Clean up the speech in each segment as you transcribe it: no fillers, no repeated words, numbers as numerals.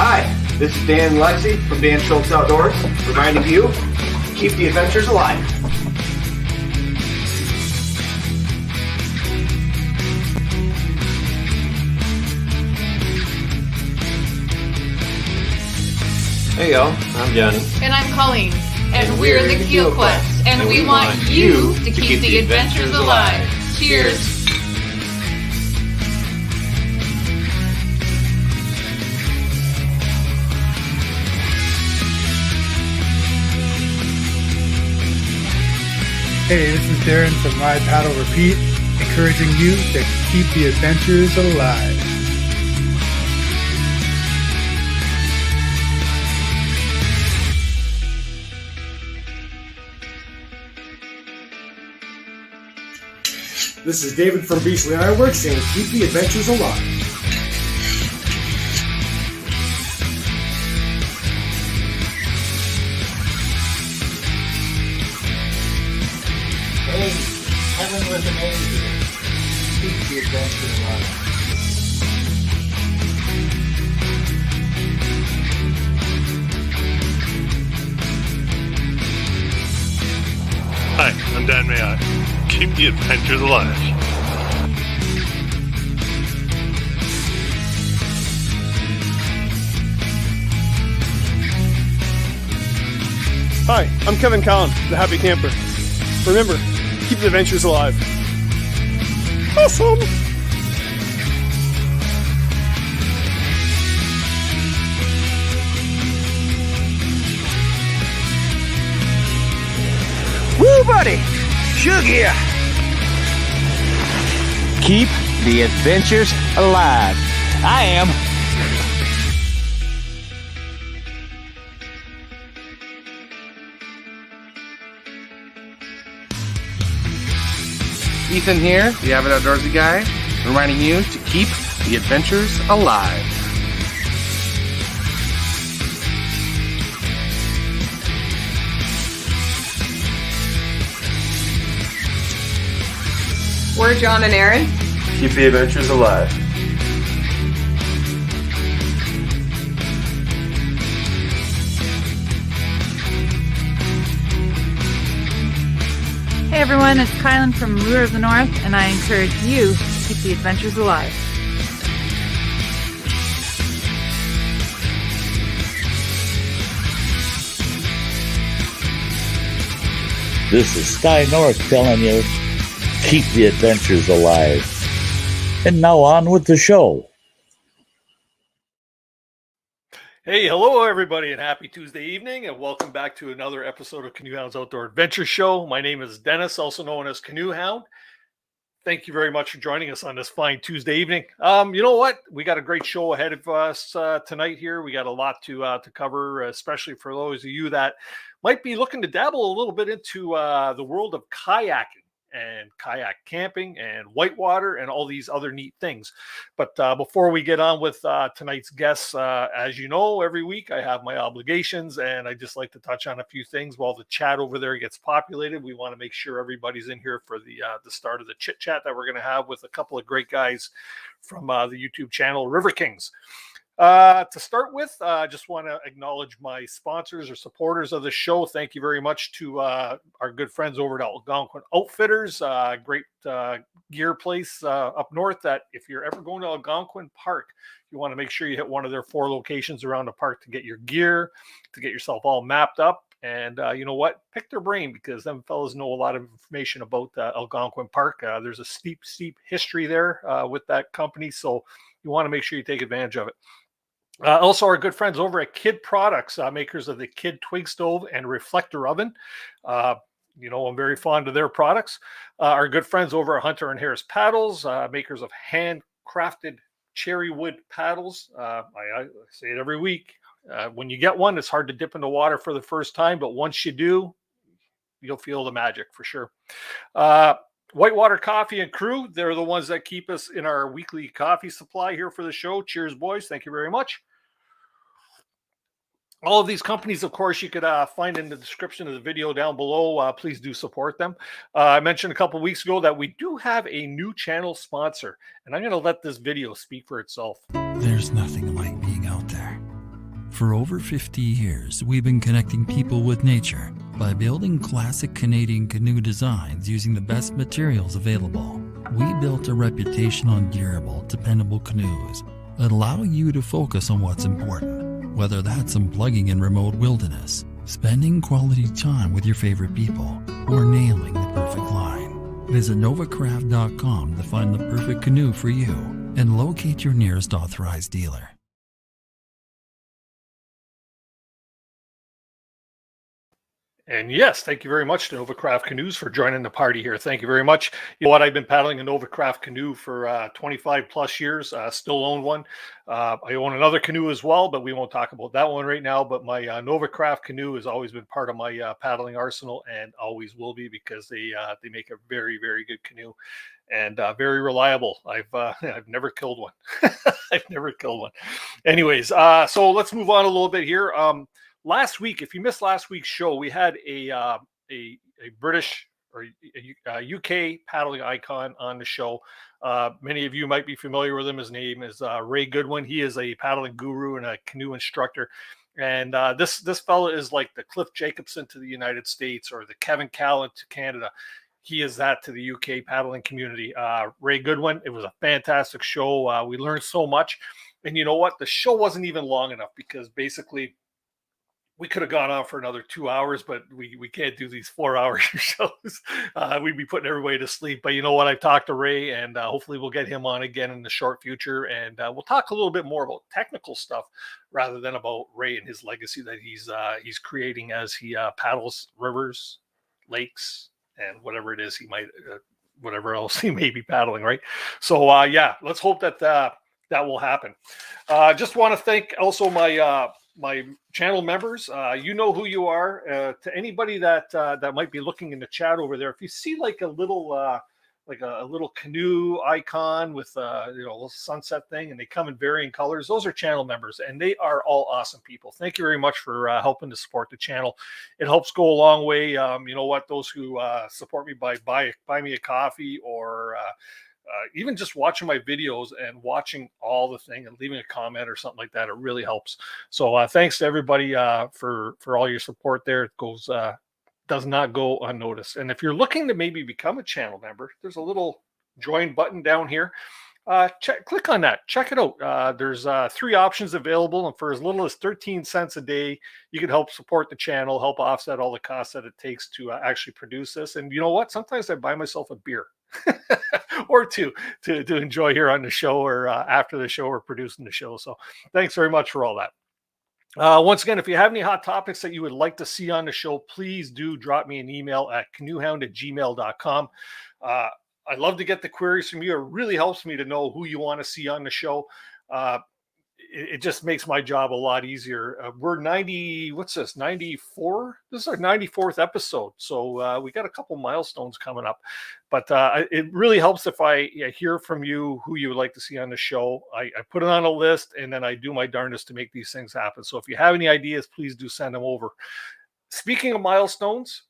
Hi, this is Dan and Lexi from Dan Schultz Outdoors, reminding you to keep the adventures alive. Hey y'all, I'm Johnny. And I'm Colleen. And we're the Keel Quest. And we want you to keep the adventures alive. Cheers! Hey, this is Darren from Ride Paddle Repeat, encouraging you to keep the adventures alive. This is David from Beachley Ironworks saying keep the adventures alive. Hey, Kevin with an A here. Keep the adventure alive. Hi, I'm Dan May. Keep the adventures alive. Hi, I'm Kevin Collin, the Happy Camper. Remember, keep the adventures alive. Awesome! Woo, buddy! Shug here! Keep the adventures alive. I am. Ethan here, the Avid Outdoorsy Guy, reminding you to keep the adventures alive. We're John and Aaron. Keep the adventures alive. Hey everyone, it's Kylan from Lure of the North, and I encourage you to keep the adventures alive. This is Sky North telling you, keep the adventures alive. And now on with the show. Hey, hello everybody, and happy Tuesday evening, and welcome back to another episode of Canoe Hound's Outdoor Adventure Show. My name is Dennis, also known as Canoe Hound. Thank you very much for joining us on this fine Tuesday evening. You know what? We got a great show ahead of us tonight here. We got a lot to cover, especially for those of you that might be looking to dabble a little bit into the world of kayaking and kayak camping and whitewater and all these other neat things. But before we get on with tonight's guests, as you know, every week I have my obligations, and I just like to touch on a few things while the chat over there gets populated. We want to make sure everybody's in here for the start of the chit chat that we're going to have with a couple of great guys from the YouTube channel River Kings. To start with, I just want to acknowledge my sponsors or supporters of the show. Thank you very much to our good friends over at Algonquin Outfitters, great gear place up north that if you're ever going to Algonquin Park, you want to make sure you hit one of their 4 locations around the park to get your gear, to get yourself all mapped up. And you know what? Pick their brain, because them fellas know a lot of information about Algonquin Park. There's a steep history there with that company, so you want to make sure you take advantage of it. Also, our good friends over at Kid Products, makers of the Kid Twig Stove and Reflector Oven. You know, I'm very fond of their products. Our good friends over at Hunter and Harris Paddles, makers of handcrafted cherry wood paddles. I say it every week. When you get one, it's hard to dip in the water for the first time, but once you do, you'll feel the magic for sure. Whitewater Coffee and Crew, they're the ones that keep us in our weekly coffee supply here for the show. Cheers, boys. Thank you very much. All of these companies, of course, you could find in the description of the video down below. Please do support them. I mentioned a couple of weeks ago that we do have a new channel sponsor, and I'm going to let this video speak for itself. There's nothing like being out there, For over 50 years, we've been connecting people with nature by building classic Canadian canoe designs using the best materials available. We built a reputation on durable, dependable canoes that allow you to focus on what's important, whether that's unplugging in remote wilderness, spending quality time with your favorite people, or nailing the perfect line. Visit novacraft.com to find the perfect canoe for you and locate your nearest authorized dealer. And yes, thank you very much to Novacraft Canoes for joining the party here. Thank you very much. You know what? I've been paddling a Novacraft canoe for 25 plus years. Still own one. I own another canoe as well, but we won't talk about that one right now. But my Novacraft canoe has always been part of my paddling arsenal and always will be, because they make a very, very good canoe and very reliable. I've never killed one. I've never killed one. Anyways, so let's move on a little bit here. Last week, if you missed last week's show, we had a British or a UK paddling icon on the show. Many of you might be familiar with him. His name is Ray Goodwin. He is a paddling guru and a canoe instructor. And this fella is like the Cliff Jacobson to the United States, or the Kevin Callan to Canada. He is that to the UK paddling community. Ray Goodwin, it was a fantastic show. We learned so much. And you know what? The show wasn't even long enough, because basically we could have gone on for another 2 hours, but we can't do these 4-hour shows. We'd be putting everybody to sleep. But you know what? I've talked to Ray, and hopefully we'll get him on again in the short future. And we'll talk a little bit more about technical stuff rather than about Ray and his legacy that he's creating as he paddles rivers, lakes, and whatever it is he might, whatever else he may be paddling, right? So yeah, let's hope that that will happen. Just want to thank also my channel members. You know who you are. To anybody that might be looking in the chat over there, if you see like a little canoe icon with a little sunset thing, and they come in varying colors, those are channel members, and they are all awesome people. Thank you very much for helping to support the channel. It helps go a long way. You know what? Those who support me by buy me a coffee, or even just watching my videos and watching all the thing and leaving a comment or something like that, it really helps. So thanks to everybody for all your support there. It goes does not go unnoticed. And if you're looking to maybe become a channel member, there's a little join button down here. Click on that. Check it out. There's 3 options available, and for as little as 13 cents a day, you can help support the channel, help offset all the costs that it takes to actually produce this. And you know what? Sometimes I buy myself a beer or two to enjoy here on the show, or after the show, or producing the show. So thanks very much for all that. Once again, if you have any hot topics that you would like to see on the show, please do drop me an email at canoehound@gmail.com. I'd love to get the queries from you. It really helps me to know who you want to see on the show. It just makes my job a lot easier. We're 94? This is our 94th episode. So we got a couple milestones coming up. But it really helps if I hear from you who you would like to see on the show. I put it on a list, and then I do my darndest to make these things happen. So if you have any ideas, please do send them over. Speaking of milestones,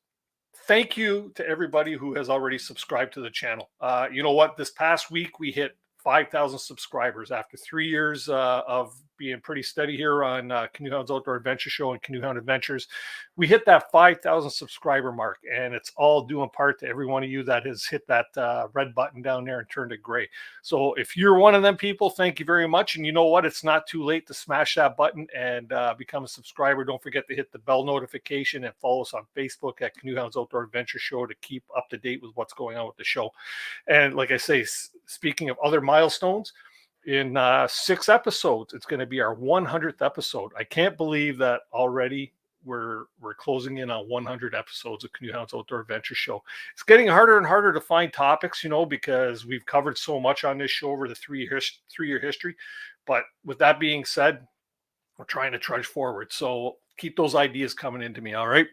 thank you to everybody who has already subscribed to the channel. You know what? This past week, we hit 5,000 subscribers after 3 years of being pretty steady here on Canoe Hounds Outdoor Adventure Show and Canoe Hound Adventures. We hit that 5,000 subscriber mark, and it's all due in part to every one of you that has hit that red button down there and turned it gray. So if you're one of them people, thank you very much. And you know what? It's not too late to smash that button and become a subscriber. Don't forget to hit the bell notification and follow us on Facebook at Canoe Hounds Outdoor Adventure Show to keep up to date with what's going on with the show. And like I say, speaking of other milestones, in 6 episodes, it's going to be our 100th episode. I can't believe that already we're closing in on 100 episodes of Canoe Hounds Outdoor Adventure Show. It's getting harder and harder to find topics, because we've covered so much on this show over the 3-year history. But with that being said, we're trying to trudge forward. So keep those ideas coming into me. All right.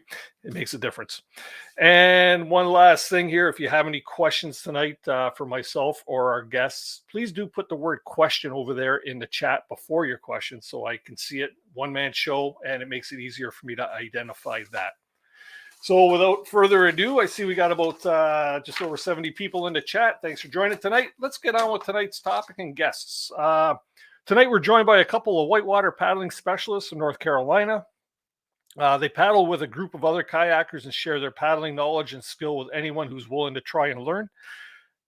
It makes a difference. And one last thing here. If you have any questions tonight for myself or our guests, please do put the word question over there in the chat before your question, so I can see it. One-man show, and it makes it easier for me to identify that. So without further ado, I see we got about just over 70 people in the chat. Thanks for joining tonight. Let's get on with tonight's topic and guests. Tonight, we're joined by a couple of whitewater paddling specialists in North Carolina. They paddle with a group of other kayakers and share their paddling knowledge and skill with anyone who's willing to try and learn.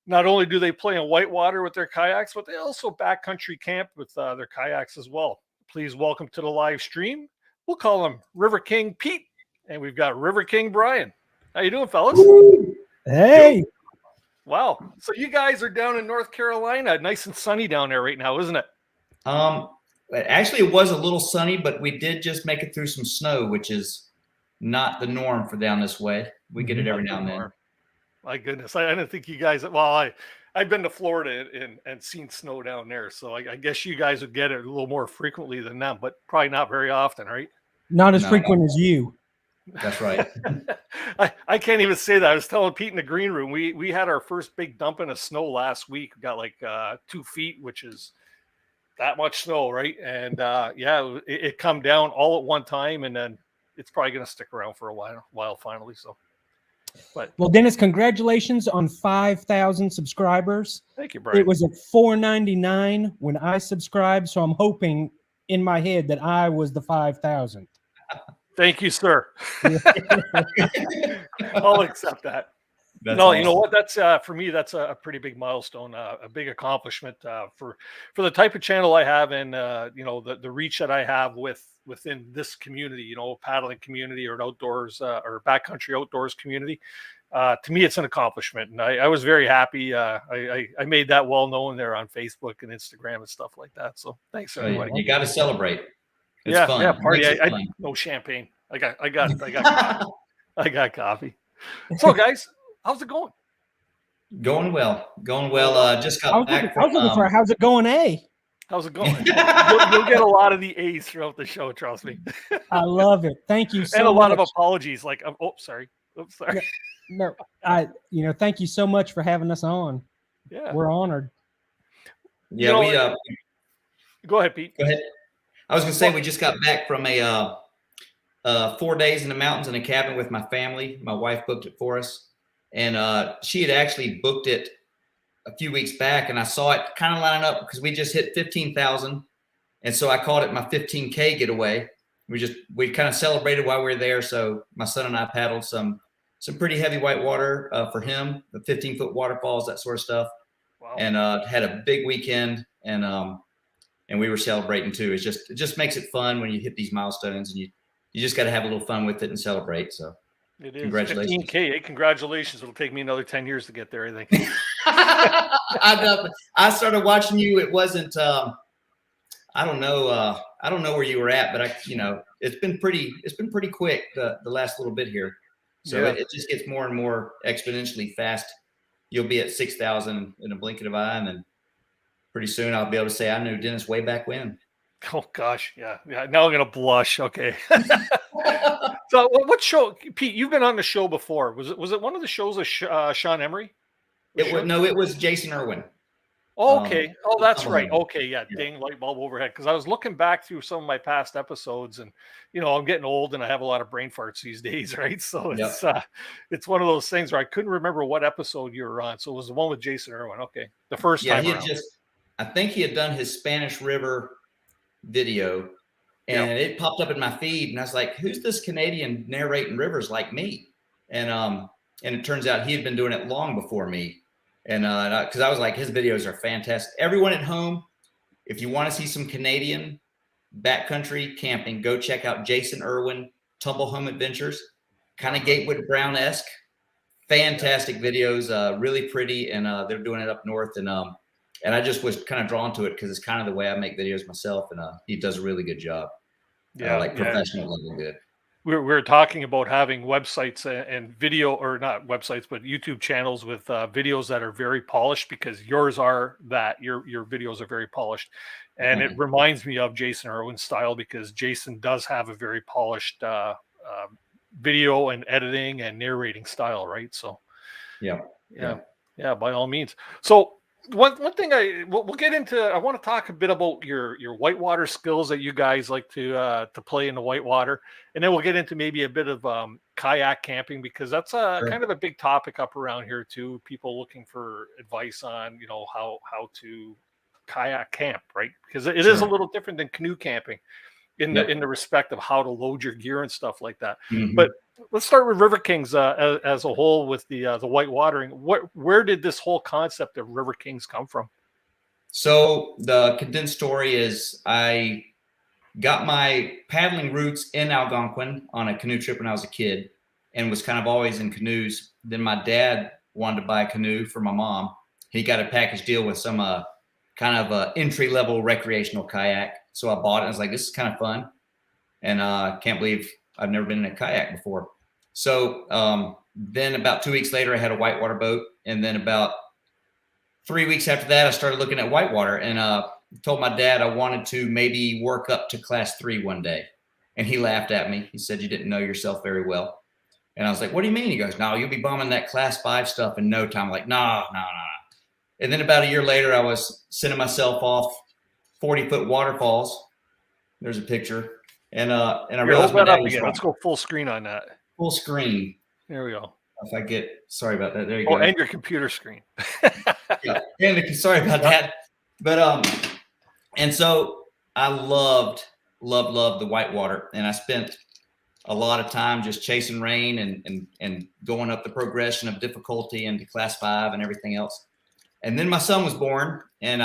Not only do they play in whitewater with their kayaks, but they also backcountry camp with their kayaks as well. Please welcome to the live stream. We'll call him River King Pete, and we've got River King Brian. How you doing, fellas? Hey. Wow. So you guys are down in North Carolina. Nice and sunny down there right now, isn't it? Actually, it was a little sunny, but we did just make it through some snow, which is not the norm for down this way. We get it every now and then. My goodness, I didn't think you guys. Well, I've been to Florida and seen snow down there, so I guess you guys would get it a little more frequently than them, but probably not very often, right? Not as frequent as you. That's right. I can't even say that. I was telling Pete in the green room, we had our first big dumping of snow last week. We got like 2 feet, which is that much snow, right? And it come down all at one time, and then it's probably going to stick around for a while finally. So. But, well, Dennis, congratulations on 5,000 subscribers. Thank you, Brian. It was at $4.99 when I subscribed, so I'm hoping in my head that I was the 5,000. Thank you, sir. I'll accept that. That's no, awesome. You know what? That's for me. That's a pretty big milestone, a big accomplishment for the type of channel I have, and the reach that I have within this community, paddling community or an outdoors or backcountry outdoors community. To me, it's an accomplishment, and I was very happy. I made that well known there on Facebook and Instagram and stuff like that. So thanks, everybody. You got to celebrate. It's yeah, fun. yeah, party. I fun. no champagne. I got coffee. I got coffee. So, guys, how's it going? Going well. Just got back I was looking for how's it going, eh? How's it going? You'll get a lot of the A's throughout the show, trust me. I love it. Thank you so much. And a lot of apologies. Like, sorry. Oops, sorry. No, thank you so much for having us on. Yeah, we're honored. Yeah, go ahead, Pete. Go ahead. I was gonna say we just got back from a 4 days in the mountains in a cabin with my family. My wife booked it for us, and she had actually booked it a few weeks back, and I saw it kind of lining up because we just hit 15,000, and so I called it my 15K getaway. We kind of celebrated while we were there. So my son and I paddled some pretty heavy whitewater for him, the 15-foot waterfalls, that sort of stuff. Wow. And had a big weekend, and we were celebrating too. It just makes it fun when you hit these milestones, and you just got to have a little fun with it and celebrate. So it is congratulations. 15K. Hey, congratulations. It'll take me another 10 years to get there, I think. I started watching you. It wasn't, I don't know where you were at, but it's been pretty quick the last little bit here. So it just gets more and more exponentially fast. You'll be at 6,000 in a blink of an eye, and then pretty soon I'll be able to say I knew Dennis way back when. Oh gosh, yeah. Now I'm gonna blush. Okay. So, what show, Pete? You've been on the show before. Was it one of the shows of Sean Emery? It was Jason Irwin. Oh, okay. That's right. Okay, yeah. Dang light bulb overhead. Because I was looking back through some of my past episodes, and I'm getting old, and I have a lot of brain farts these days, right? So it's one of those things where I couldn't remember what episode you were on. So it was the one with Jason Irwin. Okay, the first time. I think he had done his Spanish River video, and it popped up in my feed, and I was like, "Who's this Canadian narrating rivers like me?" And it turns out he had been doing it long before me. And because I was like, his videos are fantastic. Everyone at home, if you want to see some Canadian backcountry camping, go check out Jason Irwin Tumble Home Adventures. Kind of Gatewood Brown-esque. Fantastic videos, really pretty, and they're doing it up north. And I just was kind of drawn to it because it's kind of the way I make videos myself, and he does a really good job. Professional level good. We're talking about having websites and video, or not websites, but YouTube channels with videos that are very polished, because yours are that. Your videos are very polished. And it reminds me of Jason Irwin's style, because Jason does have a very polished video and editing and narrating style, right? So yeah, by all means. So one thing we'll get into. I want to talk a bit about your whitewater skills that you guys like to play in the whitewater, and then we'll get into maybe a bit of kayak camping, because that's kind of a big topic up around here too. People looking for advice on how to kayak camp, right? Because it is a little different than canoe camping in the respect of how to load your gear and stuff like that. But let's start with River Kings as a whole with the white watering. Where did this whole concept of River Kings come from? So the condensed story is I got my paddling roots in Algonquin on a canoe trip when I was a kid and was kind of always in canoes. Then my dad wanted to buy a canoe for my mom. He got a package deal with some kind of entry-level recreational kayak. So I bought it. I was like, this is kind of fun. And can't believe I've never been in a kayak before. So then about 2 weeks later, I had a whitewater boat. And then about 3 weeks after that, I started looking at whitewater and told my dad I wanted to maybe work up to class 3 one day. And he laughed at me. He said, you didn't know yourself very well. And I was like, what do you mean? He goes, no, you'll be bombing that class 5 stuff in no time. I'm like, no. And then about a year later, I was sending myself off 40-foot waterfalls. There's a picture. And I realized my dad was wrong. Let's go full screen on that. Full screen. There we go. If I get, sorry about that. There you go. And your computer screen. Sorry about that. But and so I loved the whitewater, and I spent a lot of time just chasing rain and going up the progression of difficulty into class 5 and everything else. And then my son was born, and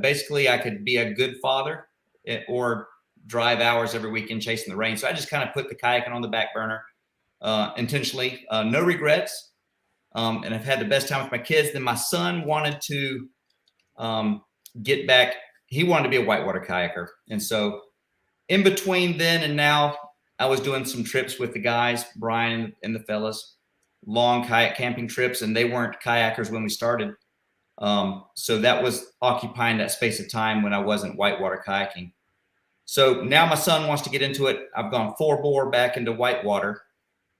basically I could be a good father or drive hours every weekend chasing the rain. So I just kind of put the kayaking on the back burner intentionally. No regrets. And I've had the best time with my kids. Then my son wanted to get back. He wanted to be a whitewater kayaker. And so in between then and now, I was doing some trips with the guys, Brian and the fellas, long kayak camping trips, and they weren't kayakers when we started. So that was occupying that space of time when I wasn't whitewater kayaking. So now my son wants to get into it. I've gone 4-bore back into whitewater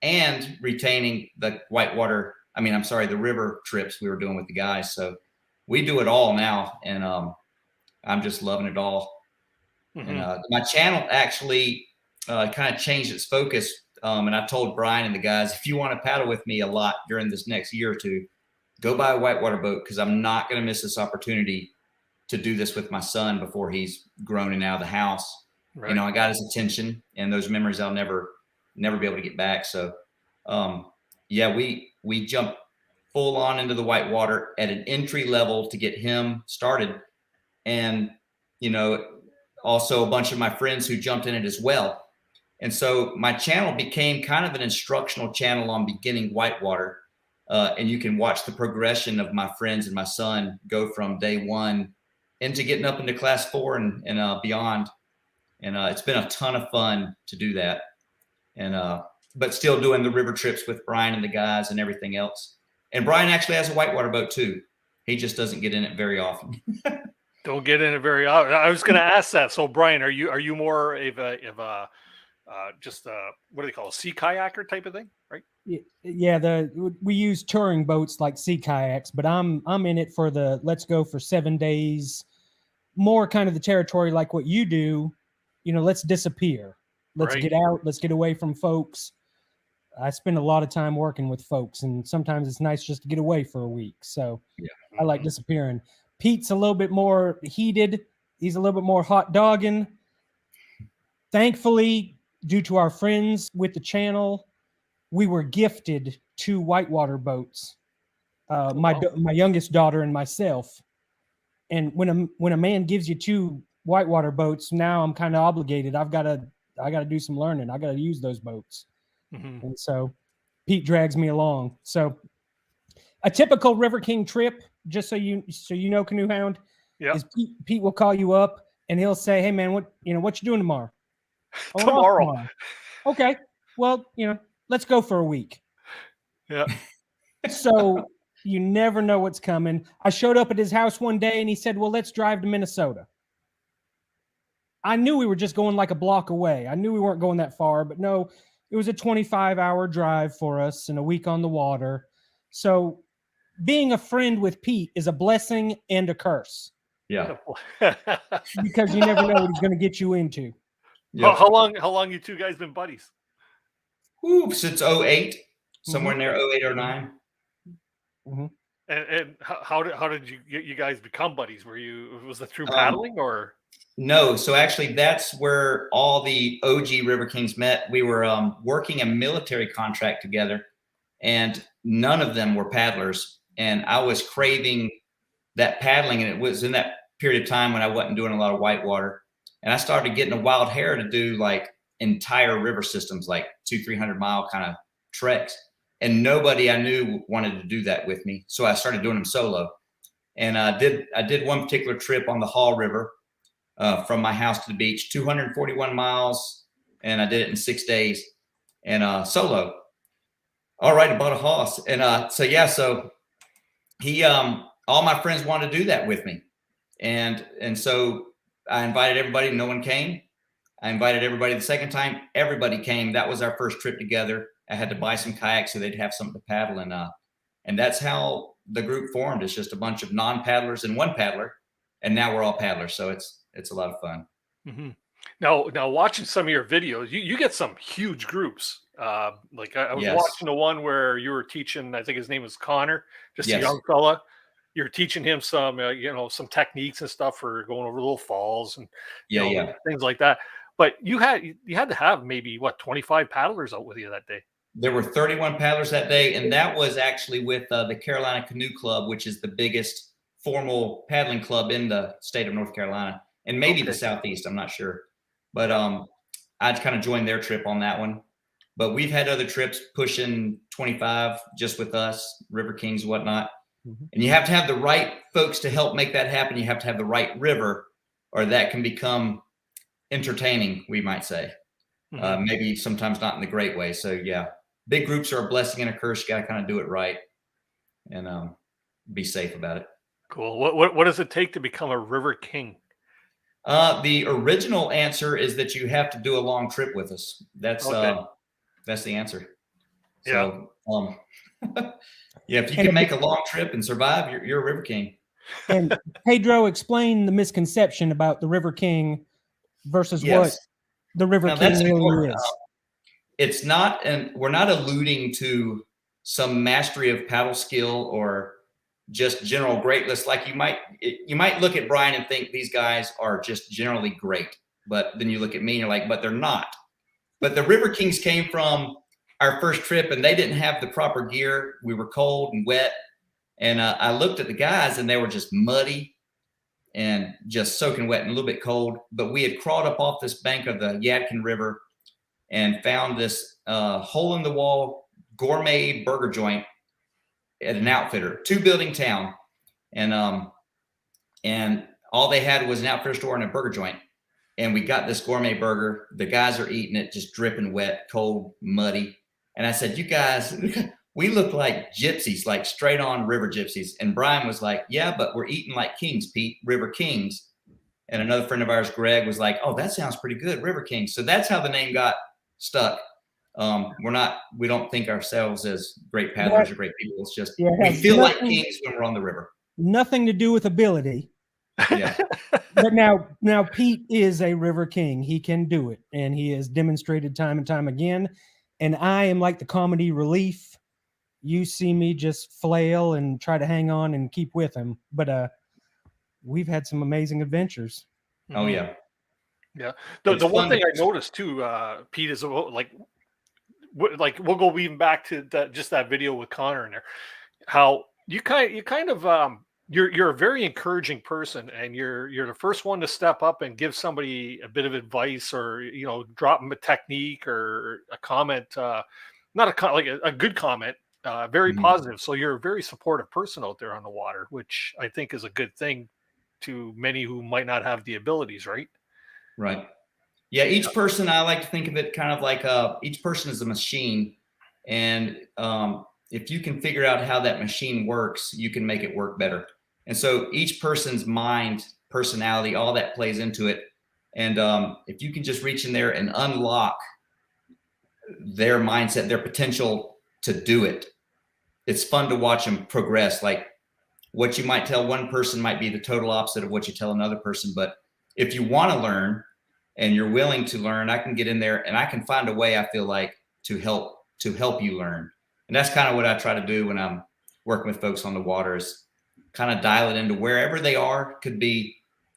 and retaining the whitewater. The river trips we were doing with the guys. So we do it all now. And I'm just loving it all. And my channel actually kind of changed its focus. And I told Brian and the guys, if you want to paddle with me a lot during this next year or two, go buy a whitewater boat, because I'm not going to miss this opportunity to do this with my son before he's grown and out of the house. Right. I got his attention, and those memories I'll never be able to get back. So, we jumped full on into the whitewater at an entry level to get him started. And, also a bunch of my friends who jumped in it as well. And so my channel became kind of an instructional channel on beginning whitewater. And you can watch the progression of my friends and my son go from day 1 into getting up into class 4 and beyond. And it's been a ton of fun to do that. And but still doing the river trips with Brian and the guys and everything else. And Brian actually has a whitewater boat too. He just doesn't get in it very often. Don't get in it very often. I was going to ask that. So Brian, are you more of a just what do they call a sea kayaker type of thing, right? Yeah, we use touring boats like sea kayaks, but I'm in it for the let's go for 7 days, more kind of the territory like what you do. Let's disappear. Let's get out. Let's get away from folks. I spend a lot of time working with folks, and sometimes it's nice just to get away for a week. So I like disappearing. Pete's a little bit more heated. He's a little bit more hot dogging. Thankfully, due to our friends with the channel, we were gifted 2 whitewater boats, my youngest daughter and myself. And when a man gives you 2 whitewater boats, now I'm kind of obligated. I got to do some learning. I got to use those boats. And so Pete drags me along. So a typical River King trip, just so you know, Canoe Hound, is Pete will call you up and he'll say, "Hey man, what you doing tomorrow?" Tomorrow. Okay. Well, let's go for a week. Yeah. So you never know what's coming. I showed up at his house one day and he said, "Well, let's drive to Minnesota." I knew we were just going like a block away. I knew we weren't going that far, but no, it was a 25-hour drive for us and a week on the water. So being a friend with Pete is a blessing and a curse. Yeah. Because you never know what he's going to get you into. Yeah. How long you 2 guys been buddies? Since 08, somewhere in there, 08 or 09. And how did you guys become buddies? Was it through Um, paddling or? No, so actually that's where all the OG River Kings met. We were working a military contract together, and none of them were paddlers. And I was craving that paddling, and it was in that period of time when I wasn't doing a lot of whitewater. And I started getting a wild hair to do like entire river systems, like 200-300 mile kind of treks. And nobody I knew wanted to do that with me. So I started doing them solo. And I did one particular trip on the Hall River from my house to the beach, 241 miles. And I did it in 6 days and solo. All right, I bought a horse. And so he, all my friends wanted to do that with me. And so I invited everybody, no one came. I invited everybody the second time, everybody came. That was our first trip together. I had to buy some kayaks so they'd have something to paddle. And that's how the group formed. It's just a bunch of non-paddlers and one paddler. And now we're all paddlers. So it's a lot of fun. Mm-hmm. Now watching some of your videos, you get some huge groups. Like I was watching the one where you were teaching, I think his name was Connor, just a young fella. You're teaching him some, some techniques and stuff for going over little falls and things like that. But you had to have maybe 25 paddlers out with you that day. There were 31 paddlers that day, and that was actually with the Carolina Canoe Club, which is the biggest formal paddling club in the state of North Carolina, and maybe the Southeast. I'm not sure, but I kind of joined their trip on that one. But we've had other trips pushing 25 just with us, River Kings, whatnot. Mm-hmm. And you have to have the right folks to help make that happen. You have to have the right river, or that can become entertaining, we might say. Mm-hmm. Maybe sometimes not in the great way. So yeah, big groups are a blessing and a curse. You got to kind of do it right and be safe about it. Cool. What does it take to become a River King? The original answer is that you have to do a long trip with us. That's the answer. So, if you can make a long trip and survive, you're a River King. And Pedro, explain the misconception about the River King versus what the River King really is. It's not, and we're not alluding to some mastery of paddle skill or just general greatness. Like you might look at Brian and think these guys are just generally great, but then you look at me and you're like, but they're not. But the River Kings came from our first trip, and they didn't have the proper gear. We were cold and wet, and I looked at the guys, and they were just muddy and just soaking wet and a little bit cold. But we had crawled up off this bank of the Yadkin River and found this hole-in-the-wall gourmet burger joint at an outfitter, 2-building town, and all they had was an outfitter store and a burger joint. And we got this gourmet burger. The guys are eating it, just dripping wet, cold, muddy. And I said, "You guys, we look like gypsies, like straight on river gypsies." And Brian was like, "Yeah, but we're eating like kings, Pete, River Kings." And another friend of ours, Greg, was like, "Oh, that sounds pretty good, River Kings." So that's how the name got stuck. We don't think ourselves as great paddlers or great people. It's just we feel like kings when we're on the river. Nothing to do with ability. Yeah. But now Pete is a River King. He can do it, and he has demonstrated time and time again. And I am like the comedy relief. You see me just flail and try to hang on and keep with him. But we've had some amazing adventures. Oh yeah. Yeah. The one thing I noticed too, Pete, is like we'll go even back to that video with Connor in there. How you're a very encouraging person, and you're the first one to step up and give somebody a bit of advice, or drop them a technique or a comment, like a good comment, very positive. So you're a very supportive person out there on the water, which I think is a good thing to many who might not have the abilities, right? Right. Yeah. Each person, I like to think of it kind of like each person is a machine, and if you can figure out how that machine works, you can make it work better. And so each person's mind, personality, all that plays into it. And if you can just reach in there and unlock their mindset, their potential to do it, it's fun to watch them progress. Like what you might tell one person might be the total opposite of what you tell another person. But if you want to learn and you're willing to learn, I can get in there and I can find a way, I feel like, to help you learn. And that's kind of what I try to do when I'm working with folks on the water is kind of dial it into wherever they are. Could be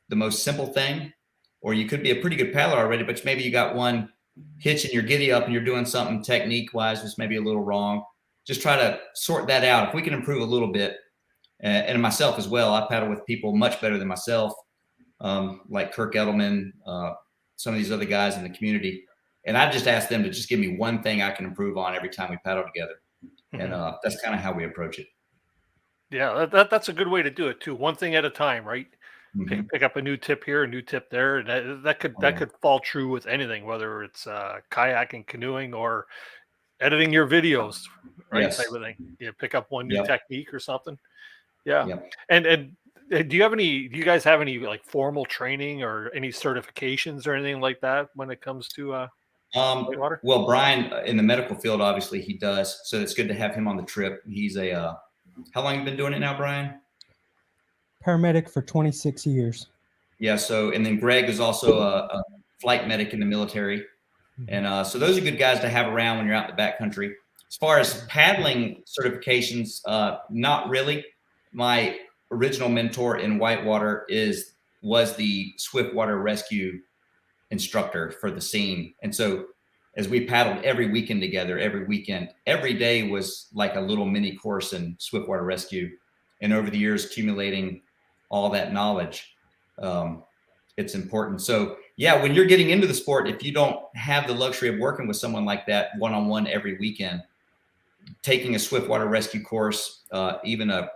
the most simple thing, or you could be a pretty good paddler already, but maybe you got one hitch and you're giddy up and you're doing something technique wise that's maybe a little wrong. Just try to sort that out. If we can improve a little bit, and myself as well, I paddle with people much better than myself, like Kirk Edelman, some of these other guys in the community. And I just ask them to just give me one thing I can improve on every time we paddle together. And that's kind of how we approach it. Yeah, that's a good way to do it too. One thing at a time, right? Mm-hmm. Pick up a new tip here, a new tip there, and that could fall true with anything, whether it's kayaking, canoeing, or editing your videos, right? Yes. Type of thing. You pick up one new Yep. technique or something. Yeah. Yep. Mm-hmm. And do you guys have any like formal training or any certifications or anything like that when it comes to whitewater? Well, Brian in the medical field, obviously he does. So it's good to have him on the trip. He's a, how long have you been doing it now, Brian? Paramedic for 26 years. Yeah. So, and then Greg is also a flight medic in the military. And so those are good guys to have around when you're out in the backcountry. As far as paddling certifications, not really. My original mentor in whitewater was the Swiftwater rescue instructor for the scene. And so as we paddled every weekend together, every day was like a little mini course in Swiftwater rescue. And over the years, accumulating all that knowledge, it's important. So yeah, when you're getting into the sport, if you don't have the luxury of working with someone like that one-on-one every weekend, taking a Swiftwater rescue course, even a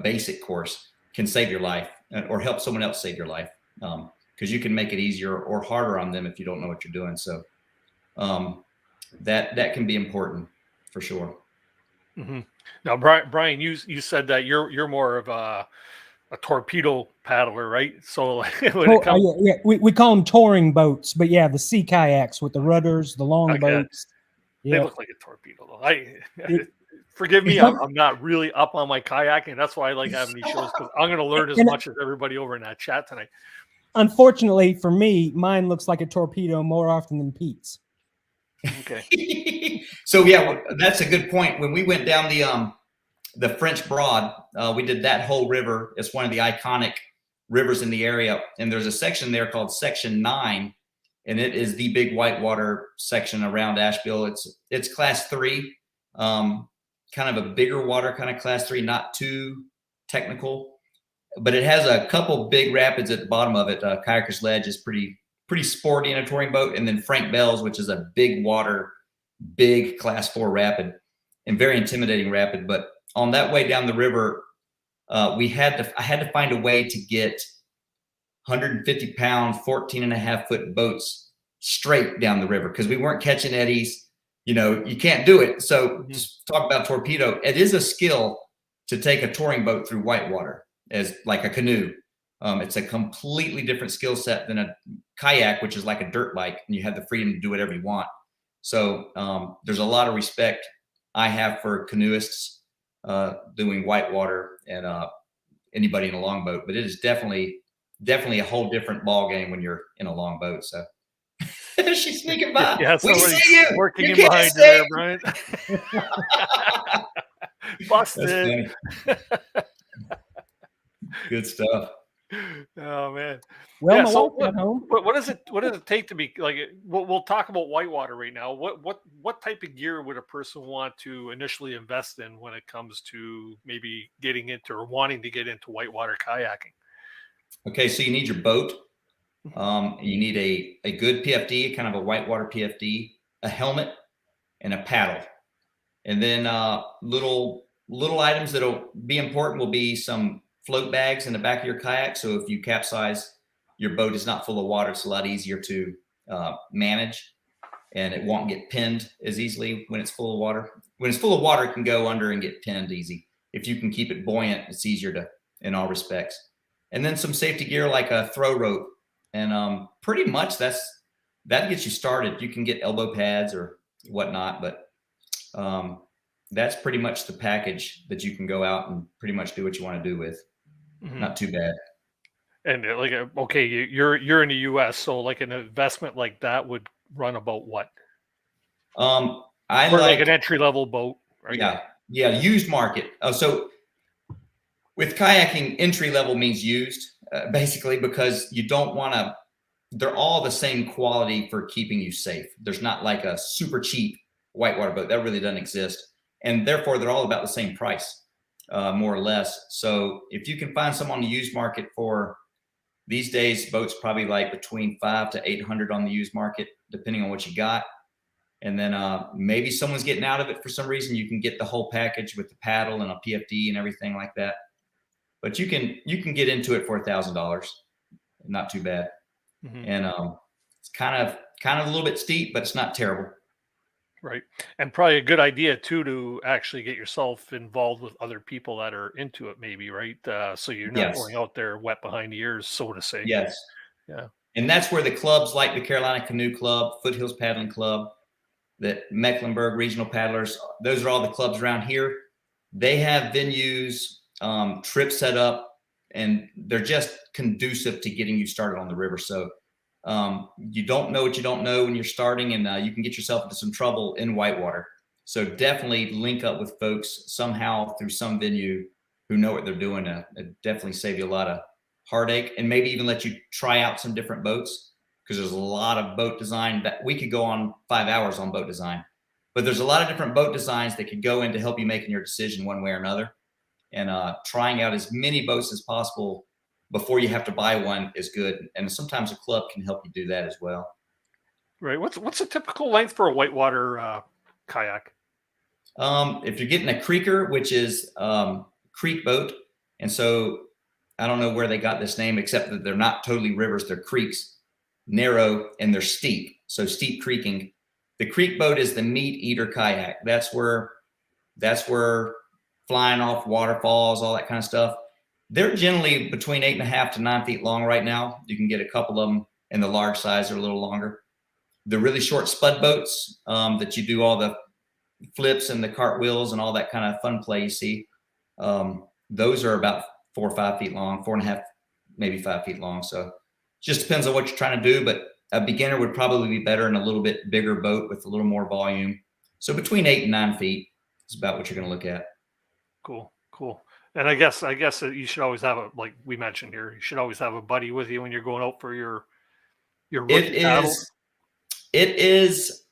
basic course, can save your life or help someone else save your life, because you can make it easier or harder on them if you don't know what you're doing. So that can be important for sure. Mm-hmm. Now, Brian, you said that you're more of a torpedo paddler, right? So we call them touring boats, but yeah, the sea kayaks with the rudders, the long boats. They look like a torpedo, though. Forgive me, I'm not really up on my kayaking. That's why I like having these shows, because I'm going to learn as much as everybody over in that chat tonight. Unfortunately for me, mine looks like a torpedo more often than Pete's. Okay. So yeah, that's a good point. When we went down the French Broad, we did that whole river. It's one of the iconic rivers in the area, and there's a section there called Section 9, and it is the big whitewater section around Asheville. It's Class 3. Kind of a bigger water kind of Class 3, not too technical, but it has a couple big rapids at the bottom of it. Kayaker's Ledge is pretty sporty in a touring boat, and then Frank Bell's, which is a big water, big Class 4 rapid, and very intimidating rapid. But on that way down the river, I had to find a way to get 150-pound, 14.5-foot boats straight down the river, because we weren't catching eddies. You can't do it. So just talk about torpedo. It is a skill to take a touring boat through whitewater as like a canoe. It's a completely different skill set than a kayak, which is like a dirt bike, and you have the freedom to do whatever you want. So there's a lot of respect I have for canoeists doing whitewater and anybody in a longboat, but it is definitely a whole different ball game when you're in a longboat. So. She's sneaking by. Yeah, we see you. Working in behind you there, Brian. Busted. Good stuff. Oh man. Well, yeah, my so wife got home. what does it take to be like? We'll talk about whitewater right now. What type of gear would a person want to initially invest in when it comes to maybe getting into or wanting to get into whitewater kayaking? Okay, so you need your boat. You need a good PFD, kind of a whitewater PFD, a helmet, and a paddle. And then little items that'll be important will be some float bags in the back of your kayak. So if you capsize, your boat is not full of water. It's a lot easier to manage, and it won't get pinned as easily when it's full of water. When it's full of water, it can go under and get pinned easy. If you can keep it buoyant, it's easier in all respects. And then some safety gear like a throw rope. And pretty much that gets you started. You can get elbow pads or whatnot, but that's pretty much the package that you can go out and pretty much do what you want to do with. Mm-hmm. Not too bad. And like, okay, you're in the U.S., so like an investment like that would run about what? I like an entry level boat, right? Yeah, Yeah, used market. So with kayaking, entry level means used, basically, because you don't want to. They're all the same quality for keeping you safe. There's not like a super cheap whitewater boat that really doesn't exist, and therefore they're all about the same price, more or less. So if you can find some on the used market for these days, boats probably like between $500 to $800 on the used market, depending on what you got. And then maybe someone's getting out of it for some reason. You can get the whole package with the paddle and a PFD and everything like that. But you can get into it for $1,000, not too bad. And it's kind of a little bit steep, but it's not terrible. Right. And probably a good idea too to actually get yourself involved with other people that are into it, maybe, right? So you're not going out there wet behind the ears, so to say. Yes. Yeah. And that's where the clubs like the Carolina Canoe Club, Foothills Paddling Club, the Mecklenburg Regional Paddlers, those are all the clubs around here. They have venues, trips set up, and they're just conducive to getting you started on the river. So you don't know what you don't know when you're starting, and you can get yourself into some trouble in whitewater. So definitely link up with folks somehow through some venue who know what they're doing. It definitely save you a lot of heartache, and maybe even let you try out some different boats, because there's a lot of boat design that we could go on 5 hours on boat design, but there's a lot of different boat designs that could go in to help you making your decision one way or another. And trying out as many boats as possible before you have to buy one is good. And sometimes a club can help you do that as well. Right. What's a typical length for a whitewater kayak? If you're getting a creeker, which is creek boat, and so I don't know where they got this name, except that they're not totally rivers, they're creeks, narrow, and they're steep. So steep creaking. The creek boat is the meat eater kayak. That's where flying off waterfalls, all that kind of stuff. They're generally between 8.5 to 9 feet long right now. You can get a couple of them in the large size or a little longer. The really short spud boats that you do all the flips and the cartwheels and all that kind of fun play you see, those are about 4 or 5 feet long, 4.5, maybe 5 feet long. So it just depends on what you're trying to do, but a beginner would probably be better in a little bit bigger boat with a little more volume. So between 8 and 9 feet is about what you're going to look at. Cool. And I guess you should always have like we mentioned here, you should always have a buddy with you when you're going out for your rookie paddle. It is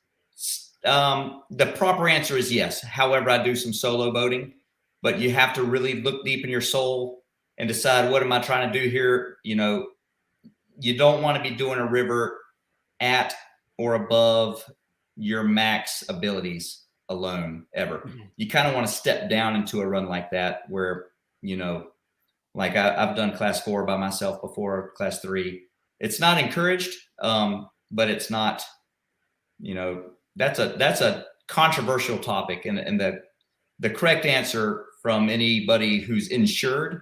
the proper answer is yes. However, I do some solo boating, but you have to really look deep in your soul and decide, what am I trying to do here? You know, you don't want to be doing a river at or above your max abilities alone ever. You kind of want to step down into a run like that where, you know, like I've done class 4 by myself before, class 3. It's not encouraged, but it's not, you know, that's a controversial topic. And the correct answer from anybody who's insured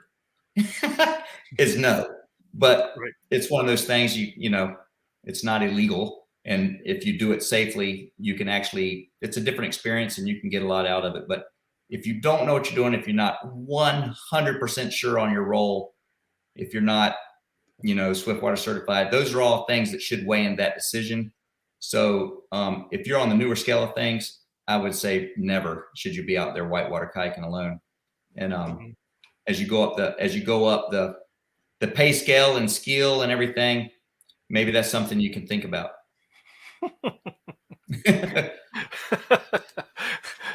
is no. But it's one of those things, you know, it's not illegal. And if you do it safely, you can actually, it's a different experience and you can get a lot out of it. But if you don't know what you're doing, if you're not 100% sure on your role, if you're not, you know, Swiftwater certified, those are all things that should weigh in that decision. So if you're on the newer scale of things, I would say never should you be out there whitewater kayaking alone. And as you go up the pay scale and skill and everything, maybe that's something you can think about.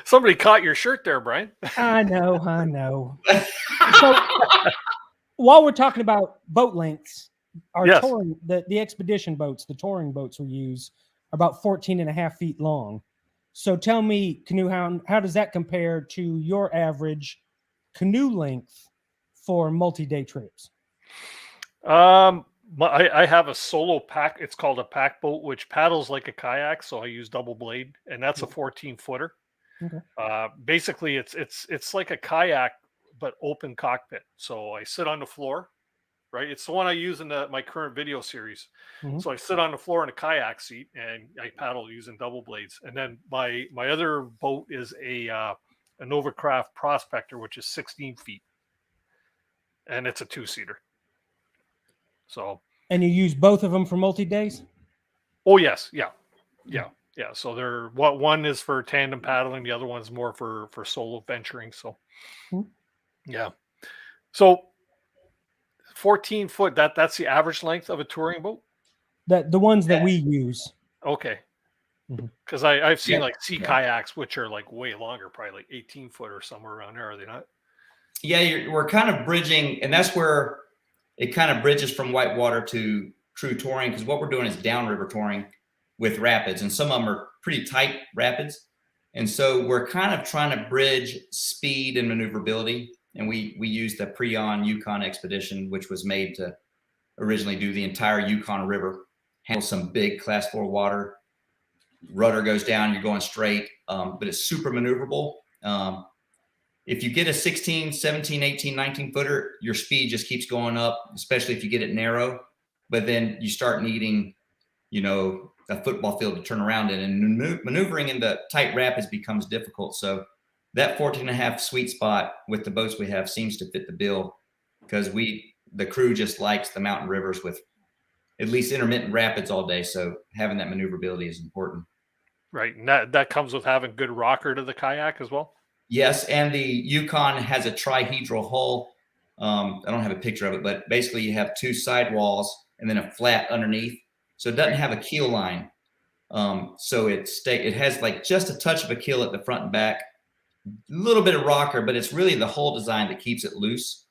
Somebody caught your shirt there, Brian. I know. So, while we're talking about boat lengths, our touring, the expedition boats, the touring boats we use are about 14.5 feet long. So tell me, Canoe Hound, how does that compare to your average canoe length for multi-day trips? I have a solo pack. It's called a pack boat, which paddles like a kayak. So I use double blade, and that's a 14-footer. Okay. Basically, it's like a kayak, but open cockpit. So I sit on the floor, right? It's the one I use in my current video series. So I sit on the floor in a kayak seat, and I paddle using double blades. And then my other boat is a Novacraft Prospector, which is 16 feet, and it's a 2-seater. So. And you use both of them for multi-days? Oh yes, yeah. Yeah, so they're what one is for tandem paddling, the other one's more for solo venturing. So yeah. So 14 foot, that's the average length of a touring boat? The ones that we use. Okay. Mhm. Because I've seen Yeah. like sea kayaks, which are like way longer, probably like 18 foot or somewhere around there, are they not? Yeah, we're kind of bridging, and that's where it kind of bridges from whitewater to true touring, because what we're doing is downriver touring with rapids, and some of them are pretty tight rapids. And so we're kind of trying to bridge speed and maneuverability. And we used the Prion Yukon expedition, which was made to originally do the entire Yukon River, handle some big class 4 water. Rudder goes down, you're going straight, but it's super maneuverable. If you get a 16, 17, 18, 19 footer, your speed just keeps going up, especially if you get it narrow. But then you start needing, a football field to turn around in, and maneuvering in the tight rapids becomes difficult. So that 14.5 sweet spot with the boats we have seems to fit the bill, because the crew just likes the mountain rivers with at least intermittent rapids all day. So having that maneuverability is important. Right. And that comes with having good rocker to the kayak as well. Yes, and the Yukon has a trihedral hull. I don't have a picture of it, but basically you have 2 sidewalls and then a flat underneath. So it doesn't have a keel line. So it has like just a touch of a keel at the front and back, a little bit of rocker, but it's really the whole design that keeps it loose.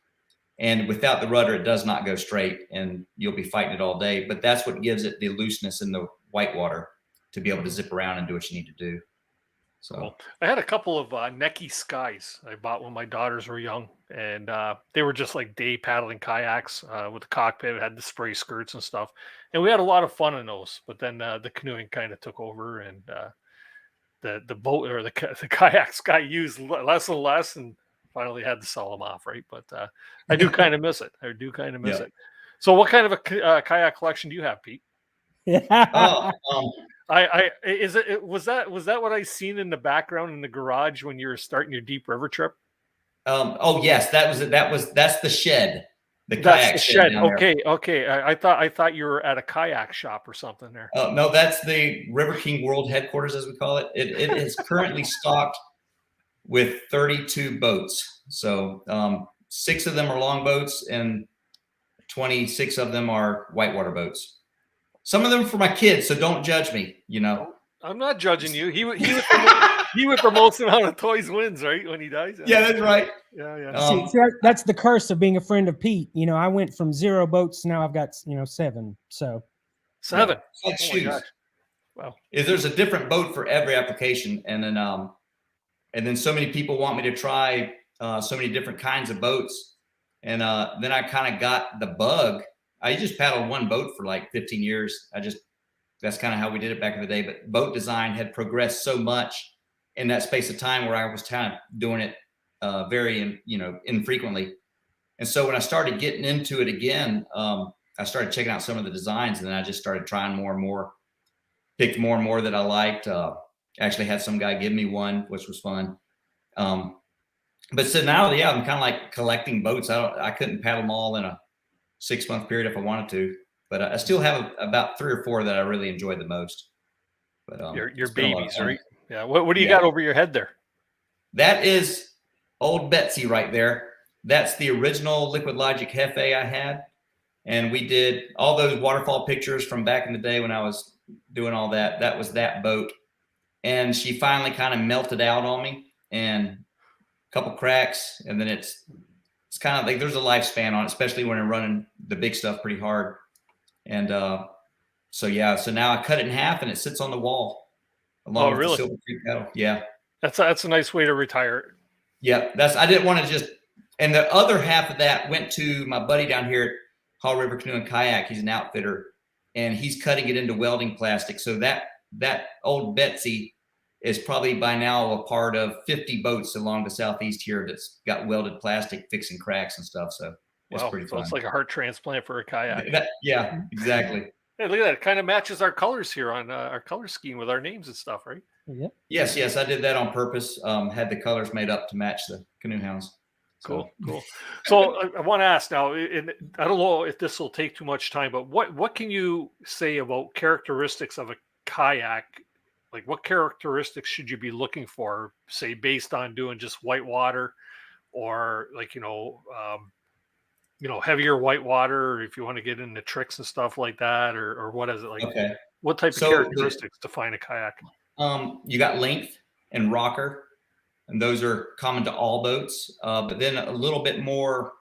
And without the rudder, it does not go straight, and you'll be fighting it all day. But that's what gives it the looseness in the whitewater to be able to zip around and do what you need to do. So well, I had a couple of Neki Skies I bought when my daughters were young, and they were just like day paddling kayaks with the cockpit. It had the spray skirts and stuff, and we had a lot of fun in those. But then the canoeing kind of took over, and the boat or the kayaks got used less and less, and finally had to sell them off, right? But I do kind of miss it. I do kind of miss it. So, what kind of a kayak collection do you have, Pete? Was that what I seen in the background in the garage when you were starting your deep river trip? Oh yes, that's the shed. That's the shed. Okay. I thought you were at a kayak shop or something there. Oh no, that's the River King World Headquarters, as we call it. It is currently stocked with 32 boats. So 6 of them are long boats and 26 of them are whitewater boats. Some of them for my kids, so don't judge me. I'm not judging you. He with the most amount of toys wins, right? When he dies. Yeah, that's right. Yeah. See, that's the curse of being a friend of Pete. I went from 0 boats to now I've got 7. So 7. Yeah. Like shoes. Wow. There's a different boat for every application, and then so many people want me to try so many different kinds of boats, and then I kind of got the bug. I just paddled one boat for like 15 years. That's kind of how we did it back in the day. But boat design had progressed so much in that space of time where I was kind of doing it very, infrequently. And so when I started getting into it again, I started checking out some of the designs, and then I just started trying more and more, picked more and more that I liked. Actually had some guy give me one, which was fun. But so now, I'm kind of like collecting boats. I couldn't paddle them all in a 6-month period if I wanted to, but I still have about 3 or 4 that I really enjoyed the most. But your babies, right? Yeah. What do you got over your head there? That is old Betsy right there. That's the original Liquid Logic Hefe I had, and we did all those waterfall pictures from back in the day when I was doing all that. That was that boat, and she finally kind of melted out on me, and a couple cracks, and then it's kind of like there's a lifespan on it, especially when I'm running the big stuff pretty hard. And so now I cut it in half and it sits on the wall along with the Silver Creek paddle. Yeah. That's a nice way to retire. Yeah. I didn't want to just, and the other half of that went to my buddy down here at Hall River Canoe and Kayak. He's an outfitter, and he's cutting it into welding plastic. So that old Betsy is probably by now a part of 50 boats along the southeast here that's got welded plastic fixing cracks and stuff. So it's pretty fun. It's like a heart transplant for a kayak. Yeah, exactly. Hey, look at that. It kind of matches our colors here on our color scheme with our names and stuff, right? Yeah. Yes. I did that on purpose. Had the colors made up to match the Canoe Hounds. Cool. So I want to ask now, and I don't know if this will take too much time, but what can you say about characteristics of a kayak, like what characteristics should you be looking for, say, based on doing just whitewater, or like, heavier whitewater, or if you want to get into tricks and stuff like that, or what is it like? Okay. What type of characteristics define a kayak? You got length and rocker, and those are common to all boats. But then a little bit more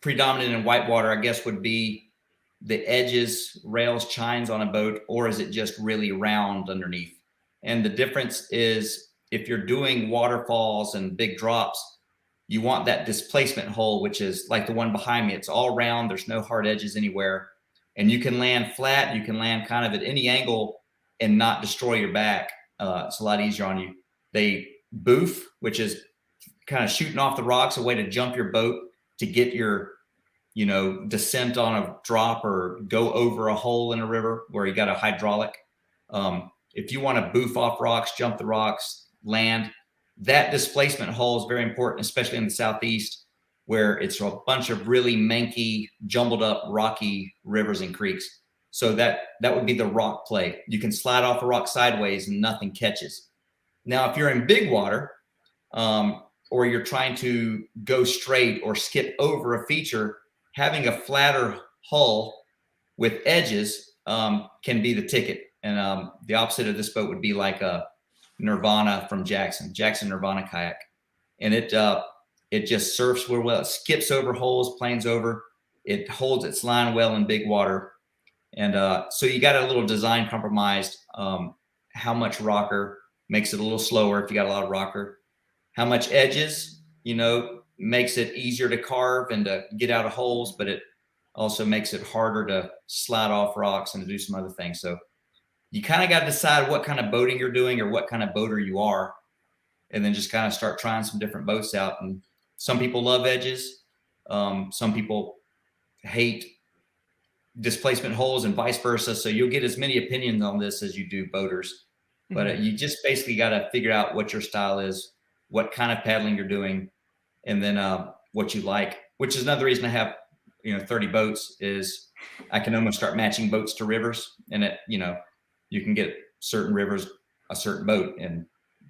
predominant in whitewater, I guess, would be the edges, rails, chines on a boat, or is it just really round underneath? And the difference is if you're doing waterfalls and big drops, you want that displacement hole, which is like the one behind me. It's all round. There's no hard edges anywhere. And you can land flat. You can land kind of at any angle and not destroy your back. It's a lot easier on you. They boof, which is kind of shooting off the rocks, a way to jump your boat to get your, descent on a drop or go over a hole in a river where you got a hydraulic. If you want to boof off rocks, jump the rocks, land, that displacement hole is very important, especially in the Southeast, where it's a bunch of really manky, jumbled up, rocky rivers and creeks. So that would be the rock play. You can slide off a rock sideways and nothing catches. Now, if you're in big water, or you're trying to go straight or skip over a feature, having a flatter hull with edges can be the ticket. And the opposite of this boat would be like a Nirvana from Jackson Nirvana kayak. And it just surfs real well. It skips over holes, planes over. It holds its line well in big water. And so you got a little design compromised. How much rocker makes it a little slower if you got a lot of rocker. How much edges, makes it easier to carve and to get out of holes, but it also makes it harder to slide off rocks and to do some other things. So you kind of got to decide what kind of boating you're doing or what kind of boater you are, and then just kind of start trying some different boats out. And some people love edges. Some people hate displacement holes and vice versa. So you'll get as many opinions on this as you do boaters, but you just basically got to figure out what your style is, what kind of paddling you're doing, and then what you like, which is another reason I have, 30 boats is I can almost start matching boats to rivers, and you can get certain rivers, a certain boat, and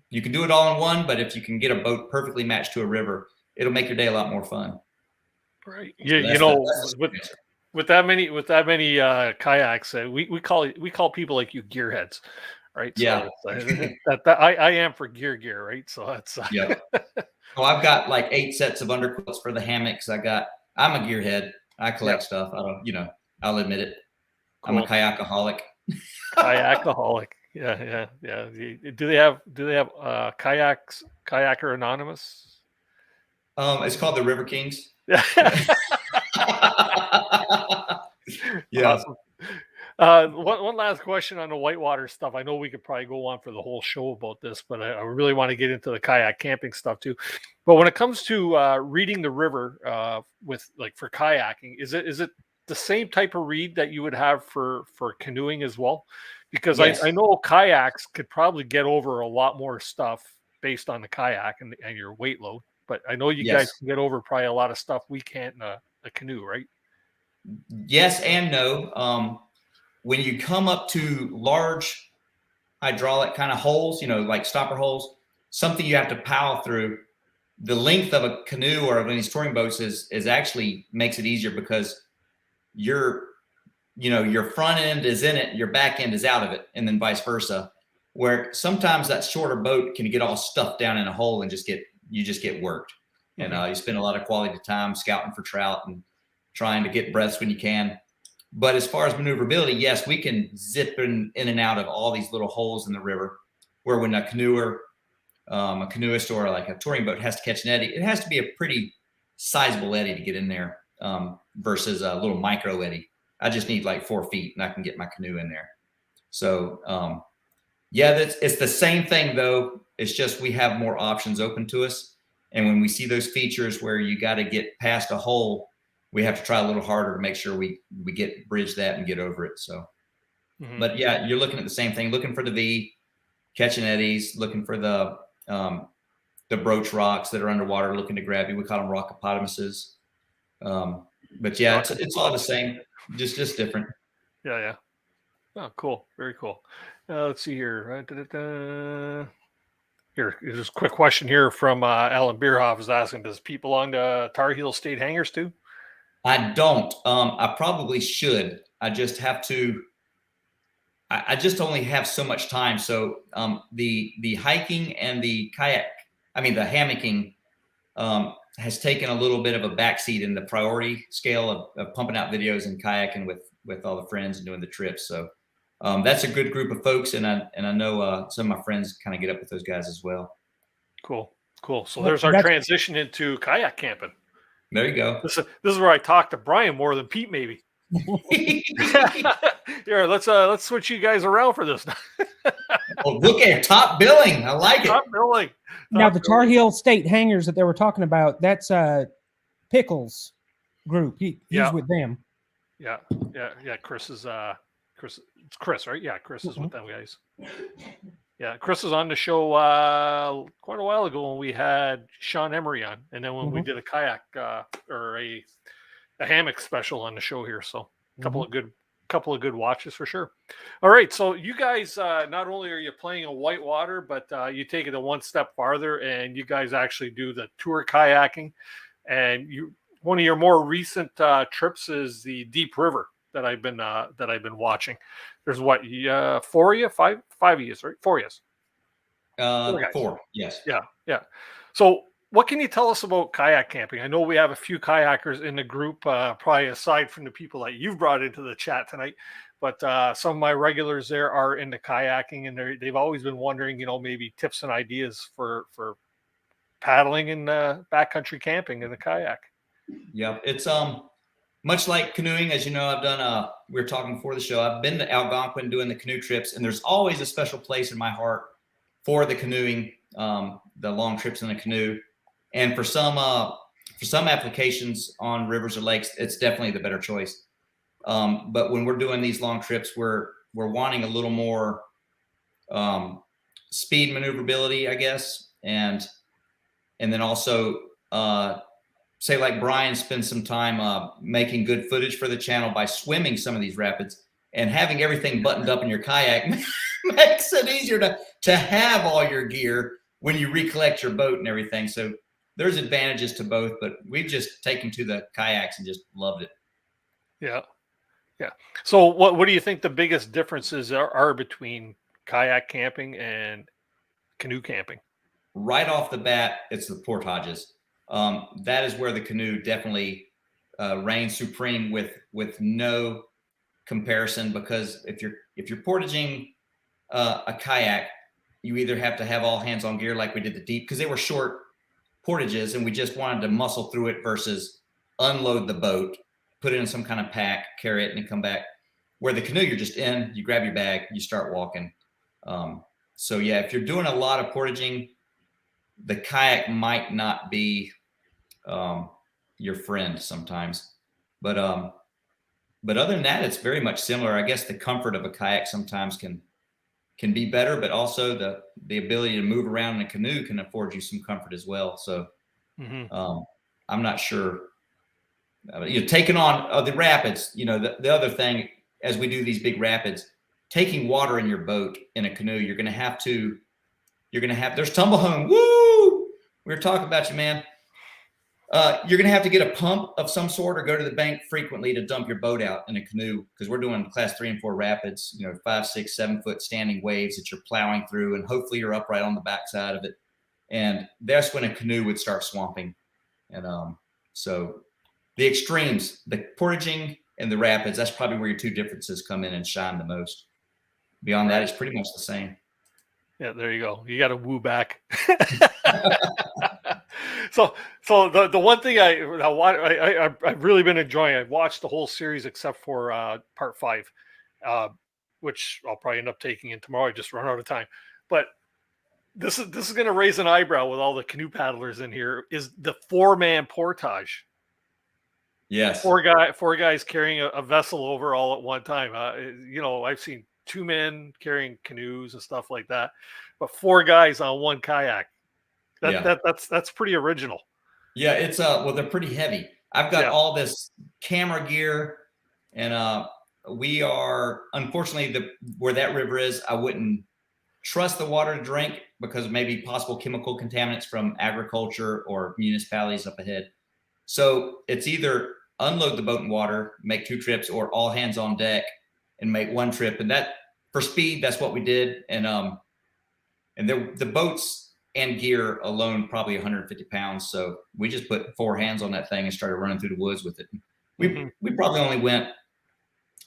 you can do it all in one, but if you can get a boat perfectly matched to a river, it'll make your day a lot more fun. Right. Yeah. With that many kayaks, we call people like you gearheads, right? Yeah. So I am for gear, right? So that's yeah. Well, I've got like 8 sets of underquilts for the hammocks. I'm a gearhead. I collect stuff. I don't, I'll admit it. Cool. I'm a kayakaholic. Kayakaholic. Yeah. Do they have Kayaker Anonymous? It's called the River Kings. Yeah. Awesome. One last question on the whitewater stuff. I know we could probably go on for the whole show about this, but I really want to get into the kayak camping stuff too. But when it comes to reading the river for kayaking, is it the same type of read that you would have for canoeing as well? Because yes. I know kayaks could probably get over a lot more stuff based on the kayak and your weight load, but I know you guys can get over probably a lot of stuff we can't in a canoe, right? Yes and no. When you come up to large hydraulic kind of holes, like stopper holes, something you have to power through, the length of a canoe or of any touring boats is actually makes it easier because your front end is in it, your back end is out of it, and then vice versa. Where sometimes that shorter boat can get all stuffed down in a hole and you just get worked. And you spend a lot of quality time scouting for trout and trying to get breaths when you can. But as far as maneuverability, yes, we can zip in and out of all these little holes in the river, where when a canoeist or like a touring boat has to catch an eddy, it has to be a pretty sizable eddy to get in there versus a little micro eddy. I just need like 4 feet and I can get my canoe in there. So it's the same thing though. It's just we have more options open to us. And when we see those features where you got to get past a hole, we have to try a little harder to make sure we bridge that and get over it. So, but yeah, you're looking at the same thing, looking for the V, catching eddies, looking for the broach rocks that are underwater, looking to grab you. We call them rockopotamuses. But yeah, it's all the same, just different. Yeah. Oh, cool. Very cool. Let's see here. Here, there's a quick question here from Alan Bierhoff is asking, does Pete belong to Tar Heel State Hangers too? I don't. I probably should. I just have to. I just only have so much time. So the hiking and the kayak, the hammocking, has taken a little bit of a backseat in the priority scale of pumping out videos and kayaking with all the friends and doing the trips. So that's a good group of folks, and I know some of my friends kind of get up with those guys as well. Cool. So there's our transition into kayak camping. There you go. This is where I talk to Brian more than Pete, maybe. Here, let's switch you guys around for this. Oh, look at top billing. I like it. Top billing. Now the Tar Heel State Hangers that they were talking about, that's Pickles group. He's with them. Yeah. Chris is Chris. It's Chris, right? Yeah, Chris is with them guys. Yeah, Chris was on the show quite a while ago when we had Sean Emery on, and then when we did a kayak or a hammock special on the show here. So a couple of good watches for sure. All right, so you guys not only are you playing in whitewater, but you take it a one step farther, and you guys actually do the tour kayaking. And one of your more recent trips is the Deep River that I've been watching. There's what, 4 of you, five of you, right? 4 of you. 4, yes. Yeah. So what can you tell us about kayak camping? I know we have a few kayakers in the group, probably aside from the people that you've brought into the chat tonight, but some of my regulars there are into kayaking, and they've always been wondering, maybe tips and ideas for paddling and backcountry camping in the kayak. Yeah, it's much like canoeing. As you know, I've done we were talking before the show, I've been to Algonquin doing the canoe trips, and there's always a special place in my heart for the canoeing, the long trips in the canoe. And for some applications on rivers or lakes, it's definitely the better choice. But when we're doing these long trips, we're wanting a little more speed maneuverability, I guess, and then also say like Brian spends some time making good footage for the channel by swimming some of these rapids, and having everything buttoned up in your kayak makes it easier to have all your gear when you recollect your boat and everything. So there's advantages to both, but we've just taken to the kayaks and just loved it. Yeah. So what do you think the biggest differences are between kayak camping and canoe camping? Right off the bat, it's the portages. That is where the canoe definitely reigns supreme with no comparison, because if you're portaging a kayak, you either have to have all hands on gear like we did the Deep, because they were short portages and we just wanted to muscle through it, versus unload the boat, put it in some kind of pack, carry it, and then come back. Where the canoe, you're just in, you grab your bag, you start walking. So yeah, if you're doing a lot of portaging, the kayak might not be your friend sometimes. But other than that, it's very much similar. I guess the comfort of a kayak sometimes can be better, but also the ability to move around in a canoe can afford you some comfort as well. So I'm not sure. Taking on the rapids, the other thing, as we do these big rapids, taking water in your boat in a canoe, you're going to have, there's tumble home. Woo! We were talking about you, man. You're going to have to get a pump of some sort or go to the bank frequently to dump your boat out in a canoe, because we're doing class 3 and 4 rapids, 5, 6, 7 foot standing waves that you're plowing through, and hopefully you're upright on the backside of it. And that's when a canoe would start swamping. And so the extremes, the portaging and the rapids, that's probably where your two differences come in and shine the most. Beyond that, it's pretty much the same. Yeah, there you go. You got to woo back. So the one thing I've really been enjoying, I've watched the whole series except for part 5, which I'll probably end up taking in tomorrow. I just run out of time. But this is going to raise an eyebrow with all the canoe paddlers in here, is the 4-man portage. Yes. 4 guys carrying a vessel over all at one time. I've seen 2 men carrying canoes and stuff like that, but 4 guys on one kayak. That's pretty original. Yeah, it's well, they're pretty heavy. I've got all this camera gear and we are, unfortunately, where that river is, I wouldn't trust the water to drink because of maybe possible chemical contaminants from agriculture or municipalities up ahead. So it's either unload the boat in water, make 2 trips, or all hands on deck and make 1 trip. And that, for speed, that's what we did. And the boats and gear alone, probably 150 pounds. So we just put 4 hands on that thing and started running through the woods with it. We probably only went,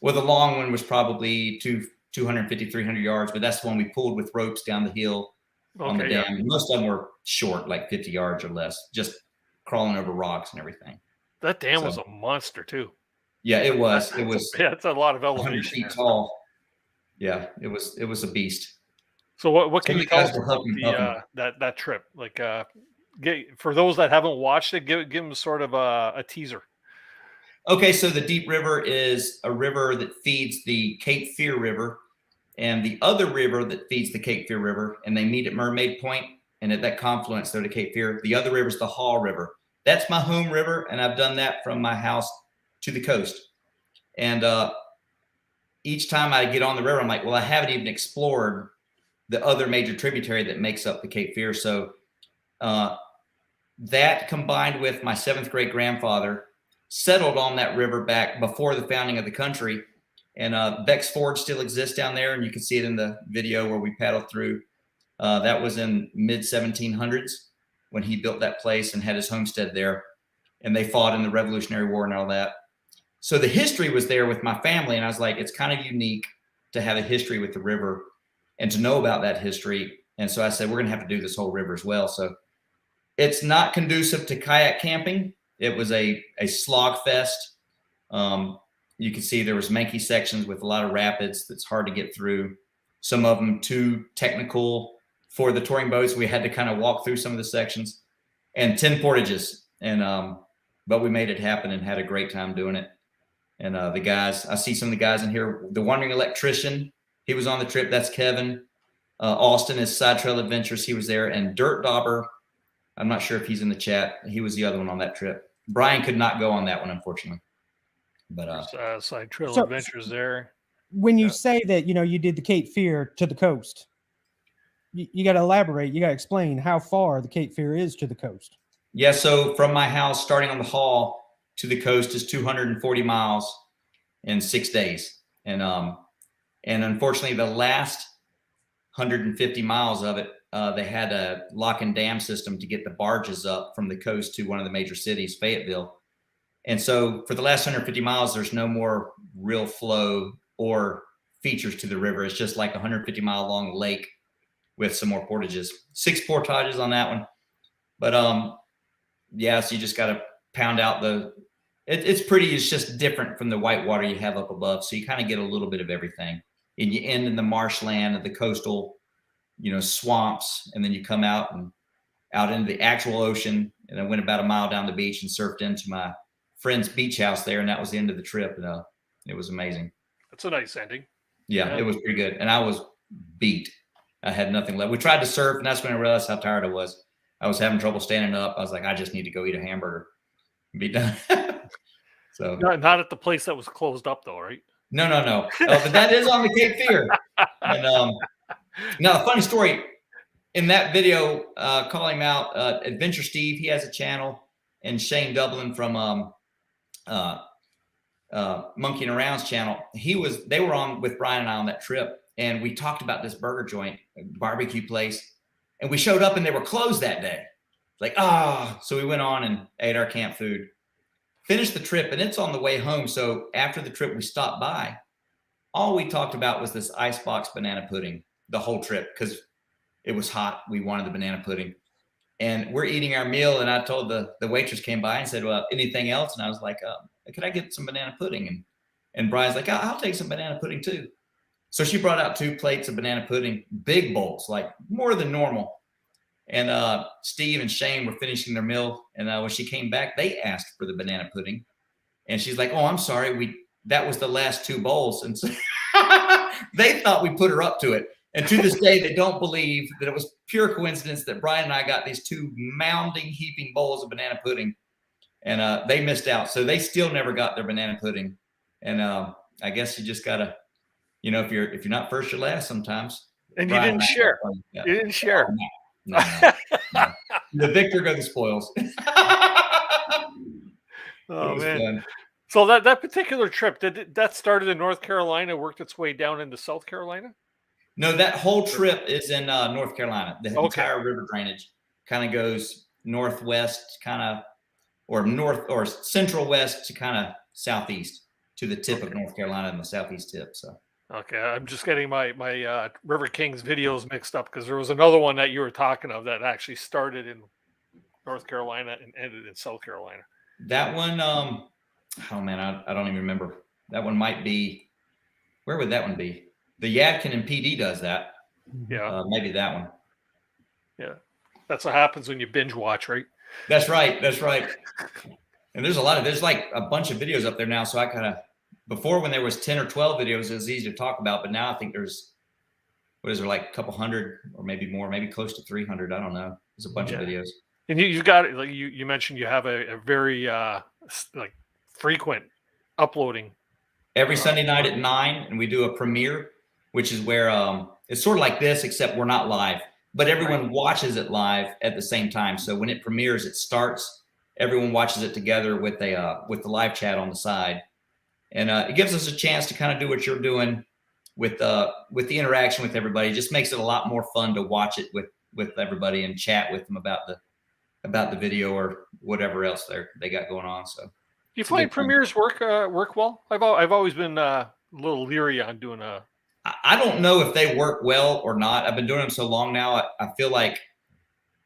well, the long one was probably 250, 300 yards, but that's the one we pulled with ropes down the hill on the dam. Yeah. Most of them were short, like 50 yards or less, just crawling over rocks and everything. That dam was a monster too. Yeah, it was. It was. Yeah, it's a lot of 100 elevation. feet tall. Yeah, it was a beast. So what can you tell us about that trip? Like, for those that haven't watched it, give them sort of a teaser. Okay, so the Deep River is a river that feeds the Cape Fear River, and the other river that feeds the Cape Fear River, and they meet at Mermaid Point, and at that confluence there to Cape Fear. The other river is the Haw River. That's my home river, and I've done that from my house to the coast. And each time I get on the river, I'm like, well, I haven't even explored the other major tributary that makes up the Cape Fear. So that combined with my 7th great grandfather settled on that river back before the founding of the country. And Beck's Forge still exists down there, and you can see it in the video where we paddled through. That was in mid-1700s when he built that place and had his homestead there. And they fought in the Revolutionary War and all that. So the history was there with my family, and I was like, it's kind of unique to have a history with the river and to know about that history. And so I said, we're going to have to do this whole river as well. So it's not conducive to kayak camping. It was a slog fest. You can see there was manky sections with a lot of rapids that's hard to get through. Some of them too technical for the touring boats. We had to kind of walk through some of the sections, and 10 portages. And but we made it happen and had a great time doing it. And the guys, I see some of the guys in here. The Wandering Electrician, he was on the trip. That's Kevin. Austin is Side Trail Adventures. He was there. And Dirt Dauber, I'm not sure if he's in the chat. He was the other one on that trip. Brian could not go on that one, unfortunately. But Side Trail Adventures there. When you say that, you did the Cape Fear to the coast, you got to elaborate. You got to explain how far the Cape Fear is to the coast. Yeah. So from my house, starting on the Haw to the coast is 240 miles in 6 days. And unfortunately, the last 150 miles of it, they had a lock and dam system to get the barges up from the coast to one of the major cities, Fayetteville. And so for the last 150 miles, there's no more real flow or features to the river. It's just like a 150-mile long lake with some more portages. 6 portages on that one. But yeah, so you just got to pound out it's pretty, it's just different from the whitewater you have up above. So you kind of get a little bit of everything. And you end in the marshland of the coastal, swamps, and then you come out into the actual ocean. And I went about a mile down the beach and surfed into my friend's beach house there, and that was the end of the trip. And it was amazing. That's a nice ending. Yeah, it was pretty good. And I was beat. I had nothing left. We tried to surf, and that's when I realized how tired I was. I was having trouble standing up. I was like, I just need to go eat a hamburger and be done. So not at the place that was closed up, though, right? No. But that is on the Cape Fear. And now, a funny story in that video, call him out, Adventure Steve. He has a channel, and Shane Dublin from Monkeying Around's channel. They were on with Brian and I on that trip, and we talked about this burger joint, barbecue place, and we showed up and they were closed that day. Like, so we went on and ate our camp food, finished the trip, and it's on the way home. So after the trip, we stopped by. All we talked about was this icebox banana pudding the whole trip because it was hot. We wanted the banana pudding. And we're eating our meal, and I told the waitress came by and said, well, anything else? And I was like, could I get some banana pudding? And Brian's like, I'll take some banana pudding too. So she brought out 2 plates of banana pudding, big bowls, like more than normal. And Steve and Shane were finishing their meal. And when she came back, they asked for the banana pudding. And she's like, oh, I'm sorry. That was the last 2 bowls. And so they thought we put her up to it. And to this day, they don't believe that it was pure coincidence that Brian and I got these 2 mounding, heaping bowls of banana pudding. And they missed out. So they still never got their banana pudding. And I guess you just gotta, if you're not first, you're last sometimes. And you didn't share. Yeah. You didn't share. No. The victor got the spoils. Oh man. Fun. So that particular trip, that started in North Carolina, worked its way down into South Carolina? No, that whole trip is in North Carolina. The entire river drainage kind of goes northwest, or north or central west to kind of southeast to the tip of North Carolina and the southeast tip. So. Okay, I'm just getting my River Kings videos mixed up because there was another one that you were talking of that actually started in North Carolina and ended in South Carolina. That one, oh man, I don't even remember. That one might be, where would that one be? The Yadkin and PD does that. Yeah. Maybe that one. Yeah. That's what happens when you binge watch, right? That's right. That's right. And there's like a bunch of videos up there now. So I before when there was 10 or 12 videos, it was easy to talk about. But now I think there's, like a couple hundred or maybe more, maybe close to 300. I don't know. There's a bunch of videos. And you got, like you mentioned, you have a very like frequent uploading. Every Sunday night at 9, and we do a premiere, which is where it's sort of like this, except we're not live, but everyone watches it live at the same time. So when it premieres, it starts, everyone watches it together with the live chat on the side. And it gives us a chance to kind of do what you're doing with the interaction with everybody. It just makes it a lot more fun to watch it with everybody and chat with them about the video or whatever else they got going on. So Do you find premieres work well? I've always been a little leery on doing a. I don't know if they work well or not. I've been doing them so long now. I feel like,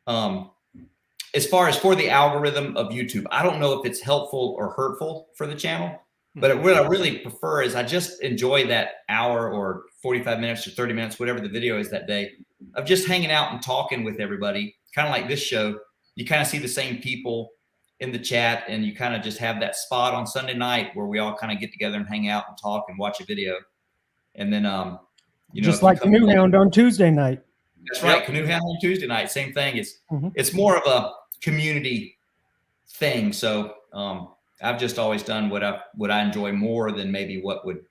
as far as for the algorithm of YouTube, I don't know if it's helpful or hurtful for the channel. But what I really prefer is I just enjoy that hour or 45 minutes or 30 minutes, whatever the video is that day, of just hanging out and talking with everybody. Kind of like this show, you kind of see the same people in the chat, and you kind of just have that spot on Sunday night where we all kind of get together and hang out and talk and watch a video. And then, just like Canoe Hound on Tuesday night. That's right. Canoe Hound on Tuesday night. Same thing. It's more of a community thing. So, I've just always done what I enjoy more than maybe what would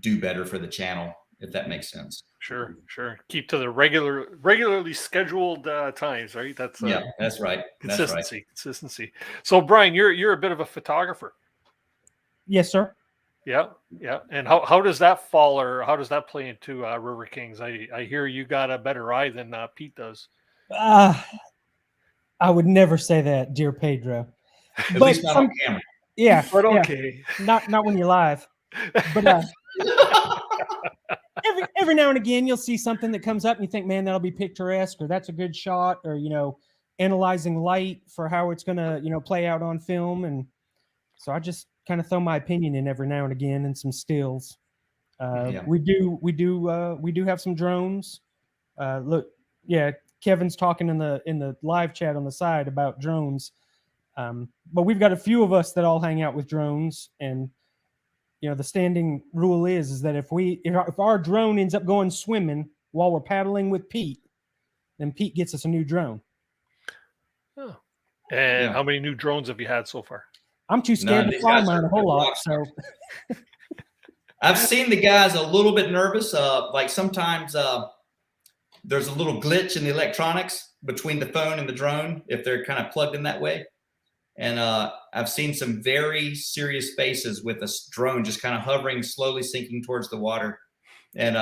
do better for the channel, if that makes sense. Sure. Keep to the regularly scheduled times, right? That's that's right. Consistency. So, Brian, you're a bit of a photographer. Yes, sir. Yeah. And how does that fall, or how does that play into River Kings? I hear you got a better eye than Pete does. I would never say that, dear Pedro. At least not on camera. Yeah, but okay. Not when you're live. But every now and again, you'll see something that comes up and you think, man, that'll be picturesque, or that's a good shot, or analyzing light for how it's gonna play out on film. And so I just kind of throw my opinion in every now and again and some stills. We do have some drones. Kevin's talking in the live chat on the side about drones. But we've got a few of us that all hang out with drones, and the standing rule is that if our drone ends up going swimming while we're paddling with Pete, then Pete gets us a new drone. Oh. And how many new drones have you had so far? I'm too scared to fly mine a whole lot. So I've seen the guys a little bit nervous. Like sometimes there's a little glitch in the electronics between the phone and the drone if they're kind of plugged in that way. And I've seen some very serious faces with a drone just kind of hovering, slowly sinking towards the water. And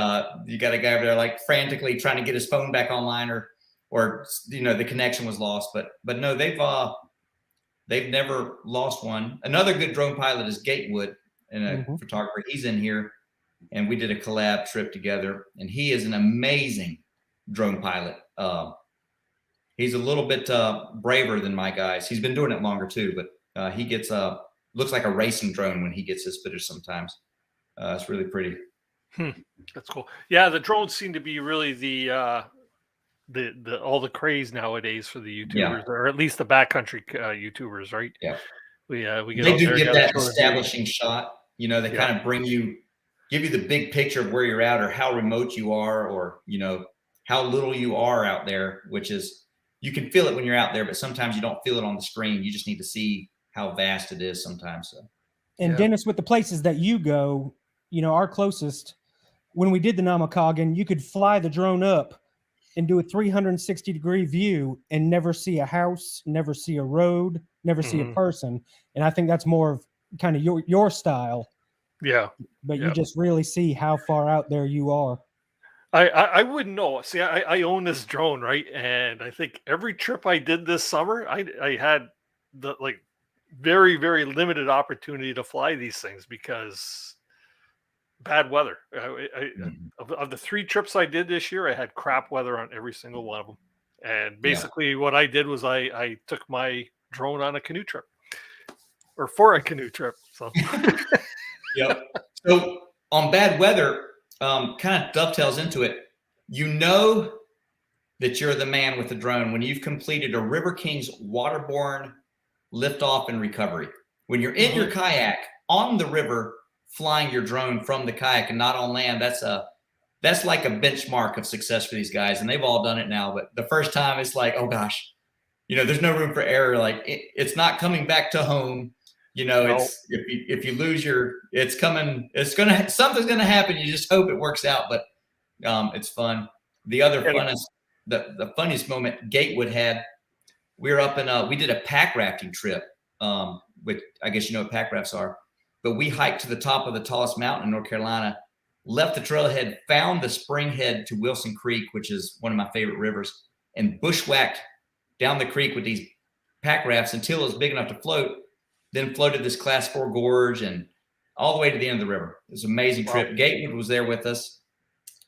you got a guy over there like frantically trying to get his phone back online, or the connection was lost. But no, they've never lost one. Another good drone pilot is Gatewood, and a photographer. He's in here, and we did a collab trip together. And he is an amazing drone pilot. He's a little bit braver than my guys. He's been doing it longer too, but he gets looks like a racing drone when he gets his footage sometimes. It's really pretty. That's cool. Yeah, the drones seem to be really the all the craze nowadays for the YouTubers, or at least the backcountry YouTubers, right? Yeah. We get they do give that establishing shot. They kind of give you the big picture of where you're at, or how remote you are, or how little you are out there, which is, you can feel it when you're out there, but sometimes you don't feel it on the screen. You just need to see how vast it is sometimes. So. And Dennis, with the places that you go, our closest, when we did the Namakagan, you could fly the drone up and do a 360-degree view and never see a house, never see a road, never see a person. And I think that's more of kind of your style. Yeah. But you just really see how far out there you are. I wouldn't know. See, I own this drone, right? And I think every trip I did this summer, I had the very, very limited opportunity to fly these things because bad weather. Of the 3 trips I did this year, I had crap weather on every single one of them. And basically what I did was I took my drone on a canoe trip or for a canoe trip. So, yep. So on bad weather, kind of dovetails into it. You know that you're the man with the drone when you've completed a River Kings waterborne liftoff and recovery. When you're in your kayak on the river, flying your drone from the kayak and not on land, that's like a benchmark of success for these guys, and they've all done it now. But the first time, it's like, oh gosh, there's no room for error. Like it's not coming back to home. It's if you lose it's coming. Something's gonna happen. You just hope it works out. But it's fun. The other funnest, the funniest moment Gatewood had. We were up in we did a pack rafting trip. Which I guess you know what pack rafts are. But we hiked to the top of the tallest mountain in North Carolina, left the trailhead, found the spring head to Wilson Creek, which is one of my favorite rivers, and bushwhacked down the creek with these pack rafts until it was big enough to float. Then floated this class 4 gorge and all the way to the end of the river. It was an amazing trip. Gatewood was there with us.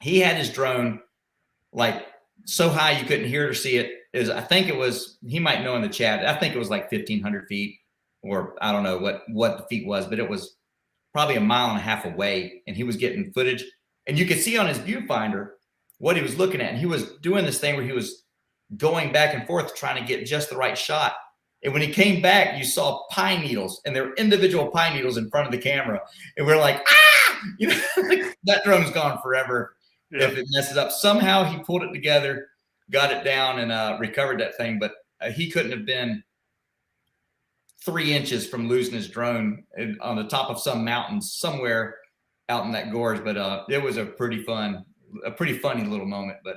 He had his drone like so high you couldn't hear it or see it. I think it was, he might know in the chat, I think it was like 1,500 feet, or I don't know what the feet was, but it was probably 1.5 miles away, and he was getting footage. And you could see on his viewfinder what he was looking at. And he was doing this thing where he was going back and forth trying to get just the right shot. And when he came back, you saw pine needles, and there were individual pine needles in front of the camera. And we're like, that drone's gone forever if it messes up. Somehow he pulled it together, got it down, and recovered that thing. But he couldn't have been 3 inches from losing his drone on the top of some mountain somewhere out in that gorge. But it was a pretty funny little moment. But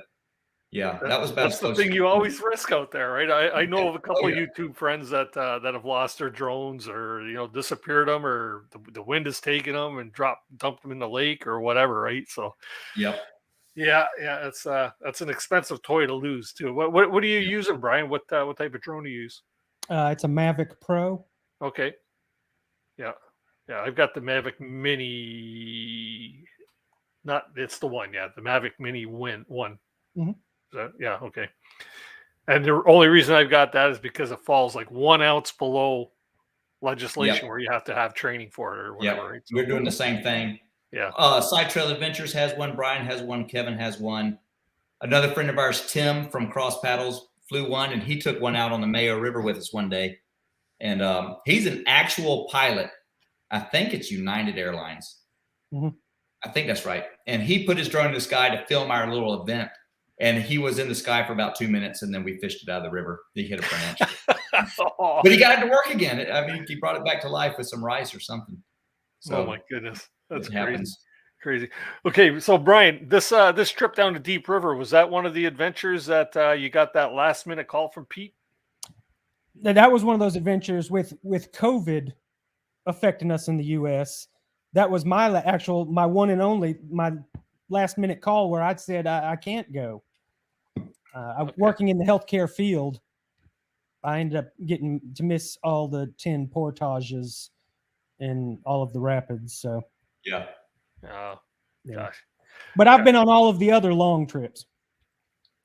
yeah, that was about that's the thing you always risk out there, right? I know of a couple of YouTube friends that have lost their drones, or disappeared them, or the wind has taken them and dumped them in the lake or whatever, right? So yeah, that's an expensive toy to lose too. What are you using, Brian? What type of drone do you use? It's a Mavic Pro. Okay. Yeah, I've got the Mavic Mini. It's the one. Yeah, the Mavic Mini one. Mm-hmm. Yeah, okay. And the only reason I've got that is because it falls like 1 ounce below legislation where you have to have training for it or whatever. Right? So, we're doing the same thing. Yeah. Side Trail Adventures has one. Brian has one. Kevin has one. Another friend of ours, Tim from Cross Paddles, flew one, and he took one out on the Mayo River with us one day. And he's an actual pilot. I think it's United Airlines. Mm-hmm. I think that's right. And he put his drone in the sky to film our little event. And he was in the sky for about 2 minutes, and then we fished it out of the river. He hit it for an inch. But he got it to work again. I mean, he brought it back to life with some rice or something. So, oh my goodness, that's crazy. Okay, so Brian, this trip down to Deep River, was that one of the adventures that you got that last minute call from Pete? That was one of those adventures with COVID affecting us in the U.S. That was my one and only, my last minute call where I'd said I can't go. I'm working in the healthcare field. I ended up getting to miss all the 10 portages and all of the rapids. So yeah. Oh gosh. But I've been on all of the other long trips.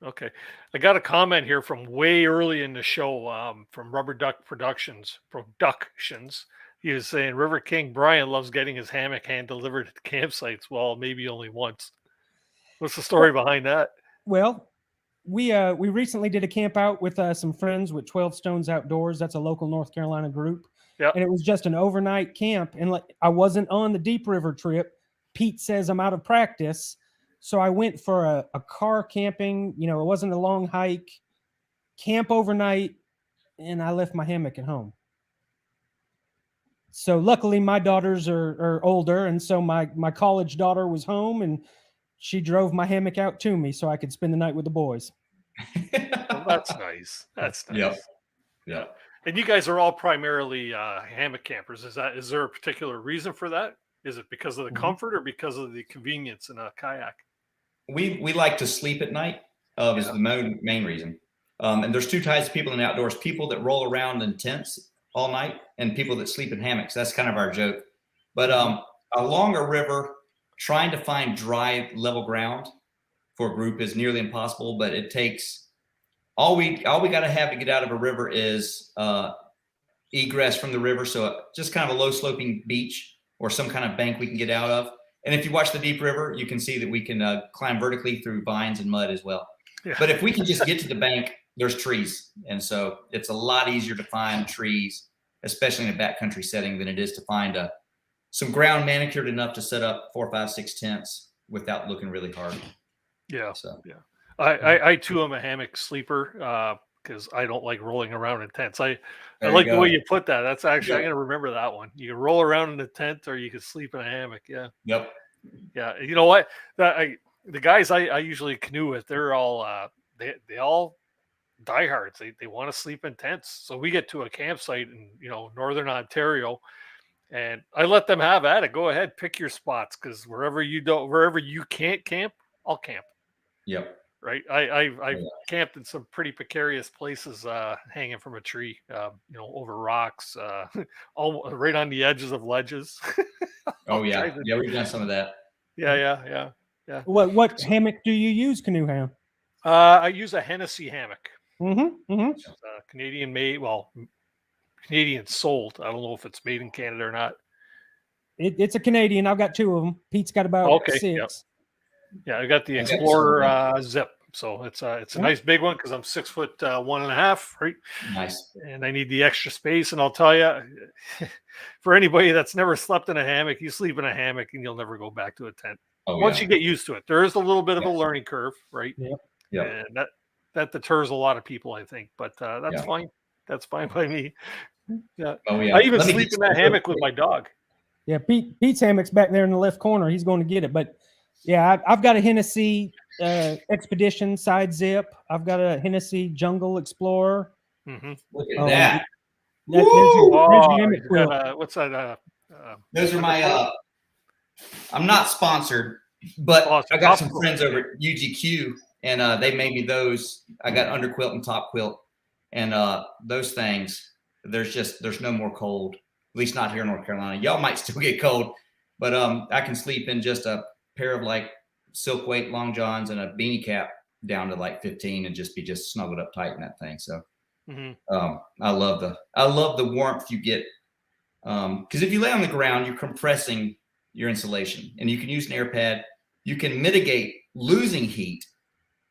Okay. I got a comment here from way early in the show from Rubber Duck Productions. He was saying River King Brian loves getting his hammock hand delivered at campsites. Well, maybe only once. What's the story behind that? Well, we recently did a camp out with some friends with 12 Stones Outdoors. That's a local North Carolina group. Yep. And it was just an overnight camp. And I wasn't on the Deep River trip. Pete says I'm out of practice. So I went for a car camping. It wasn't a long hike. Camp overnight. And I left my hammock at home. So luckily my daughters are older, and so my college daughter was home, and she drove my hammock out to me so I could spend the night with the boys. Well, that's nice. That's nice. Yep. Yeah. And you guys are all primarily hammock campers. Is there a particular reason for that? Is it because of the comfort or because of the convenience in a kayak? We like to sleep at night. Is the main reason. And there's two types of people in the outdoors: people that roll around in tents all night, and people that sleep in hammocks. That's kind of our joke. But along a river, trying to find dry, level ground for a group is nearly impossible. But it takes all we got to have to get out of a river is egress from the river. So just kind of a low sloping beach or some kind of bank we can get out of. And if you watch the deep river, you can see that we can climb vertically through vines and mud as well. Yeah. But if we can just get to the bank, there's trees. And so it's a lot easier to find trees, especially in a backcountry setting, than it is to find some ground manicured enough to set up 4, 5, 6 tents without looking really hard. Yeah. So yeah. I too am a hammock sleeper because I don't like rolling around in tents. I like the way you put that. That's actually, I'm going to remember that one. You can roll around in a tent or you can sleep in a hammock. Yeah. Yep. Yeah. You know what? The guys I usually canoe with, they're all, they all diehards. They want to sleep in tents. So we get to a campsite in, Northern Ontario, and I let them have at it. Go ahead, pick your spots. Cause wherever you can't camp, I'll camp. Yep. Right. I've camped in some pretty precarious places, hanging from a tree, over rocks, all right on the edges of ledges. Oh yeah. Yeah. We've done some of that. Yeah. What hammock do you use, Canoe Hound? I use a Hennessy hammock. It's Canadian made, Canadian sold. I don't know if it's made in Canada or not. It's a Canadian. I've got 2 of them. Pete's got about 6. Yep. Yeah, I got the Explorer Zip, so it's a nice big one because I'm 6'1.5", right? Nice. And I need the extra space. And I'll tell you, for anybody that's never slept in a hammock, you sleep in a hammock and you'll never go back to a tent. Once you get used to it, there is a little bit of a learning curve, right? Yeah. And that deters a lot of people, I think. But that's fine. That's fine by me. Yeah. Oh yeah. I even sleep in that hammock with my dog. Yeah, Pete's hammock's back there in the left corner. He's going to get it, but. Yeah, I've got a Hennessy Expedition side zip. I've got a Hennessy Jungle Explorer. Look at that. There's your what's that? Those are my. I'm not sponsored, but I got some friends over at UGQ, and they made me those. I got underquilt and top quilt, and those things. There's no more cold. At least not here in North Carolina. Y'all might still get cold, but I can sleep in just a pair of like silk weight long johns and a beanie cap down to like 15 and just snuggled up tight in that thing. So I love the warmth you get. Cause if you lay on the ground, you're compressing your insulation, and you can use an air pad. You can mitigate losing heat,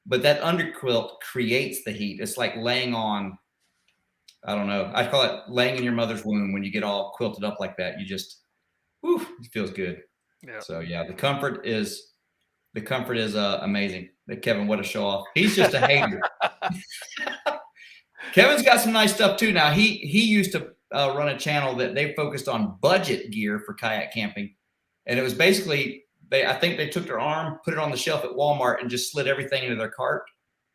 but that underquilt creates the heat. It's like laying on, I don't know. I call it laying in your mother's womb. When you get all quilted up like that, it feels good. Yeah. So yeah, the comfort is amazing. Kevin, what a show off. He's just a hater. Kevin's got some nice stuff too. Now he used to run a channel that they focused on budget gear for kayak camping, and it was basically I think they took their arm, put it on the shelf at Walmart, and just slid everything into their cart,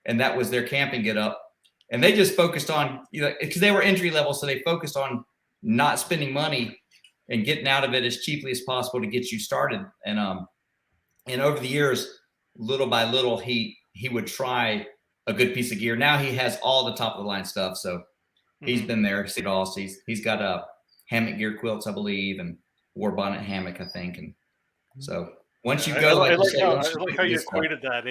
and that was their camping get up. And they just focused on because they were entry level, so they focused on not spending money and getting out of it as cheaply as possible to get you started. And over the years, little by little, he would try a good piece of gear. Now he has all the top of the line stuff. So he's been there, seen it all. So he's got hammock gear quilts, I believe, and war bonnet hammock, I think. And so once you go, I like how you equated that,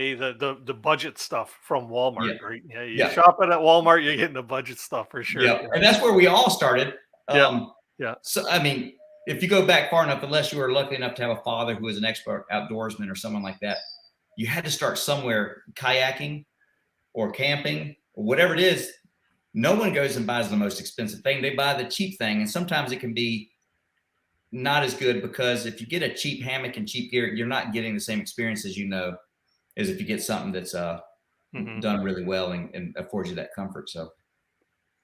the budget stuff from Walmart, right? Yeah, you shop it at Walmart, you're getting the budget stuff for sure. Yeah, and that's where we all started. Yeah. So I mean, if you go back far enough, unless you were lucky enough to have a father who was an expert outdoorsman or someone like that, you had to start somewhere. Kayaking or camping or whatever it is, no one goes and buys the most expensive thing. They buy the cheap thing, and sometimes it can be not as good, because if you get a cheap hammock and cheap gear, you're not getting the same experience as if you get something that's done really well and affords you that comfort. So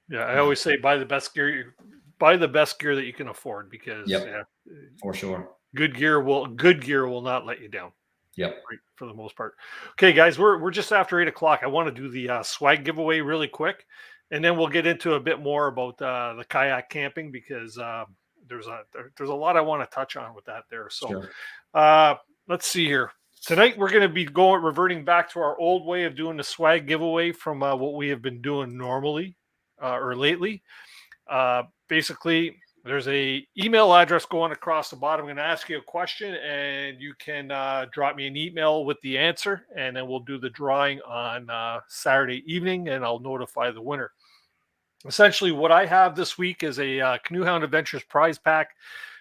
yeah, I always say buy the best gear buy the best gear that you can afford, because for sure, good gear will not let you down. Yep. Right, for the most part. Okay, guys, we're just after 8:00. I want to do the swag giveaway really quick, and then we'll get into a bit more about the kayak camping, because there's a lot I want to touch on with that there. So let's see here. Tonight we're going to be reverting back to our old way of doing the swag giveaway from what we have been doing normally or lately. Basically, there's a email address going across the bottom. I'm going to ask you a question, and you can drop me an email with the answer, and then we'll do the drawing on Saturday evening, and I'll notify the winner. Essentially, what I have this week is a Canoe Hound Adventures prize pack,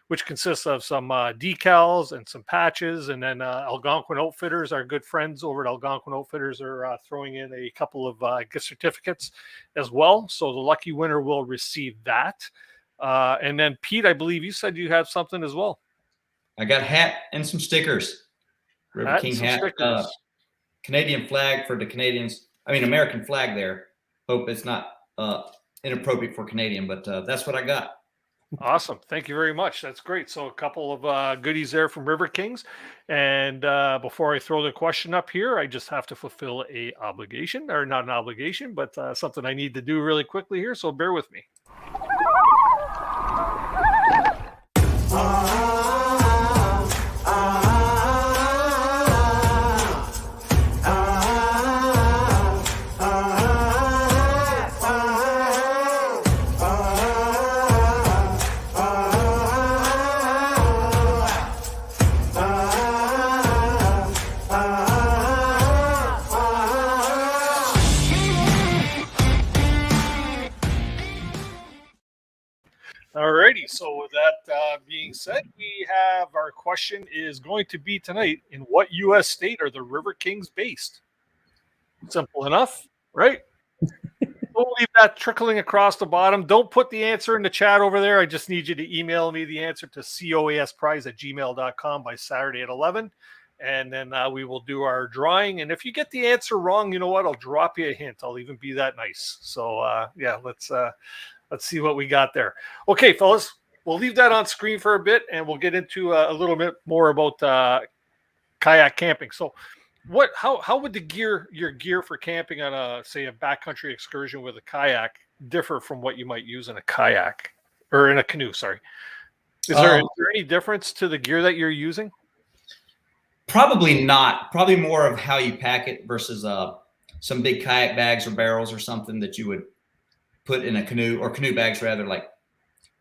which consists of some decals and some patches, and then Algonquin Outfitters, our good friends over at Algonquin Outfitters, are throwing in a couple of gift certificates as well. So the lucky winner will receive that. And then, Pete, I believe you said you have something as well. I got a hat and some stickers. River King hat. Canadian flag for the Canadians. I mean, American flag there. Hope it's not inappropriate for Canadian, but that's what I got. Awesome. Thank you very much. That's great. So a couple of goodies there from River Kings. And before I throw the question up here, I just have to fulfill a obligation, or not an obligation, but something I need to do really quickly here. So bear with me. Alrighty, so with that being said, we have our question is going to be tonight: in what U.S. state are the River Kings based? Simple enough, right? Don't leave that trickling across the bottom. Don't put the answer in the chat over there. I just need you to email me the answer to coasprize@gmail.com by Saturday at 11, and then we will do our drawing. And if you get the answer wrong, you know what? I'll drop you a hint. I'll even be that nice. So yeah, let's see what we got there. Okay, fellas, we'll leave that on screen for a bit, and we'll get into a little bit more about kayak camping. So, how would your gear for camping on a backcountry excursion with a kayak differ from what you might use in a kayak or in a canoe? Sorry, is there any difference to the gear that you're using? Probably not. Probably more of how you pack it versus some big kayak bags or barrels or something that you would put in a canoe, or canoe bags rather, like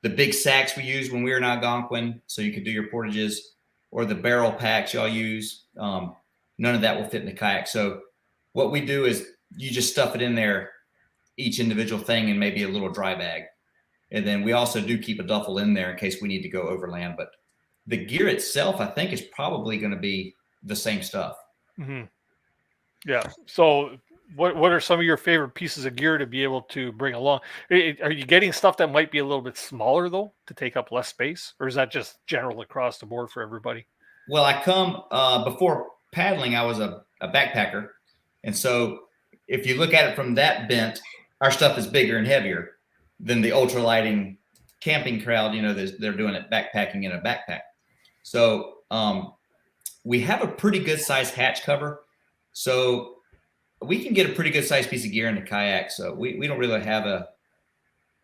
the big sacks we use when we were in Algonquin, so you could do your portages, or the barrel packs y'all use. None of that will fit in the kayak. So what we do is you just stuff it in there, each individual thing, and maybe a little dry bag. And then we also do keep a duffel in there in case we need to go overland. But the gear itself, I think, is probably going to be the same stuff. Mm-hmm. Yeah. So what are some of your favorite pieces of gear to be able to bring along? Are you getting stuff that might be a little bit smaller, though, to take up less space? Or is that just general across the board for everybody? Well, I come before paddling, I was a backpacker. And so if you look at it from that bent, our stuff is bigger and heavier than the ultralighting camping crowd. You know, they're doing it backpacking in a backpack. So we have a pretty good size hatch cover. So we can get a pretty good size piece of gear in the kayak. So we don't really have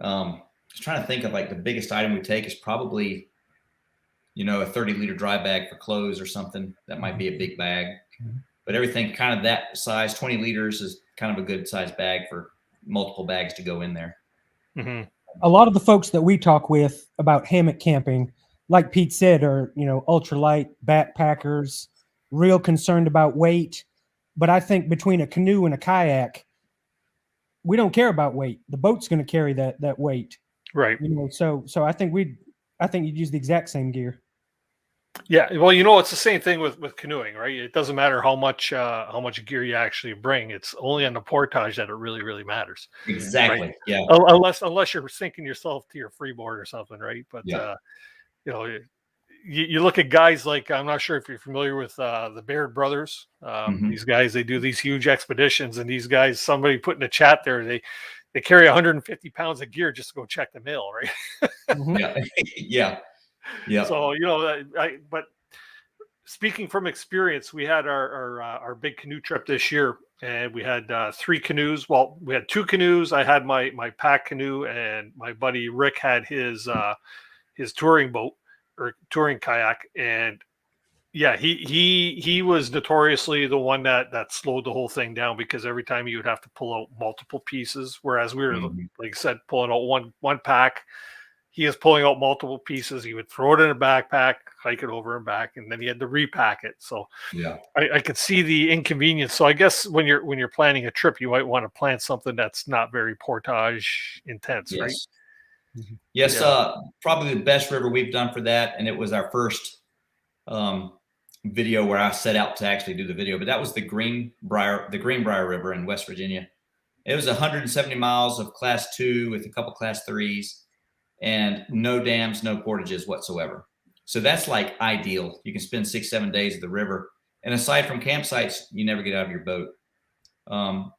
just trying to think of like the biggest item we take is probably, a 30-liter dry bag for clothes or something. That might be a big bag, but everything kind of that size, 20 liters is kind of a good size bag for multiple bags to go in there. Mm-hmm. A lot of the folks that we talk with about hammock camping, like Pete said, are, ultralight backpackers, real concerned about weight. But I think between a canoe and a kayak, we don't care about weight. The boat's going to carry that weight. Right. So I think you'd use the exact same gear. Yeah. Well, it's the same thing with canoeing, right? It doesn't matter how much gear you actually bring. It's only on the portage that it really, really matters. Exactly. Right? Yeah. Unless you're sinking yourself to your freeboard or something, right? But you look at guys like, I'm not sure if you're familiar with the Baird brothers. These guys, they do these huge expeditions, and these guys, somebody put in the chat there, they carry 150 pounds of gear just to go check the mail, right? Yeah. So but speaking from experience, we had our big canoe trip this year, and we had 3 canoes. Well, we had 2 canoes. I had my pack canoe, and my buddy Rick had his touring boat or touring kayak. And yeah, he was notoriously the one that slowed the whole thing down, because every time you would have to pull out multiple pieces, whereas we were, like I said, pulling out one pack. He is pulling out multiple pieces. He would throw it in a backpack, hike it over and back, and then he had to repack it. So yeah, I could see the inconvenience. So I guess when you're planning a trip, you might want to plan something that's not very portage intense, right? Yes. Probably the best river we've done for that, and it was our first video where I set out to actually do the video. But that was the Greenbrier River in West Virginia. It was 170 miles of class 2 with a couple class 3s. And no dams, no portages whatsoever. So that's like ideal. You can spend 6-7 days at the river. And aside from campsites, you never get out of your boat.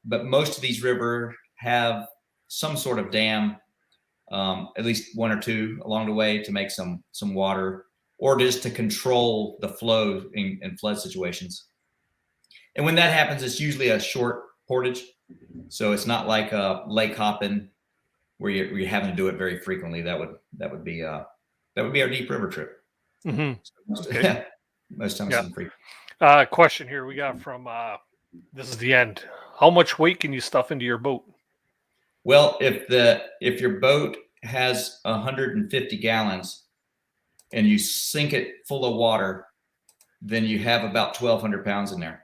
But most of these rivers have some sort of dam, at least 1 or 2 along the way to make some water, or just to control the flow in flood situations. And when that happens, it's usually a short portage. So it's not like a lake hopping where you're having to do it very frequently. That would be our deep river trip. Mm-hmm. Okay. Most times it's free. Question here we got from this is the end. How much weight can you stuff into your boat? Well, if your boat has 150 gallons and you sink it full of water, then you have about 1,200 pounds in there.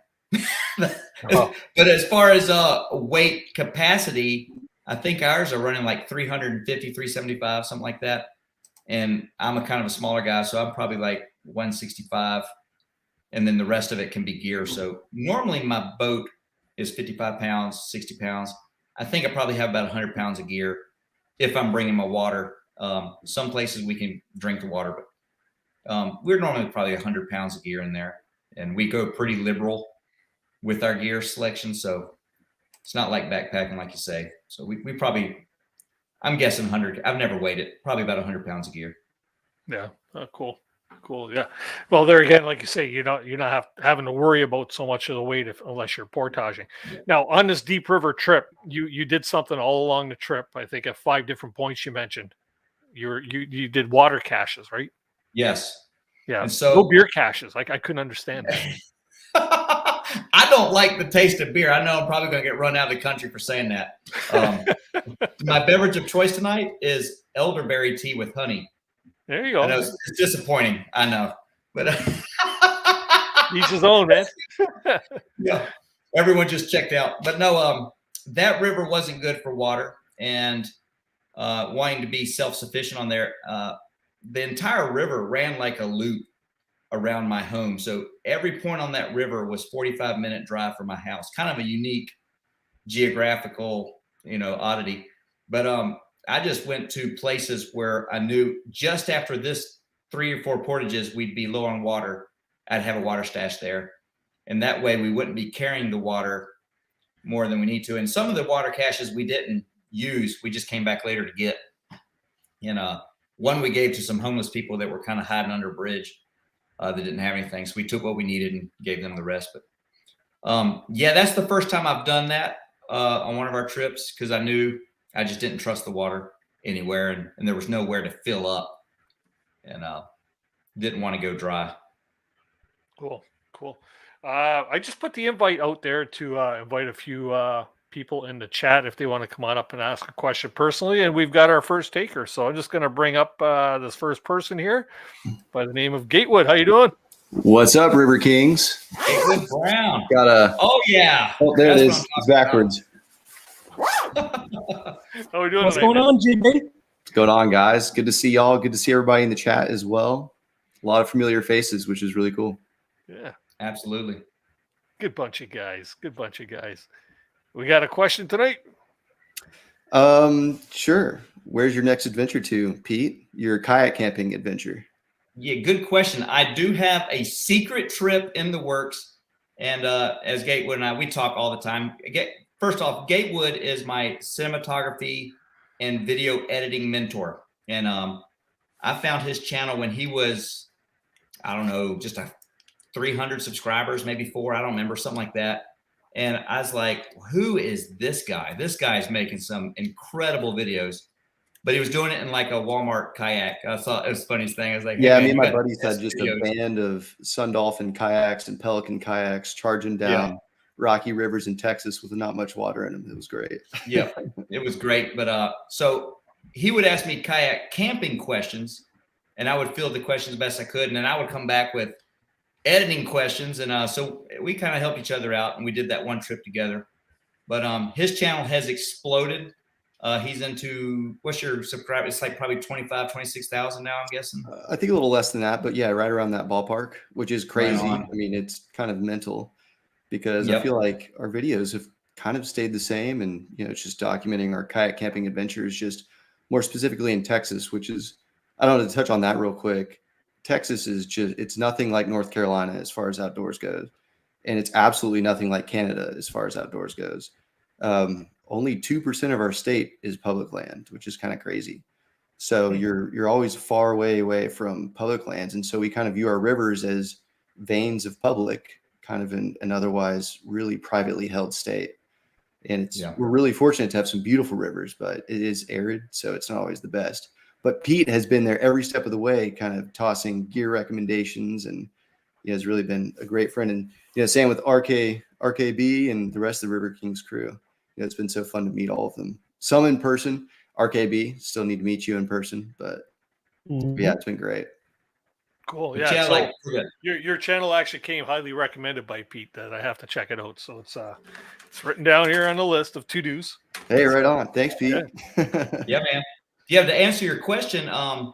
But as far as weight capacity, I think ours are running like 350, 375, something like that. And I'm a kind of a smaller guy, so I'm probably like 165. And then the rest of it can be gear. So normally my boat is 55 pounds, 60 pounds. I think I probably have about 100 pounds of gear if I'm bringing my water. Some places we can drink the water, but we're normally probably 100 pounds of gear in there. And we go pretty liberal with our gear selection. So it's not like backpacking, like you say. So we probably, I'm guessing 100. I've never weighed it. Probably about 100 pounds of gear. Yeah. Cool. Yeah. Well, there again, like you say, you're not having to worry about so much of the weight unless you're portaging. Yeah. Now, on this deep river trip, you did something all along the trip. I think at 5 different points you mentioned. You did water caches, right? Yes. Yeah. And so no beer caches. Like I couldn't understand that. I don't like the taste of beer. I know I'm probably going to get run out of the country for saying that. My beverage of choice tonight is elderberry tea with honey. There you go. I know it's disappointing. I know, but each his own, man. Yeah, everyone just checked out. But no, that river wasn't good for water, and wanting to be self-sufficient on there, the entire river ran like a loop around my home. So every point on that river was 45-minute drive from my house. Kind of a unique geographical, oddity. But I just went to places where I knew just after this 3 or 4 portages, we'd be low on water. I'd have a water stash there. And that way we wouldn't be carrying the water more than we need to. And some of the water caches we didn't use, we just came back later to get. One we gave to some homeless people that were kind of hiding under a bridge. That didn't have anything. So we took what we needed and gave them the rest. But yeah, that's the first time I've done that on one of our trips, because I knew I just didn't trust the water anywhere, and there was nowhere to fill up, and didn't want to go dry. Cool. I just put the invite out there to invite a few people in the chat if they want to come on up and ask a question personally, and we've got our first taker. So I'm just going to bring up this first person here by the name of Gatewood. How you doing? What's up, River Kings? Gatewood Brown. Got a. Oh yeah. Oh, there it is. It's backwards. How we doing? What's going on, GB? What's going on, guys? Good to see y'all. Good to see everybody in the chat as well. A lot of familiar faces, which is really cool. Yeah, absolutely. Good bunch of guys. We got a question tonight? Sure. Where's your next adventure to, Pete? Your kayak camping adventure. Yeah, good question. I do have a secret trip in the works. And as Gatewood and I, we talk all the time. first off, Gatewood is my cinematography and video editing mentor. And I found his channel when he was, I don't know, just 300 subscribers, maybe 4, I don't remember, something like that. And I was like, who is this guy? This guy's making some incredible videos. But he was doing it in like a Walmart kayak. I thought it was the funniest thing. I was like, hey, yeah, man, me and you my got buddies had just videos. a band of Sun Dolphin kayaks and Pelican kayaks charging down rocky rivers in Texas with not much water in them. It was great. Yeah, it was great. But so he would ask me kayak camping questions, and I would field the questions best I could, and then I would come back with editing questions. And so we kind of helped each other out, and we did that one trip together. But his channel has exploded. He's into, what's your subscribe? It's like probably 25, 26,000 now, I'm guessing. I think a little less than that, but yeah, right around that ballpark, which is crazy. Right on. I mean, it's kind of mental because Yep. I feel like our videos have kind of stayed the same, and it's just documenting our kayak camping adventures, just more specifically in Texas, which is, I don't know, to touch on that real quick. Texas is just, it's nothing like North Carolina as far as outdoors goes. And it's absolutely nothing like Canada as far as outdoors goes. Only 2% of our state is public land, which is kind of crazy. So you're always far away from public lands. And so we kind of view our rivers as veins of public, kind of in an otherwise really privately held state. And we're really fortunate to have some beautiful rivers, but it is arid, so it's not always the best. But Pete has been there every step of the way, kind of tossing gear recommendations, and he has really been a great friend. And same with RKB and the rest of the River Kings crew. It's been so fun to meet all of them. Some in person. RKB, still need to meet you in person, but yeah, it's been great. Cool. Yeah. So your channel actually came highly recommended by Pete, that I have to check it out. So it's written down here on the list of to-dos. Hey, right on. Thanks, Pete. Yeah, man. Yeah, to answer your question, an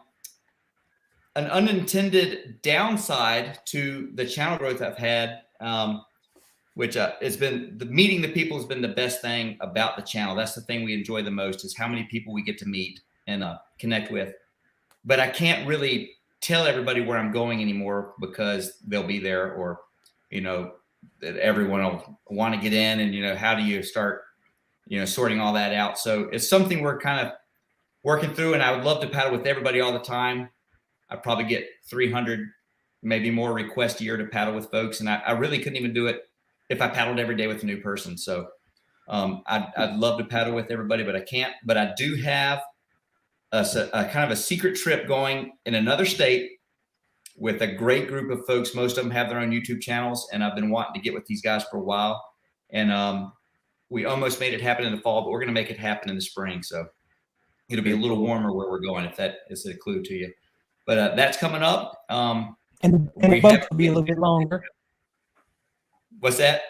unintended downside to the channel growth I've had, which it's been meeting the people has been the best thing about the channel. That's the thing we enjoy the most, is how many people we get to meet and connect with. But I can't really tell everybody where I'm going anymore, because they'll be there, or that everyone will want to get in, and how do you start sorting all that out. So it's something we're kind of working through, and I would love to paddle with everybody all the time. I probably get 300, maybe more requests a year to paddle with folks, and I really couldn't even do it if I paddled every day with a new person. So I'd love to paddle with everybody, but I can't. But I do have a kind of a secret trip going in another state with a great group of folks. Most of them have their own YouTube channels, and I've been wanting to get with these guys for a while. And we almost made it happen in the fall, but we're going to make it happen in the spring. So it'll be a little warmer where we're going, if that is a clue to you. But that's coming up. And the boats will be a little bit longer. What's that?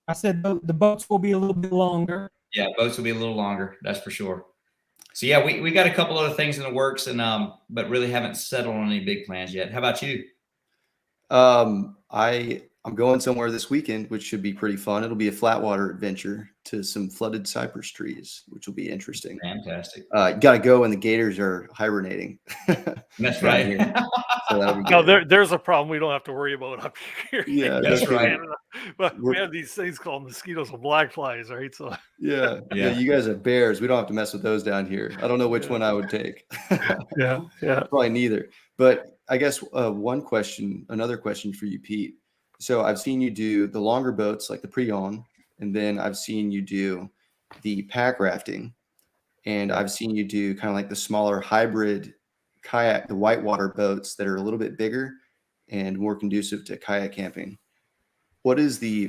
I said the boats will be a little bit longer. Yeah, boats will be a little longer. That's for sure. So yeah, we got a couple other things in the works, and but really haven't settled on any big plans yet. How about you? I'm going somewhere this weekend, which should be pretty fun. It'll be a flat water adventure to some flooded cypress trees, which will be interesting. Fantastic. You got to go when the gators are hibernating. That's right. So that'll be No, good. there's a problem we don't have to worry about up here. Yeah, that's right. But we have these things called mosquitoes and black flies, right? So Yeah. You guys have bears. We don't have to mess with those down here. I don't know which one I would take. yeah. Probably neither. But I guess another question for you, Pete. So I've seen you do the longer boats like the Prion, and then I've seen you do the pack rafting, and I've seen you do kind of like the smaller hybrid kayak, the whitewater boats that are a little bit bigger and more conducive to kayak camping. What are the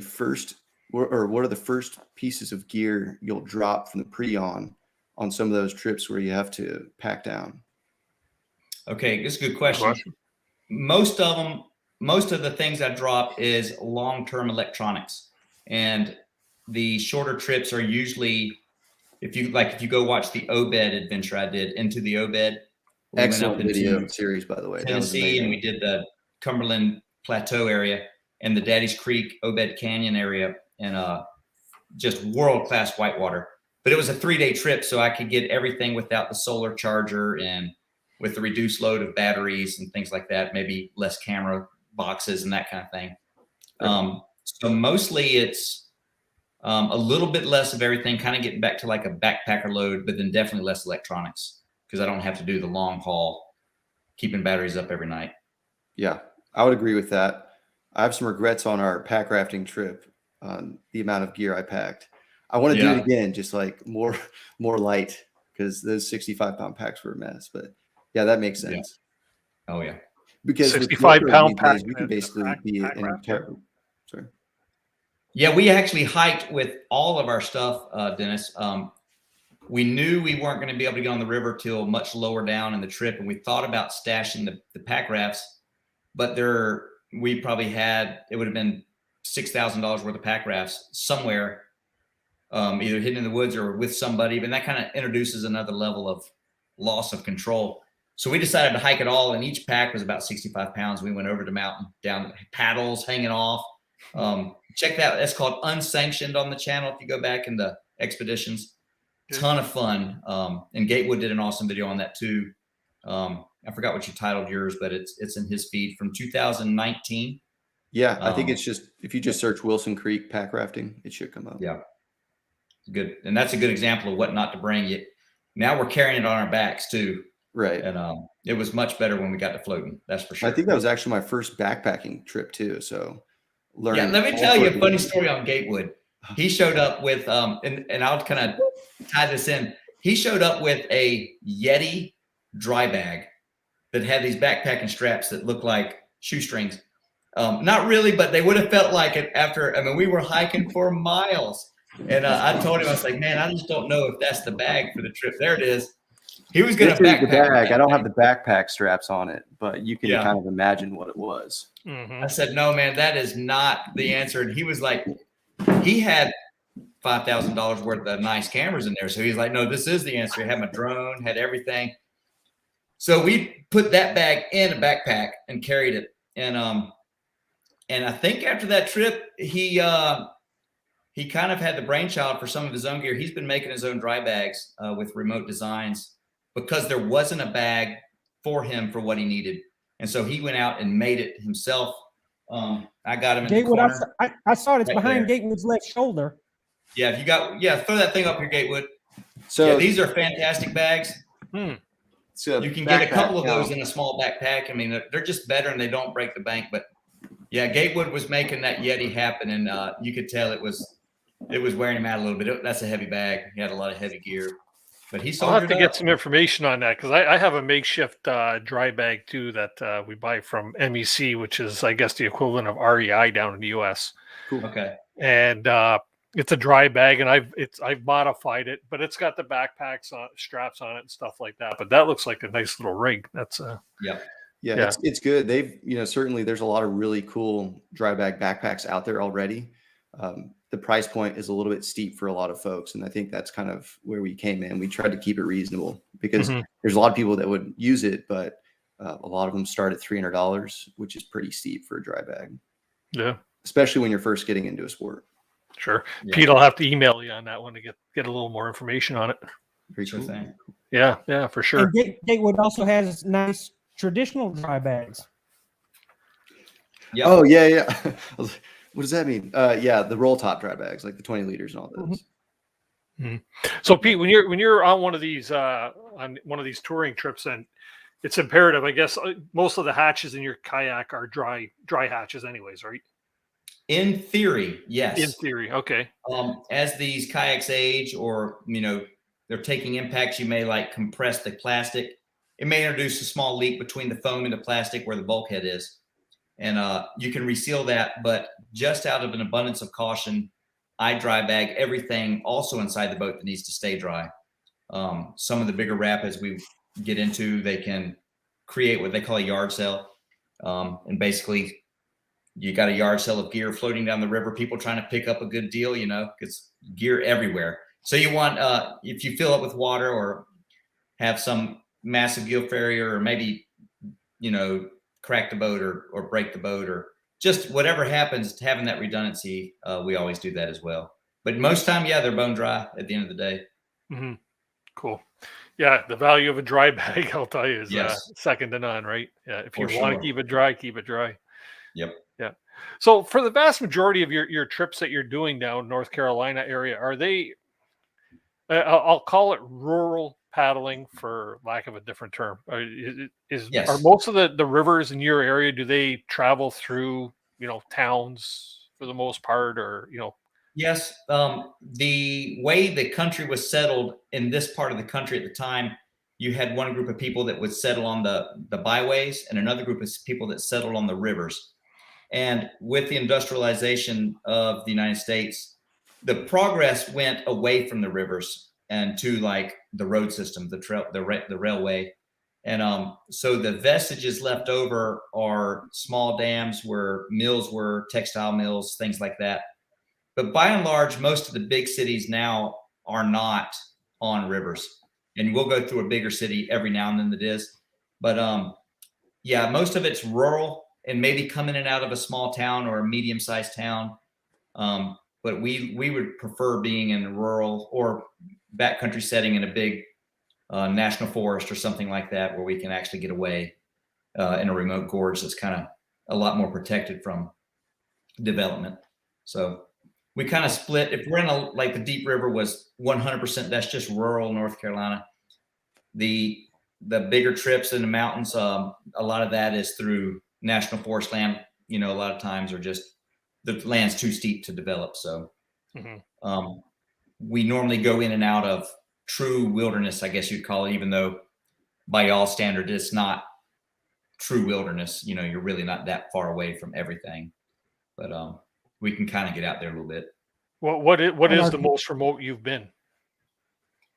first pieces of gear you'll drop from the Prion on some of those trips where you have to pack down? Okay, that's a good question. Most of the things I drop is long-term electronics, and the shorter trips are usually, if you go watch the Obed adventure I did, Into the Obed. Excellent video series, by the way. Tennessee, and we did the Cumberland Plateau area and the Daddy's Creek, Obed Canyon area, and just world-class whitewater. But it was a 3-day trip, so I could get everything without the solar charger and with the reduced load of batteries and things like that, maybe less camera boxes and that kind of thing. So mostly it's A little bit less of everything, kind of getting back to like a backpacker load, but then definitely less electronics because I don't have to do the long haul, keeping batteries up every night. Yeah, I would agree with that. I have some regrets on our pack rafting trip on the amount of gear I packed. I want to do it again, just like more light, because those 65-pound packs were a mess. But yeah, that makes sense. Yeah. Oh yeah, because 65-pound pack, you can basically be an entire. Sorry. Yeah, we actually hiked with all of our stuff, Dennis. We knew we weren't going to be able to get on the river till much lower down in the trip, and we thought about stashing the pack rafts, but we probably had, it would have been $6,000 worth of pack rafts somewhere, either hidden in the woods or with somebody, and that kind of introduces another level of loss of control. So we decided to hike it all, and each pack was about 65 pounds. We went over the mountain, down paddles hanging off. Check that. That's called Unsanctioned on the channel. If you go back in the expeditions, ton of fun. And Gatewood did an awesome video on that too. I forgot what you titled yours, but it's in his feed from 2019. Yeah, I think it's just, if you just search Wilson Creek pack rafting, it should come up. Yeah, good. And that's a good example of what not to bring. Now we're carrying it on our backs too. Right. And it was much better when we got to floating. That's for sure. I think that was actually my first backpacking trip too. So learning. Yeah, let me tell you a funny story on Gatewood. He showed up with, and I'll kind of tie this in. He showed up with a Yeti dry bag that had these backpacking straps that looked like shoestrings. Not really, but they would have felt like it after. I mean, we were hiking for miles, and I told him, I was like, man, I just don't know if that's the bag for the trip. There it is. He was going to backpack. The bag. I don't have the backpack straps on it, but you can kind of imagine what it was. I said, no, man, that is not the answer. And he was like, he had $5,000 worth of nice cameras in there. So he's like, no, this is the answer. He had my drone, had everything. So we put that bag in a backpack and carried it. And I think after that trip, he kind of had the brainchild for some of his own gear. He's been making his own dry bags with remote designs because there wasn't a bag for him for what he needed. And so he went out and made it himself. I got him in Gatewood, the corner. I saw it. It's right behind there. Gatewood's left shoulder. Yeah, if you got, throw that thing up here, Gatewood. So yeah, these are fantastic bags. So you can get a couple of those in a small backpack. I mean, they're just better and they don't break the bank. But yeah, Gatewood was making that Yeti happen, and you could tell it was wearing him out a little bit. That's a heavy bag. He had a lot of heavy gear. But I'll have to get some information on that because I have a makeshift dry bag too that we buy from MEC, which is, I guess, the equivalent of REI down in the US. Cool. Okay. And it's a dry bag, and I've modified it, but it's got the backpacks straps on it and stuff like that. But that looks like a nice little rig. That's yeah. It's good. They've certainly there's a lot of really cool dry bag backpacks out there already. The price point is a little bit steep for a lot of folks. And I think that's kind of where we came in. We tried to keep it reasonable because there's a lot of people that would use it, but a lot of them start at $300, which is pretty steep for a dry bag. Yeah. Especially when you're first getting into a sport. Sure. Yeah. Pete, I'll have to email you on that one to get a little more information on it. Very cool. Thing. Yeah, for sure. And Gatewood also has nice traditional dry bags. Yep. Oh, yeah. What does that mean? Yeah, the roll top dry bags, like the 20 liters and all those. So Pete, when you're on one of these touring trips, and it's imperative, I guess, most of the hatches in your kayak are dry hatches anyways, right? In theory, yes. In theory, okay. As these kayaks age, or they're taking impacts, you may like compress the plastic. It may introduce a small leak between the foam and the plastic where the bulkhead is. And you can reseal that, but just out of an abundance of caution, I dry bag everything also inside the boat that needs to stay dry. Some of the bigger rapids we get into, they can create what they call a yard sale. And basically, you got a yard sale of gear floating down the river, people trying to pick up a good deal, because gear everywhere. So you want, if you fill up with water or have some massive gill failure, or maybe, crack the boat or break the boat, or just whatever happens, having that redundancy, we always do that as well. But most time, they're bone dry at the end of the day. Mm-hmm. Cool. Yeah, the value of a dry bag, I'll tell you, is second to none, right? Yeah, if you want to keep it dry, keep it dry. Yep. Yeah. So for the vast majority of your trips that you're doing down North Carolina area, are they, I'll call it rural paddling for lack of a different term. Are Yes. most of the rivers in your area, do they travel through, towns for the most part, or, Yes. The way the country was settled in this part of the country at the time, you had one group of people that would settle on the byways and another group of people that settled on the rivers. And with the industrialization of the United States, the progress went away from the rivers and to like the road system, the railway. And so the vestiges left over are small dams where mills were, textile mills, things like that. But by and large, most of the big cities now are not on rivers. And we'll go through a bigger city every now and then that is. But yeah, most of it's rural and maybe coming in and out of a small town or a medium-sized town. But we would prefer being in a rural or backcountry setting in a big national forest or something like that, where we can actually get away in a remote gorge that's kind of a lot more protected from development. So we kind of split. If we're in like the Deep River was 100%, that's just rural North Carolina. The bigger trips in the mountains, a lot of that is through national forest land. A lot of times are just the land's too steep to develop. So we normally go in and out of true wilderness, I guess you'd call it, even though by all standard it's not true wilderness. You're really not that far away from everything, but we can kind of get out there a little bit. Well, what is the most remote you've been?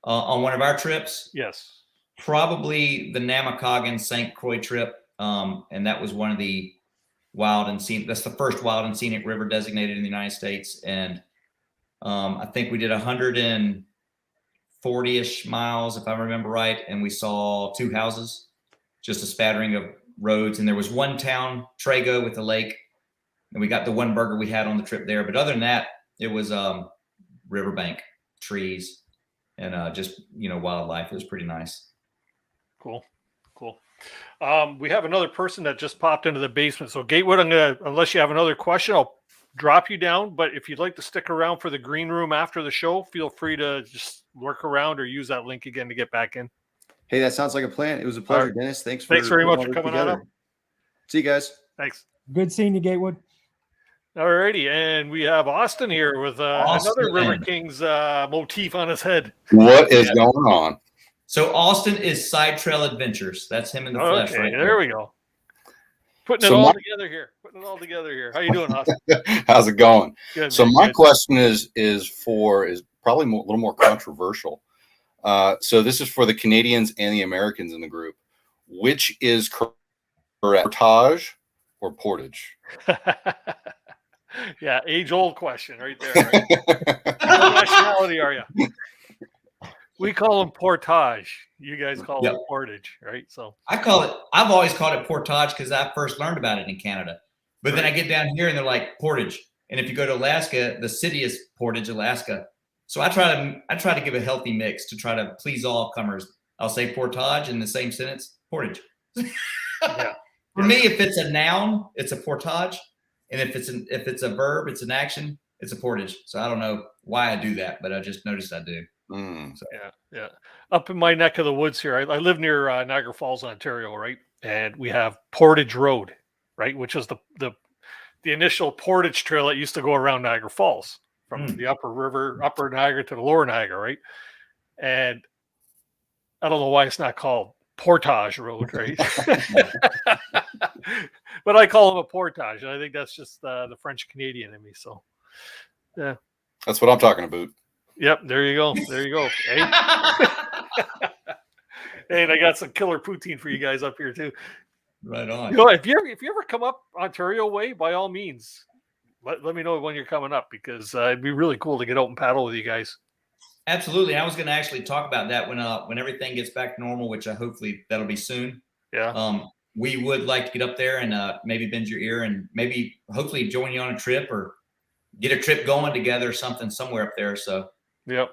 On one of our trips? Yes. Probably the Namakogan St. Croix trip. And that was one of the wild and scenic, that's the first wild and scenic river designated in the United States. And I think we did 140-ish miles, if I remember right. And we saw 2 houses, just a spattering of roads. And there was one town, Trago, with a lake. And we got the one burger we had on the trip there. But other than that, it was riverbank, trees, and just, wildlife. It was pretty nice. Cool. We have another person that just popped into the basement. So Gatewood, unless you have another question, I'll drop you down. But if you'd like to stick around for the green room after the show, feel free to just lurk around or use that link again to get back in. Hey, that sounds like a plan. It was a pleasure, Dennis. Thanks very much for coming on up. See you guys. Thanks. Good seeing you, Gatewood. Alrighty, and we have Austin here with another River Kings motif on his head. What is going on? So Austin is Side Trail Adventures. That's him in the flesh. Okay, right there we go. Putting it all together here. How you doing, Austin? How's it going? Good, so man, my good. question is probably a little more controversial. So this is for the Canadians and the Americans in the group. Which is correct, portage or portage? Yeah, age-old question right there. Right? What nationality are you? We call them portage. You guys call it portage, right? So I've always called it portage because I first learned about it in Canada. But then I get down here and they're like portage. And if you go to Alaska, the city is Portage, Alaska. So I try to give a healthy mix to try to please all comers. I'll say portage in the same sentence, portage. Yeah. For me, if it's a noun, it's a portage. And if it's a verb, it's an action, it's a portage. So I don't know why I do that, but I just noticed I do. So, yeah. Up in my neck of the woods here, I live near Niagara Falls, Ontario, right? And we have Portage Road, right, which is the initial portage trail that used to go around Niagara Falls from the upper Niagara to the lower Niagara, right? And I don't know why it's not called Portage Road, right? But I call them a portage, and I think that's just the French Canadian in me. So, yeah, that's what I'm talking about. Yep, there you go. Hey, and I got some killer poutine for you guys up here too. Right on. If you ever come up Ontario way, by all means, let me know when you're coming up, because it'd be really cool to get out and paddle with you guys. Absolutely. I was going to actually talk about that when everything gets back to normal, which hopefully that'll be soon. Yeah. We would like to get up there and maybe bend your ear and maybe hopefully join you on a trip or get a trip going together or something somewhere up there. So, yep.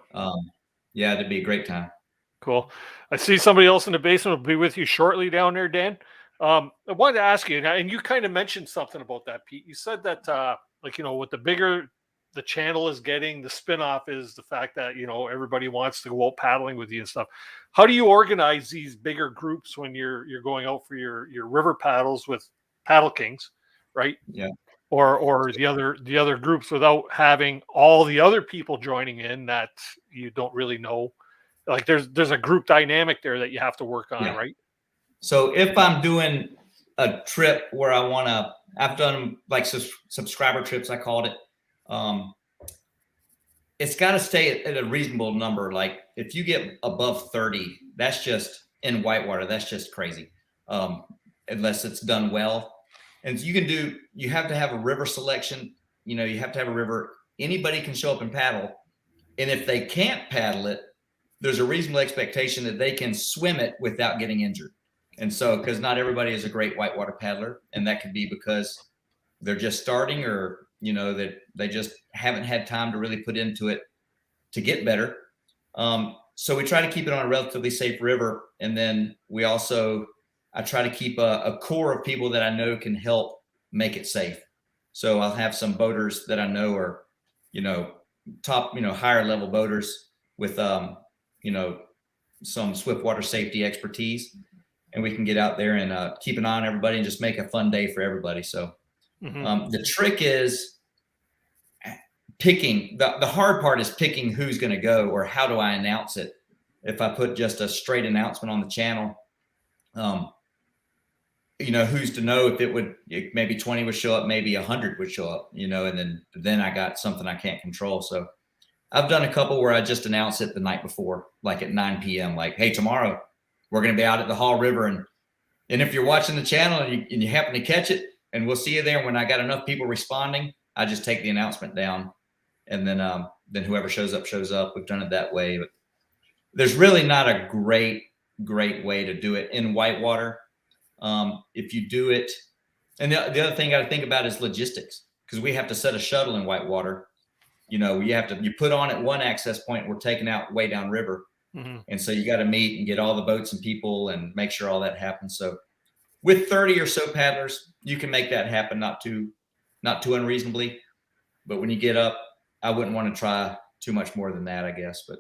Yeah, that'd be a great time. Cool. I see somebody else in the basement will be with you shortly down there, Dan. I wanted to ask you, and you kind of mentioned something about that, Pete. You said that, like, with the bigger the channel is getting, the spinoff is the fact that, everybody wants to go out paddling with you and stuff. How do you organize these bigger groups when you're going out for your river paddles with Paddle Kings, right? Yeah. Or the other groups without having all the other people joining in that you don't really know? Like there's a group dynamic there that you have to work on, right? So if I'm doing a trip where I've done like subscriber trips, I called it. It's got to stay at a reasonable number. Like if you get above 30, that's just in whitewater. That's just crazy. Unless it's done well. And you have to have a river selection. You have to have a river. Anybody can show up and paddle. And if they can't paddle it, there's a reasonable expectation that they can swim it without getting injured. And so, because not everybody is a great whitewater paddler, and that could be because they're just starting, or that they just haven't had time to really put into it to get better. So we try to keep it on a relatively safe river, and then I try to keep a core of people that I know can help make it safe. So I'll have some boaters that I know are, top, higher level boaters with, some swiftwater safety expertise. And we can get out there and keep an eye on everybody and just make a fun day for everybody. So the trick is picking. The hard part is picking who's going to go, or how do I announce it. If I put just a straight announcement on the channel, who's to know if maybe 20 would show up, maybe 100 would show up, and then I got something I can't control. So I've done a couple where I just announce it the night before, like at 9 p.m., like, hey, tomorrow we're going to be out at the Hall River. And if you're watching the channel and you happen to catch it, and we'll see you there. When I got enough people responding, I just take the announcement down, and then whoever shows up, shows up. We've done it that way, but there's really not a great way to do it in whitewater. If you do it, and the other thing I got to think about is logistics, because we have to set a shuttle in whitewater. You put on at one access point, we're taking out way down river. Mm-hmm. And so you got to meet and get all the boats and people and make sure all that happens. So with 30 or so paddlers, you can make that happen, not too unreasonably. But when you get up, I wouldn't want to try too much more than that, I guess. But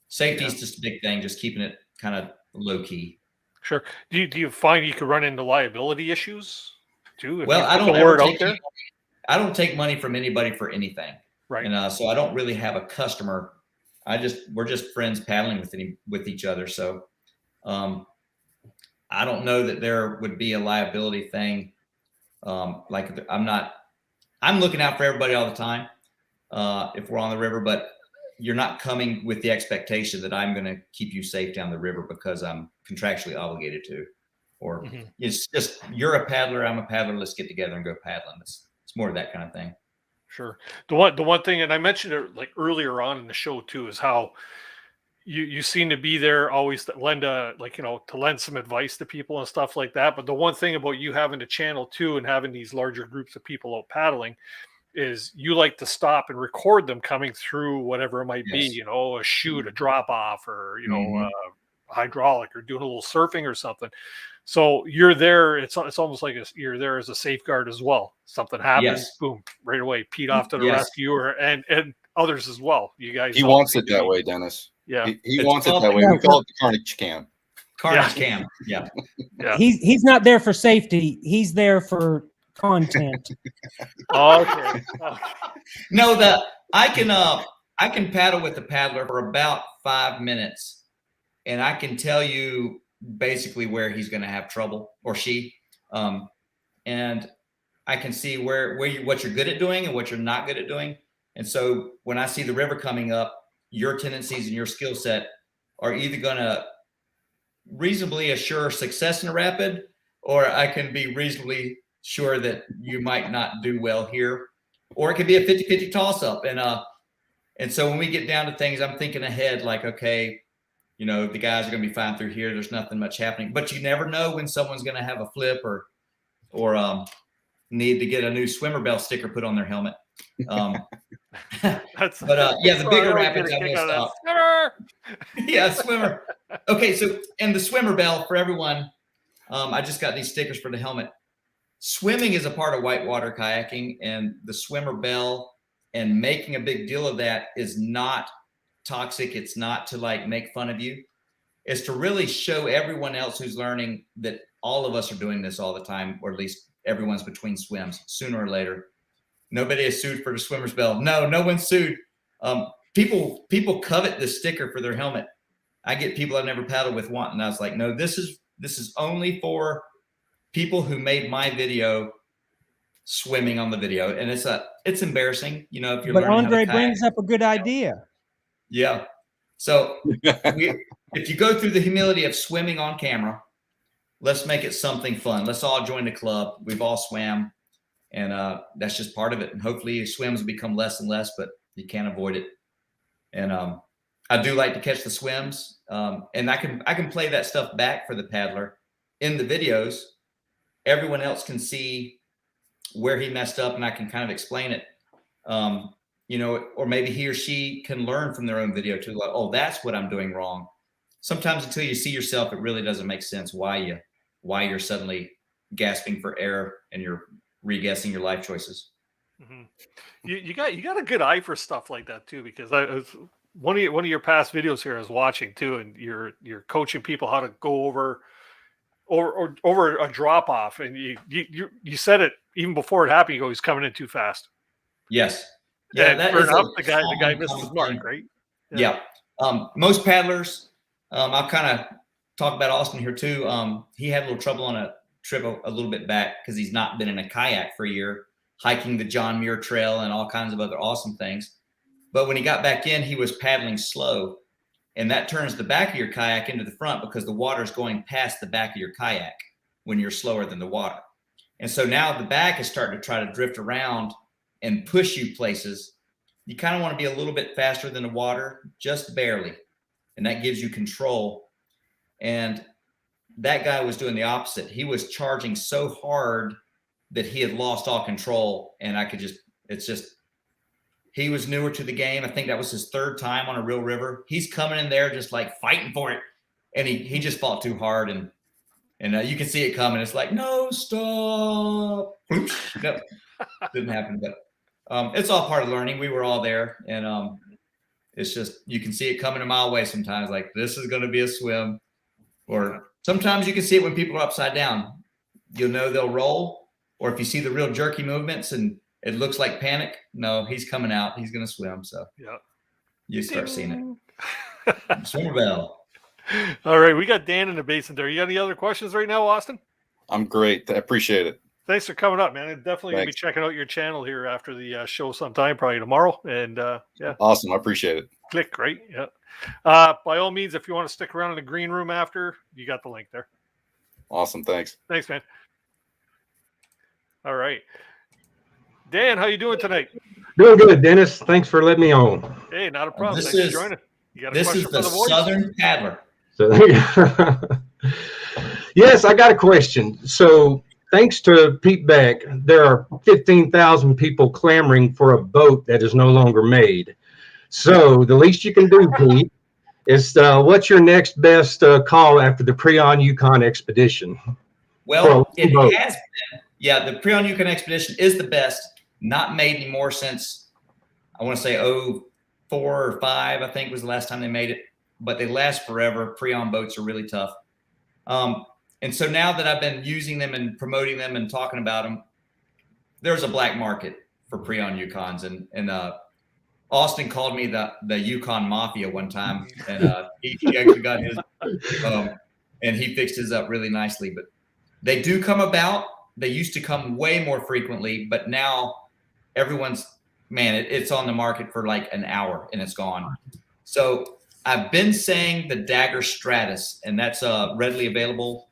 safety is just a big thing, just keeping it kind of low key. Sure. Do you find you could run into liability issues too? Well, I don't take money from anybody for anything. Right. And so I don't really have a customer. We're just friends paddling with each other. So I don't know that there would be a liability thing. I'm looking out for everybody all the time if we're on the river, but you're not coming with the expectation that I'm going to keep you safe down the river because I'm contractually obligated to, or it's just, you're a paddler, I'm a paddler, let's get together and go paddling. It's more of that kind of thing. Sure. The one thing, and I mentioned it like earlier on in the show too, is how you seem to be there always to lend some advice to people and stuff like that. But the one thing about you having the channel too, and having these larger groups of people out paddling, is you like to stop and record them coming through whatever it might be, a chute, a drop off, or hydraulic, or doing a little surfing or something. So you're there. It's almost like you're there as a safeguard as well. Something happens, boom, right away. Pete off to the rescue, and others as well. You guys. He wants it that way, Dennis. Yeah, he wants it that way. We call it the carnage cam. Carnage cam. Yeah. Yeah. He's not there for safety. He's there for content. Okay. No, I can paddle with the paddler for about 5 minutes, and I can tell you basically where he's going to have trouble, or she, and I can see what you're good at doing and what you're not good at doing. And so when I see the river coming up, your tendencies and your skill set are either going to reasonably assure success in a rapid, or I can be reasonably sure that you might not do well here, or it could be a 50-50 toss up. And so when we get down to things, I'm thinking ahead, like, okay, the guys are going to be fine through here. There's nothing much happening, but you never know when someone's going to have a flip or need to get a new swimmer bell sticker put on their helmet. The bigger rapids, I'm going to stop. Swimmer! Yeah, swimmer. Okay, so, and the swimmer bell for everyone, I just got these stickers for the helmet. Swimming is a part of whitewater kayaking, and the swimmer bell and making a big deal of that is not toxic. It's not to like make fun of you. It's to really show everyone else who's learning that all of us are doing this all the time, or at least everyone's between swims sooner or later. Nobody is sued for the swimmer's bell. No one's sued. People covet this sticker for their helmet. I get people I've never paddled with want, and I was like, no, this is only for people who made my video swimming on the video. And it's embarrassing, you know, if you're But learning Andre how to kayak. brings up a good idea. Yeah. So if you go through the humility of swimming on camera, let's make it something fun. Let's all join the club. We've all swam, and that's just part of it. And hopefully swims will become less and less, but you can't avoid it. And I do like to catch the swims, and I can play that stuff back for the paddler in the videos. Everyone else can see where he messed up, and I can kind of explain it. You know, or maybe he or she can learn from their own video too. Like, oh, that's what I'm doing wrong. Sometimes until you see yourself, it really doesn't make sense why you're suddenly gasping for air and you're re-guessing your life choices. Mm-hmm. You got a good eye for stuff like that too, because one of your past videos here I was watching too, and you're coaching people how to go over a drop off, and you said it even before it happened. You go, he's coming in too fast. Yes. Yeah, and that is is the guy missed his mark, right? Yeah. Most paddlers, I'll kind of talk about Austin here too. He had a little trouble on a trip a little bit back because he's not been in a kayak for a year, hiking the John Muir Trail and all kinds of other awesome things. But when he got back in, he was paddling slow, and that turns the back of your kayak into the front because the water's going past the back of your kayak when you're slower than the water. And so now the back is starting to try to drift around and push you places. You kind of want to be a little bit faster than the water, just barely. And that gives you control. And that guy was doing the opposite. He was charging so hard that he had lost all control. And he was newer to the game. I think that was his third time on a real river. He's coming in there just like fighting for it. And he just fought too hard. And you can see it coming. It's like, no, stop. Oops. No, didn't happen. But it's all part of learning. We were all there. And it's just, you can see it coming a mile away sometimes. Like, this is going to be a swim. Or sometimes you can see it when people are upside down. You'll know they'll roll. Or if you see the real jerky movements and it looks like panic, no, he's coming out. He's going to swim. So yeah, you start seeing it. Swimmer bell. All right, we got Dan in the basin there. You got any other questions right now, Austin? I'm great. I appreciate it. Thanks for coming up, man. I'm definitely going to be checking out your channel here after the show sometime, probably tomorrow. And yeah. Awesome. I appreciate it. Click, right? Yeah. By all means, if you want to stick around in the green room after, you got the link there. Awesome. Thanks. Thanks, man. All right. Dan, how you doing tonight? Doing good, Dennis. Thanks for letting me on. Hey, not a problem. This Thanks for joining. You got a this question is the for the voice? Southern Paddler. So, yes, I got a question. So, thanks to Pete Beck, there are 15,000 people clamoring for a boat that is no longer made. So, the least you can do, Pete, is what's your next best call after the Pre-on Yukon expedition? Well, it has been. Yeah, the Pre-on Yukon expedition is the best. Not made anymore since, I want to say 04 or 05, I think was the last time they made it. But they last forever. Pre-on boats are really tough. And so now that I've been using them and promoting them and talking about them, there's a black market for Pre-on Yukons. And Austin called me the Yukon Mafia one time. And he actually got his, and he fixed his up really nicely. But they do come about. They used to come way more frequently, but now it's on the market for like an hour and it's gone. So I've been saying the Dagger Stratus, and that's readily available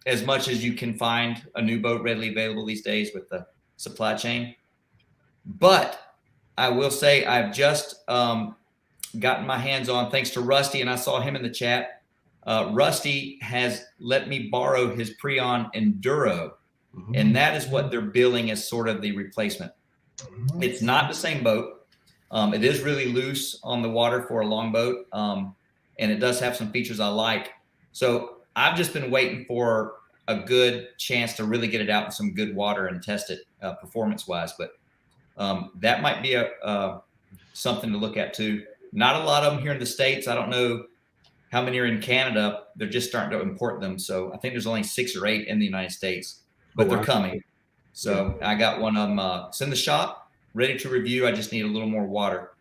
as much as you can find a new boat readily available these days with the supply chain. But I will say I've just gotten my hands on, thanks to Rusty, and I saw him in the chat. Rusty has let me borrow his Pre-on Enduro. And that is what they're billing as sort of the replacement. It's not the same boat. It is really loose on the water for a long boat. And it does have some features I like. So I've just been waiting for a good chance to really get it out in some good water and test it performance wise. But that might be something to look at too. Not a lot of them here in the States. I don't know how many are in Canada. They're just starting to import them. So I think there's only 6 or 8 in the United States, but they're coming. So I got one of them. It's in the shop, ready to review. I just need a little more water.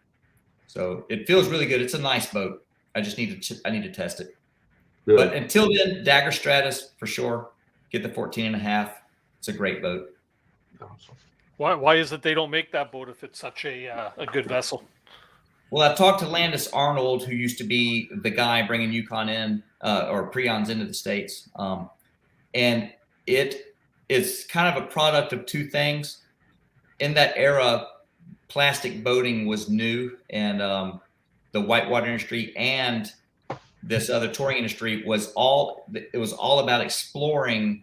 So it feels really good. It's a nice boat. I just need to test it. Good. But until then, Dagger Stratus for sure. Get the 14.5. It's a great boat. Awesome. Why is it they don't make that boat if it's such a good vessel? Well, I talked to Landis Arnold, who used to be the guy bringing Yukon in or Prions into the States. And it is kind of a product of 2 things. In that era, plastic boating was new, and the whitewater industry and this other touring industry was all about exploring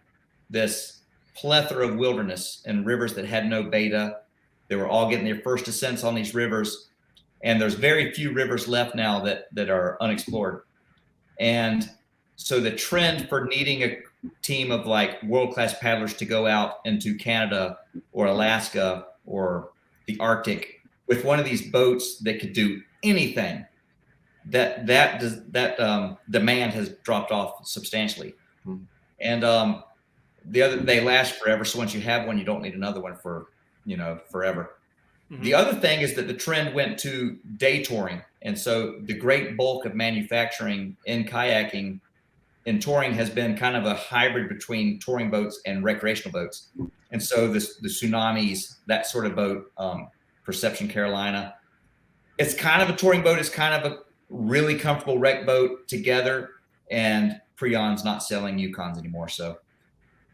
this plethora of wilderness and rivers that had no beta. They were all getting their first ascents on these rivers, and there's very few rivers left now that are unexplored. And so the trend for needing a team of like world-class paddlers to go out into Canada or Alaska or the Arctic with one of these boats that could do anything, that demand has dropped off substantially. And they last forever. So once you have one, you don't need another one for, forever. The other thing is that the trend went to day touring. And so the great bulk of manufacturing in kayaking and touring has been kind of a hybrid between touring boats and recreational boats. And so the Tsunamis, that sort of boat, Perception Carolina, it's kind of a touring boat. It's kind of a really comfortable wreck boat together, and Prion's not selling Yukons anymore. So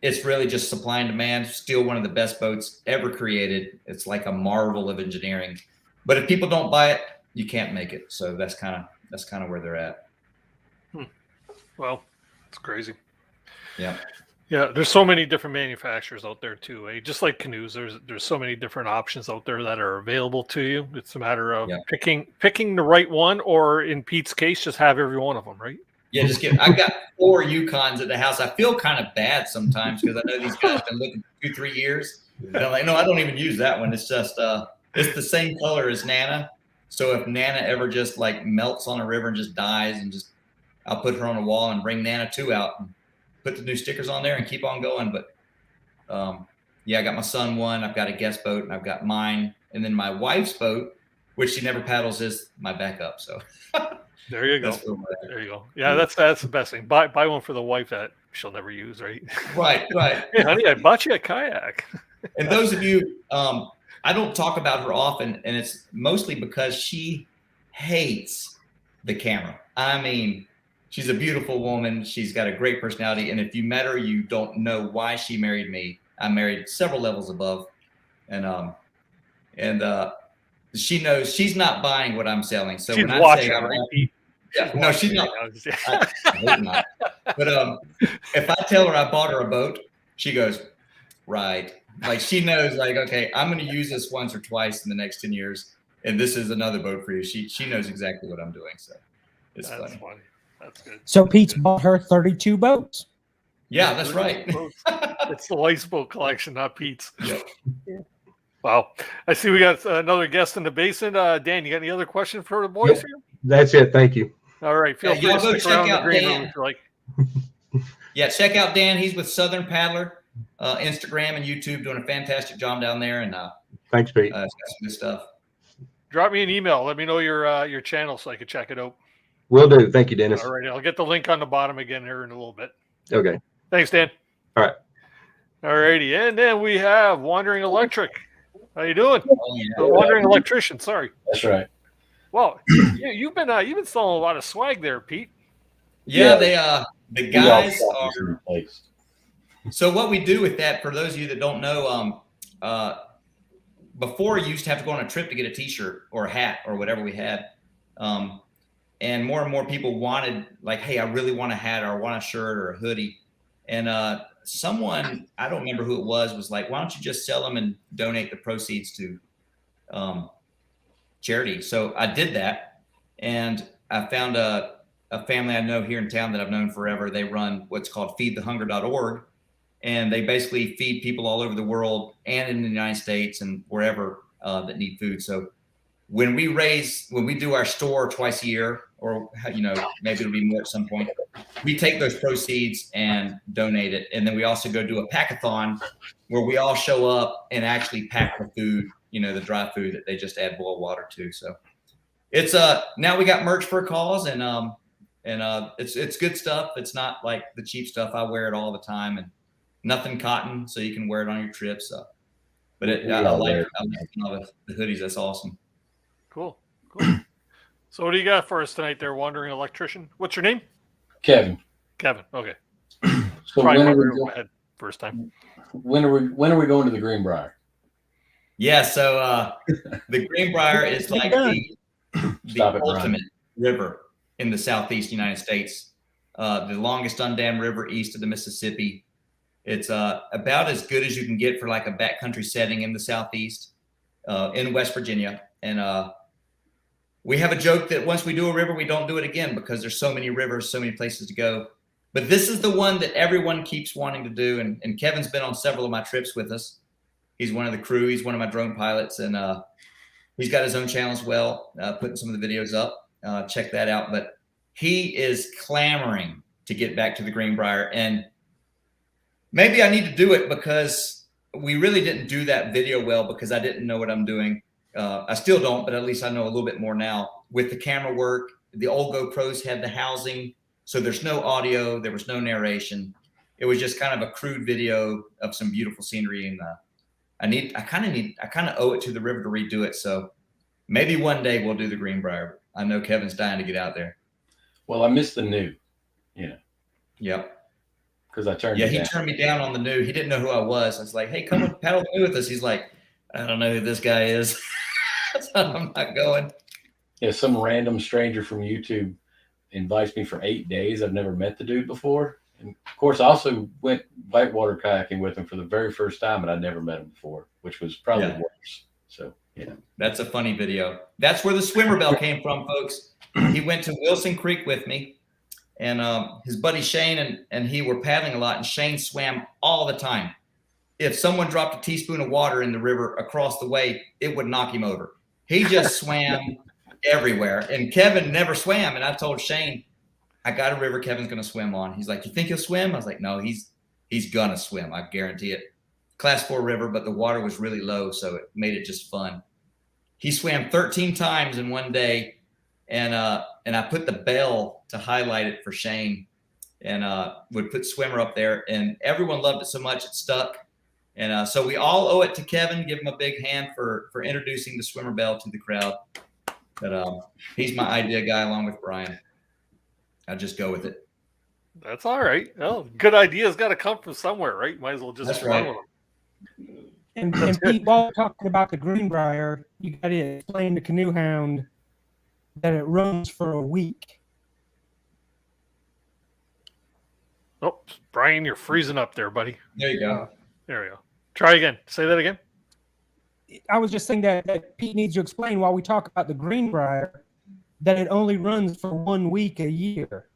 it's really just supply and demand. Still one of the best boats ever created. It's like a marvel of engineering. But if people don't buy it, you can't make it. So that's kind of where they're at. Well, it's crazy. Yeah. Yeah, there's so many different manufacturers out there too. Eh? Just like canoes, there's so many different options out there that are available to you. It's a matter of picking the right one, or in Pete's case, just have every one of them, right? Yeah, I've got 4 Yukons at the house. I feel kind of bad sometimes because I know these guys have been looking for 2-3 years. And I'm like, no, I don't even use that one. It's just it's the same color as Nana. So if Nana ever just like melts on a river and just dies, and I'll put her on a wall and bring Nana 2 out and put the new stickers on there and keep on going. But I got my son one. I've got a guest boat, and I've got mine, and then my wife's boat, which she never paddles, is my backup. So there you go. There you go. Yeah, that's the best thing. Buy one for the wife that she'll never use, right? Right. Hey, honey, I bought you a kayak. And those of you, I don't talk about her often, and it's mostly because she hates the camera. I mean, she's a beautiful woman. She's got a great personality. And if you met her, you don't know why she married me. I married several levels above. And she knows she's not buying what I'm selling. So she's when I watching, say, no, she's not. I hope not. But if I tell her I bought her a boat, she goes, right. Like she knows, like, okay, I'm going to use this once or twice in the next 10 years. And this is another boat for you. She knows exactly what I'm doing. So it's funny. That's good. So Pete's bought her 32 boats. Yeah, that's right. It's the wife's boat collection, not Pete's. Yep. Wow. I see we got another guest in the basin. Dan, you got any other questions for the boys here? That's it. Thank you. All right. Feel free to stick around the green room if you like. Yeah, check out Dan. He's with Southern Paddler, Instagram and YouTube, doing a fantastic job down there. And thanks, Pete. It's got some good stuff. Drop me an email. Let me know your channel so I can check it out. Will do. Thank you, Dennis. All right. I'll get the link on the bottom again here in a little bit. Okay. Thanks, Dan. All right. All righty. And then we have Wandering Electric. How you doing? Oh, yeah. Wandering Electrician. Sorry. That's right. Well, you've been selling a lot of swag there, Pete. Yeah, the guys are. So what we do with that, for those of you that don't know, before you used to have to go on a trip to get a T-shirt or a hat or whatever we had, and more people wanted, like, hey, I really want a hat or I want a shirt or a hoodie, and someone, I don't remember who it was like, why don't you just sell them and donate the proceeds to charity? So I did that, and I found a family I know here in town that I've known forever. They run what's called feedthehunger.org, and they basically feed people all over the world and in the United States and wherever that need food. So when we do our store twice a year, or maybe it'll be more at some point, we take those proceeds and donate it. And then we also go do a packathon where we all show up and actually pack the food, the dry food that they just add boiled water to. So it's now we got merch for a cause, and it's good stuff. It's not like the cheap stuff. I wear it all the time, and nothing cotton, so you can wear it on your trips. So, but I like the hoodies. That's awesome. Cool. So what do you got for us tonight there, wandering electrician? What's your name? Kevin. Okay. So Probably when are we ahead first time. When are we going to the Greenbrier? Yeah, so the Greenbrier is like the ultimate river in the southeast United States. The longest undammed river east of the Mississippi. It's about as good as you can get for like a backcountry setting in the southeast, in West Virginia. And we have a joke that once we do a river, we don't do it again because there's so many rivers, so many places to go. But this is the one that everyone keeps wanting to do. And Kevin's been on several of my trips with us. He's one of the crew. He's one of my drone pilots. And he's got his own channel as well, putting some of the videos up. Check that out. But he is clamoring to get back to the Greenbrier. And maybe I need to do it because we really didn't do that video well because I didn't know what I'm doing. I still don't, but at least I know a little bit more now. With the camera work, the old GoPros had the housing, so there's no audio, there was no narration. It was just kind of a crude video of some beautiful scenery, and I kind of owe it to the river to redo it. So maybe one day we'll do the Greenbrier. I know Kevin's dying to get out there. Well, I missed the new, Yep. Because I turned. Yeah, he turned me down on the new. He didn't know who I was. I was like, "Hey, come and paddle the new with us." He's like, "I don't know who this guy is." So I'm not going. Yeah, some random stranger from YouTube invites me for 8 days. I've never met the dude before. And of course, I also went whitewater kayaking with him for the very first time, and I'd never met him before, which was probably worse. So, yeah. That's a funny video. That's where the swimmer bell came from, folks. He went to Wilson Creek with me, and his buddy Shane and he were paddling a lot, and Shane swam all the time. If someone dropped a teaspoon of water in the river across the way, it would knock him over. He just swam everywhere. And Kevin never swam. And I told Shane, I got a river Kevin's going to swim on. He's like, "You think he'll swim?" I was like, "No, he's going to swim. I guarantee it." Class 4 river, but the water was really low, so it made it just fun. He swam 13 times in one day. And I put the bell to highlight it for Shane, and would put swimmer up there, and everyone loved it so much it stuck. And so we all owe it to Kevin. Give him a big hand for introducing the swimmer bell to the crowd. But he's my idea guy along with Brian. I just go with it. That's all right. Well, good ideas got to come from somewhere, right? Might as well just run with them. And Pete, while we're talking about the Greenbrier, you got to explain to Canoe Hound that it runs for a week. Oh, Brian, you're freezing up there, buddy. There you go. There we go. Try again. Say that again. I was just saying that Pete needs to explain while we talk about the Greenbrier that it only runs for 1 week a year.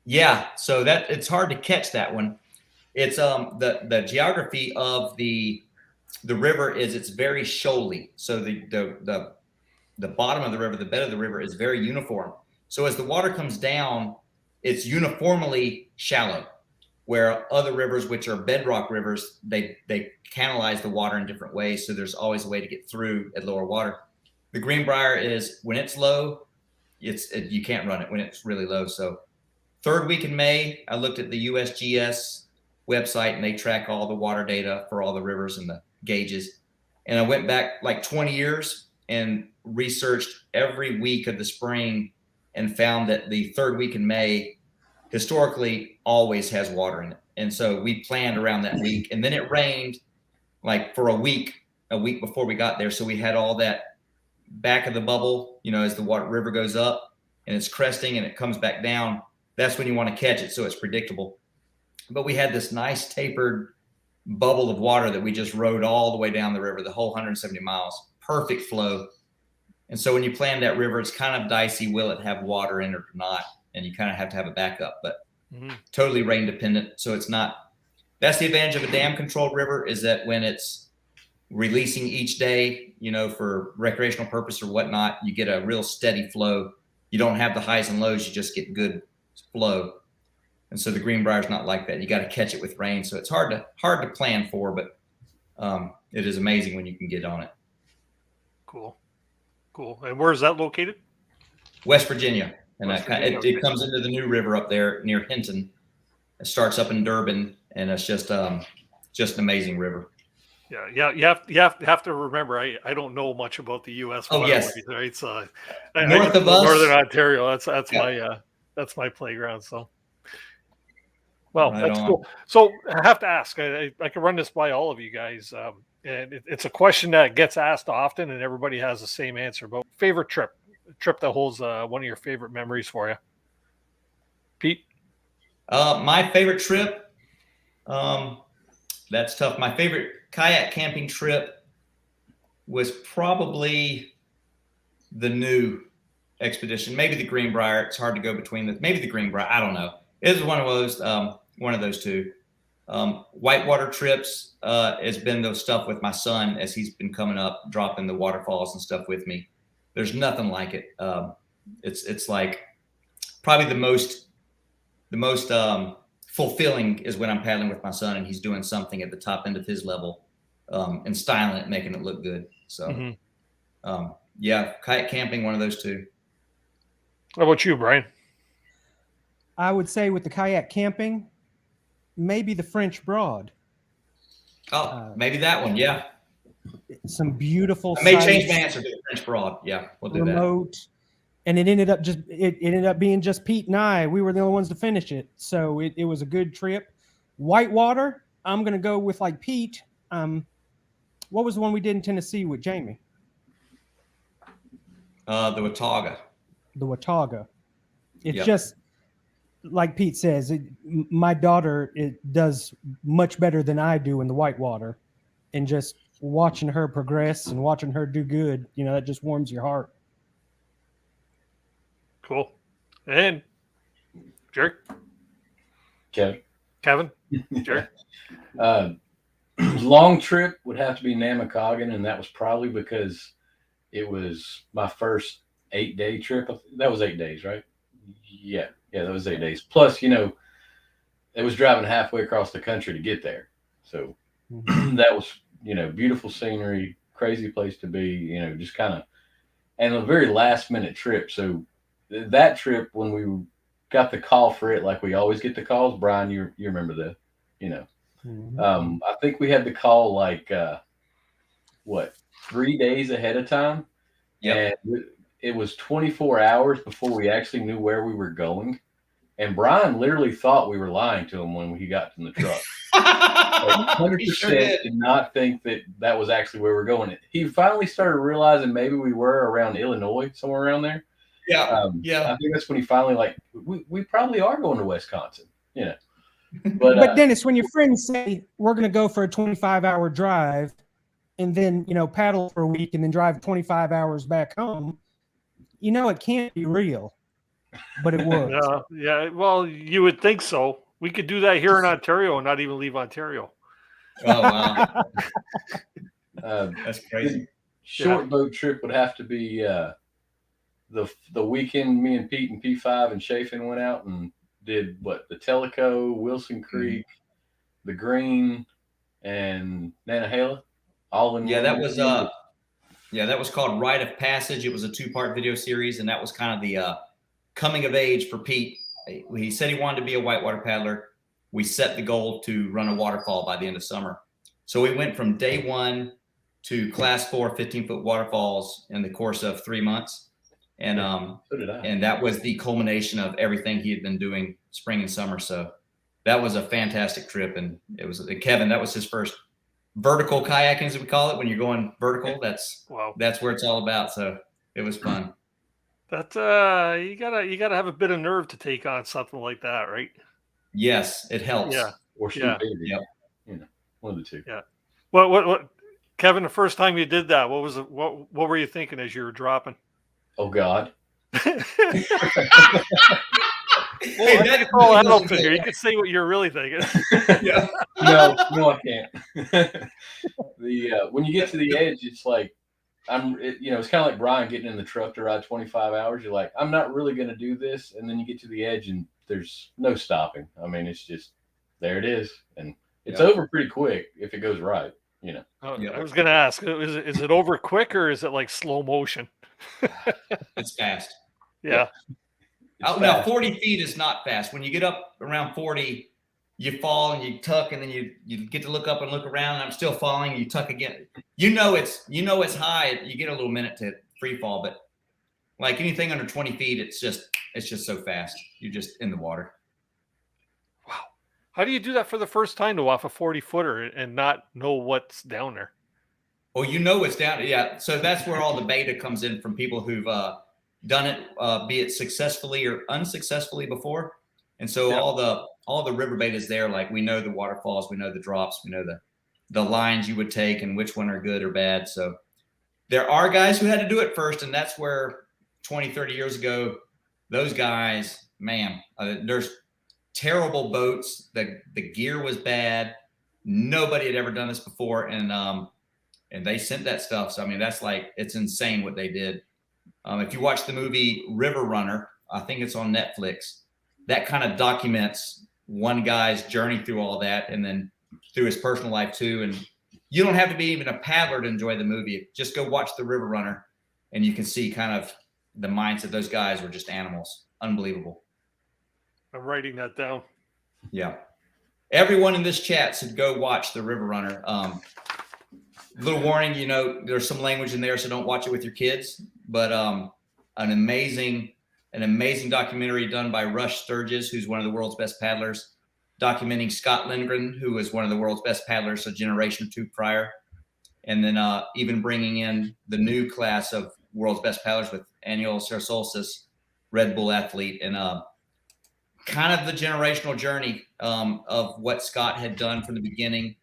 Yeah, so that it's hard to catch that one. It's the geography of the river is it's very shoaly. So the bottom of the river, the bed of the river is very uniform. So as the water comes down, it's uniformly shallow, where other rivers, which are bedrock rivers, they canalize the water in different ways. So there's always a way to get through at lower water. The Greenbrier is when it's low, you can't run it when it's really low. So third week in May, I looked at the USGS website, and they track all the water data for all the rivers and the gauges. And I went back like 20 years and researched every week of the spring and found that the third week in May historically always has water in it. And so we planned around that week, and then it rained like for a week before we got there. So we had all that back of the bubble, as the river goes up and it's cresting and it comes back down. That's when you want to catch it, so it's predictable. But we had this nice tapered bubble of water that we just rode all the way down the river, the whole 170 miles, perfect flow. And so when you plan that river, it's kind of dicey. Will it have water in it or not? And you kind of have to have a backup, but totally rain dependent. So it's not that's the advantage of a dam controlled river, is that when it's releasing each day, you know, for recreational purpose or whatnot, you get a real steady flow. You don't have the highs and lows, you just get good flow. And so the Greenbrier's not like that. You got to catch it with rain. So it's hard to plan for, but it is amazing when you can get on it. Cool. And where is that located? West Virginia. And it comes into the new river up there near Hinton. It starts up in Durban, and it's just an amazing river. Yeah. You have to remember, I don't know much about the U.S. Oh, yes. Right. So North of us, Northern Ontario. That's my playground. So. Well, right that's on. cool. So I have to ask, I can run this by all of you guys. And it's a question that gets asked often, and everybody has the same answer. But favorite trip that holds one of your favorite memories for you? Pete? My favorite trip, that's tough. My favorite kayak camping trip was probably the new expedition. Maybe the Greenbrier. It's hard to go between maybe the Greenbrier. I don't know. It was one of those two. Whitewater trips has been the stuff with my son as he's been coming up, dropping the waterfalls and stuff with me. There's nothing like it. It's like probably the most fulfilling is when I'm paddling with my son and he's doing something at the top end of his level and styling it, making it look good. So yeah, kayak camping, one of those two. How about you, Brian? I would say with the kayak camping, maybe the French Broad. Oh, maybe that one. Yeah. Some beautiful. I may change my answer to the French Broad. Yeah, we'll do remote, that. And it ended up being just Pete and I. We were the only ones to finish it, so it was a good trip. Whitewater, I'm gonna go with like Pete. What was the one we did in Tennessee with Jamie? The Watauga. The Watauga. It's just like Pete says. My daughter does much better than I do in the whitewater, and just watching her progress and watching her do good, that just warms your heart. Cool. And Jerry? Kevin? Jerry? Long trip would have to be Namakogan, and that was probably because it was my first 8-day trip. That was 8 days, right? Yeah, that was 8 days. Plus, it was driving halfway across the country to get there. So that was, beautiful scenery, crazy place to be, just kind of, and a very last minute trip. So that trip, when we got the call for it, like we always get the calls, Brian, you remember that, I think we had the call like, 3 days ahead of time. Yeah. And it was 24 hours before we actually knew where we were going. And Brian literally thought we were lying to him when he got in the truck. 100% sure did not think that was actually where we're going. He finally started realizing maybe we were around Illinois, somewhere around there. Yeah. I think that's when he finally we probably are going to Wisconsin, But Dennis, when your friends say we're going to go for a 25-hour drive and then, paddle for a week and then drive 25 hours back home, it can't be real, but it was. Yeah. Well, you would think so. We could do that here in Ontario and not even leave Ontario. Oh, wow. That's crazy. Short boat trip would have to be the weekend me and Pete and P5 and Chafin went out and did the Tellico, Wilson Creek, the Green, and Nantahala, all in that was that was called Rite of Passage. It was a 2-part video series, and that was kind of the coming of age for Pete. He said he wanted to be a whitewater paddler. We set the goal to run a waterfall by the end of summer. So we went from day 1 to class 4 15-foot waterfalls in the course of 3 months. And so did I. And that was the culmination of everything he had been doing spring and summer. So that was a fantastic trip. And it was Kevin, that was his first vertical kayaking, as we call it. When you're going vertical, that's where it's all about. So it was fun. That you gotta have a bit of nerve to take on something like that, right? Yes, it helps. Yeah. Or Yep. One of the two. Yeah. What Kevin, the first time you did that, what was it? What were you thinking as you were dropping? Oh God. Well, I think it's all adults in here. You can say what you're really thinking. Yeah. No, I can't. When you get to the edge, it's like it's kind of like Brian getting in the truck to ride 25 hours. You're like, I'm not really going to do this, and then you get to the edge, and there's no stopping. I mean, it's just there it is, and it's over pretty quick if it goes right. I was going to ask, is it over quick or is it like slow motion? It's fast. Yeah. Now 40 feet is not fast. When you get up around 40, you fall and you tuck, and then you get to look up and look around, and I'm still falling. You tuck again. It's high. You get a little minute to free fall, but like anything under 20 feet, it's just so fast. You're just in the water. Wow. How do you do that for the first time to off a 40-footer and not know what's down there? Well, it's down. Yeah. So that's where all the beta comes in from people who've done it, be it successfully or unsuccessfully before. And so all the river bait is there. Like we know the waterfalls, we know the drops, we know the lines you would take and which one are good or bad. So there are guys who had to do it first. And that's where 20, 30 years ago, those guys, man, there's terrible boats. The gear was bad. Nobody had ever done this before. And they sent that stuff. So, I mean, it's insane what they did. If you watch the movie River Runner, I think it's on Netflix, that kind of documents one guy's journey through all that and then through his personal life too. And you don't have to be even a paddler to enjoy the movie. Just go watch the River Runner and you can see kind of the minds of those guys were just animals. Unbelievable. I'm writing that down. Yeah. Everyone in this chat should go watch the River Runner. Little warning, there's some language in there, so don't watch it with your kids. But an amazing documentary done by Rush Sturgis, who's one of the world's best paddlers, documenting Scott Lindgren, who was one of the world's best paddlers a generation or two prior. And then even bringing in the new class of world's best paddlers with Aniol Solsis, Red Bull athlete, and kind of the generational journey of what Scott had done from the beginning,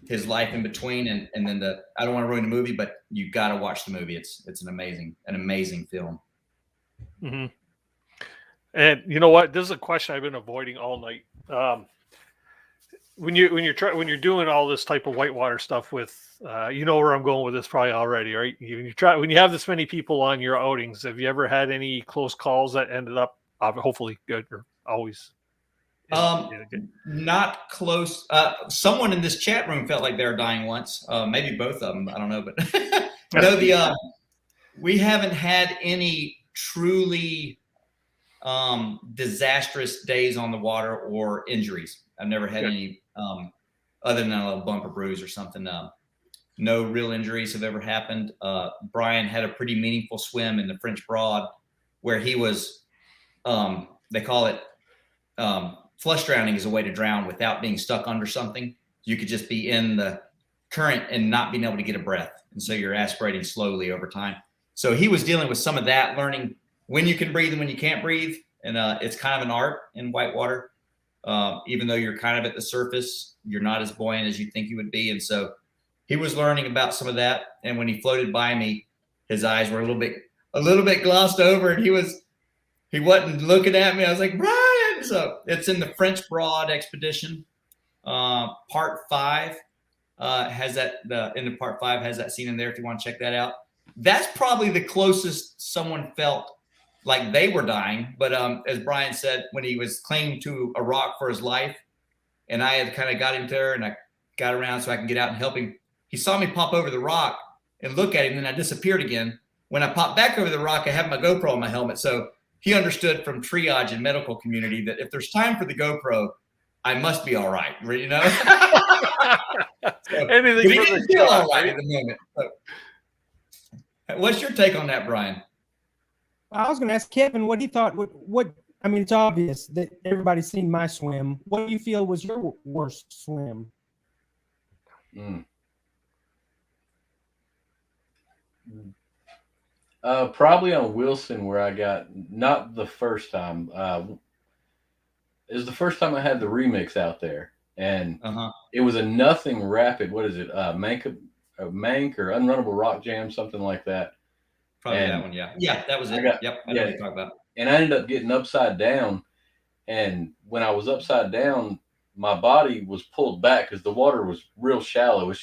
his life in between, and then I don't want to ruin the movie, but you got to watch the movie. It's an amazing film. Mm-hmm. And you know what? This is a question I've been avoiding all night. When you're doing all this type of whitewater stuff with, where I'm going with this probably already, right? When you have this many people on your outings, have you ever had any close calls that ended up hopefully good or always? Not close. Someone in this chat room felt like they were dying once. Maybe both of them. I don't know, but no, we haven't had any truly disastrous days on the water or injuries. I've never had any other than a little bump or bruise or something. No real injuries have ever happened. Brian had a pretty meaningful swim in the French Broad where he was, they call it flush drowning is a way to drown without being stuck under something. You could just be in the current and not being able to get a breath. And so you're aspirating slowly over time. So he was dealing with some of that, learning when you can breathe and when you can't breathe. And it's kind of an art in whitewater. Even though you're kind of at the surface, you're not as buoyant as you think you would be. And so he was learning about some of that. And when he floated by me, his eyes were a little bit glossed over, and he wasn't looking at me. I was like, Brian. So it's in the French Broad expedition. Part 5 has that. The end of part 5 has that scene in there. If you want to check that out, that's probably the closest someone felt like they were dying. But as Brian said, when he was clinging to a rock for his life, and I had kind of got him there, and I got around so I can get out and help him. He saw me pop over the rock and look at him, and then I disappeared again. When I popped back over the rock, I have my GoPro on my helmet, so he understood from triage and medical community that if there's time for the GoPro, I must be all right, so, anything he didn't feel all right at the moment. So, what's your take on that, Brian? I was going to ask Kevin what he thought. What I mean, it's obvious that everybody's seen my swim. What do you feel was your worst swim? Probably on Wilson, where I got not the first time. It was the first time I had the remix out there, and it was a nothing rapid. What is it? Mank or Unrunnable Rock Jam, something like that. Probably that one, yeah. Yeah, that was it. I know what you're talking about. And I ended up getting upside down, And when I was upside down, my body was pulled back because the water was real shallow.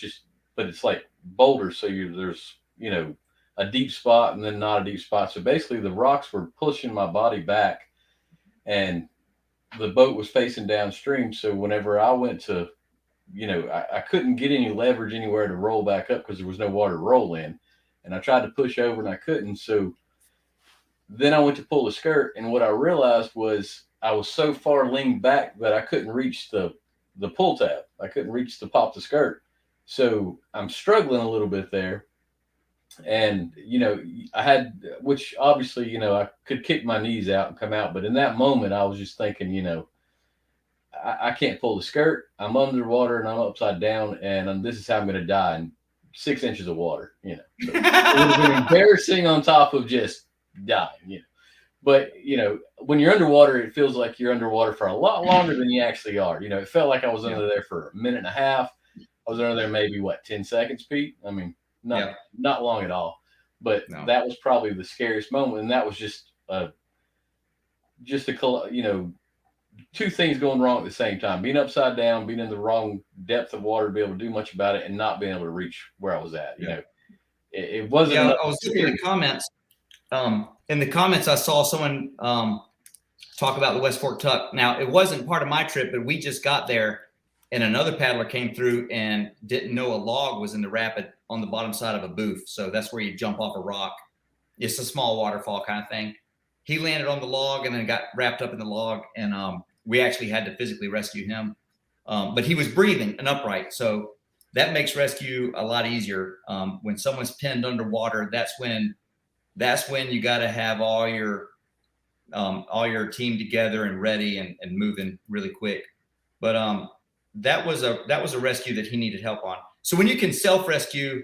But it's like boulders. So there's, a deep spot and then not a deep spot. So basically the rocks were pushing my body back, and the boat was facing downstream. So whenever I went to, I couldn't get any leverage anywhere to roll back up because there was no water to roll in. And I tried to push over and I couldn't. So then I went to pull the skirt, and what I realized was I was so far leaned back that I couldn't reach the pull tab. I couldn't reach to pop the skirt. So I'm struggling a little bit there. And, I had, which obviously, I could kick my knees out and come out. But in that moment, I was just thinking, I can't pull the skirt. I'm underwater and I'm upside down, and this is how I'm going to die in 6 inches of water, So it would have been embarrassing on top of just dying, But, when you're underwater, it feels like you're underwater for a lot longer than you actually are. It felt like I was under there for a minute and a half. I was under there maybe, 10 seconds, Pete? I mean, not long at all. But that was probably the scariest moment. And that was just two things going wrong at the same time: being upside down, being in the wrong depth of water to be able to do much about it, and not being able to reach where I was at. It wasn't. Yeah, I was looking at the comments. In the comments, I saw someone talk about the West Fork Tuck. Now, it wasn't part of my trip, but we just got there, and another paddler came through and didn't know a log was in the rapid on the bottom side of a booth. So that's where you jump off a rock. It's a small waterfall kind of thing. He landed on the log and then got wrapped up in the log, and we actually had to physically rescue him. But he was breathing and upright, so that makes rescue a lot easier. When someone's pinned underwater, that's when you got to have all your team together and ready and moving really quick. But that was a rescue that he needed help on. So when you can self-rescue,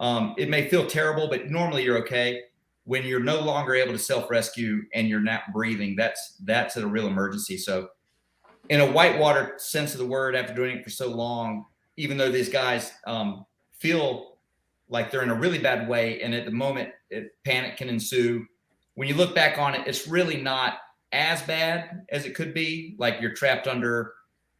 it may feel terrible, but normally you're okay. When you're no longer able to self-rescue and you're not breathing, that's a real emergency. So in a whitewater sense of the word, after doing it for so long, even though these guys feel like they're in a really bad way, and at the moment panic can ensue, when you look back on it, it's really not as bad as it could be. Like you're trapped under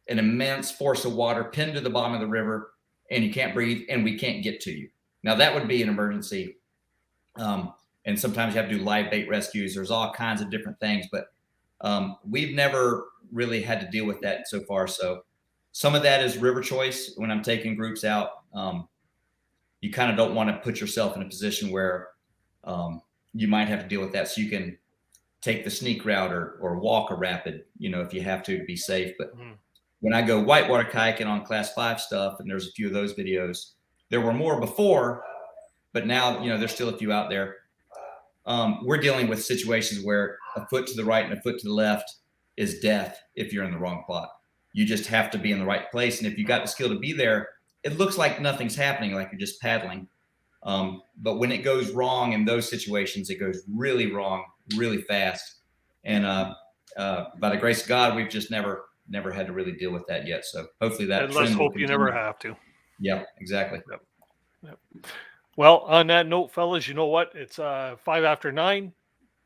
an immense force of water, pinned to the bottom of the river, and you can't breathe, and we can't get to you. Now that would be an emergency. And sometimes you have to do live bait rescues. There's all kinds of different things, but we've never really had to deal with that so far. So some of that is river choice. When I'm taking groups out, you kind of don't want to put yourself in a position where you might have to deal with that. So you can take the sneak route or walk a rapid, if you have to be safe. But when I go whitewater kayaking on Class 5 stuff, and there's a few of those videos, there were more before, but now, there's still a few out there. We're dealing with situations where a foot to the right and a foot to the left is death if you're in the wrong spot. You just have to be in the right place. And if you got the skill to be there, it looks like nothing's happening, like you're just paddling. But when it goes wrong in those situations, it goes really wrong, really fast. And by the grace of God, we've just never had to really deal with that yet. So hopefully that. And let's hope you never have to. Yeah, exactly. Yep. Well, on that note, fellas, you know what? It's 9:05.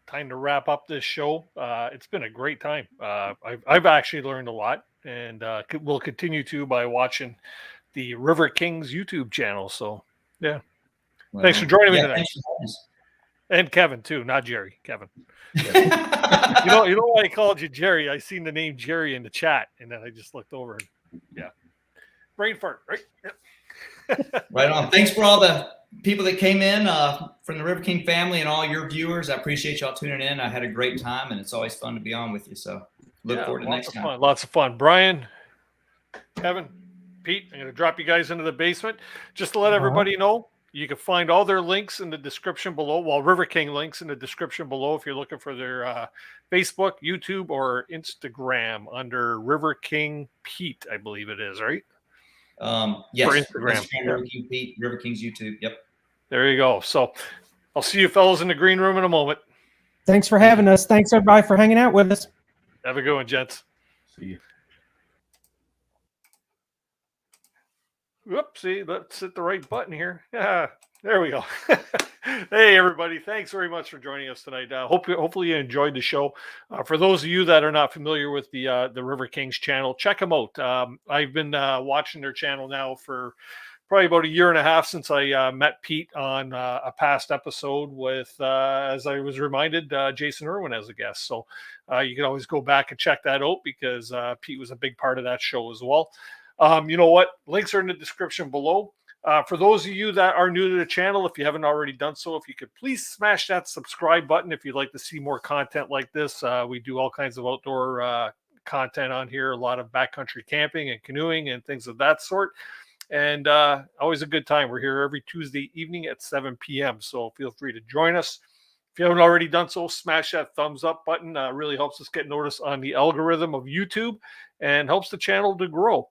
Time to wrap up this show. It's been a great time. I've actually learned a lot, and we'll continue to by watching the River Kings YouTube channel. So, yeah. Well, thanks for joining me tonight. Thanks for having us. And Kevin too, not Jerry. Kevin. You know why I called you Jerry? I seen the name Jerry in the chat, and then I just looked over and brain fart, right? Yep. Right on. Thanks for all the people that came in from the River King family and all your viewers. I appreciate y'all tuning in. I had a great time, and it's always fun to be on with you. So look forward to next time. Lots of fun. Brian, Kevin, Pete, I'm going to drop you guys into the basement just to let everybody know. You can find all their links in the description below. Well, River King links in the description below if you're looking for their Facebook, YouTube, or Instagram under River King Pete, I believe it is, right? Yes. For Instagram. River King Pete, River King's YouTube. Yep. There you go. So I'll see you fellas in the green room in a moment. Thanks for having us. Thanks everybody for hanging out with us. Have a good one, gents. See you. Whoopsie, let's hit the right button here. Yeah. There we go. Hey, everybody. Thanks very much for joining us tonight. Hopefully you enjoyed the show. For those of you that are not familiar with the River Kings channel, check them out. I've been watching their channel now for probably about a year and a half since I met Pete on a past episode with, as I was reminded, Jason Irwin as a guest. So you can always go back and check that out because Pete was a big part of that show as well. You know what? Links are in the description below. For those of you that are new to the channel, if you haven't already done so, if you could please smash that subscribe button if you'd like to see more content like this. We do all kinds of outdoor content on here, a lot of backcountry camping and canoeing and things of that sort. And always a good time. We're here every Tuesday evening at 7 p.m. So feel free to join us. If you haven't already done so, smash that thumbs up button. Really helps us get noticed on the algorithm of YouTube and helps the channel to grow.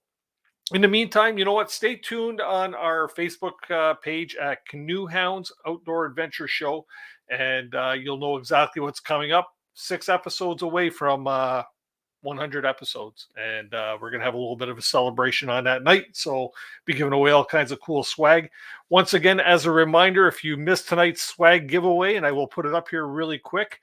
In the meantime, you know what? Stay tuned on our Facebook page at Canoe Hounds Outdoor Adventure Show, and you'll know exactly what's coming up. 6 episodes away from 100 episodes, and we're going to have a little bit of a celebration on that night, so be giving away all kinds of cool swag. Once again, as a reminder, if you missed tonight's swag giveaway, and I will put it up here really quick,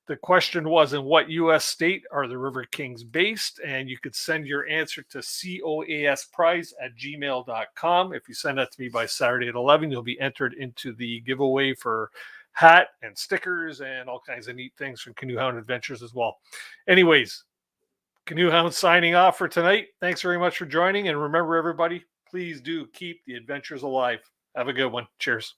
the question was, in what U.S. state are the River Kings based? And you could send your answer to coasprize@gmail.com. If you send that to me by Saturday at 11, you'll be entered into the giveaway for hat and stickers and all kinds of neat things from Canoe Hound Adventures as well. Anyways, Canoe Hound signing off for tonight. Thanks very much for joining. And remember, everybody, please do keep the adventures alive. Have a good one. Cheers.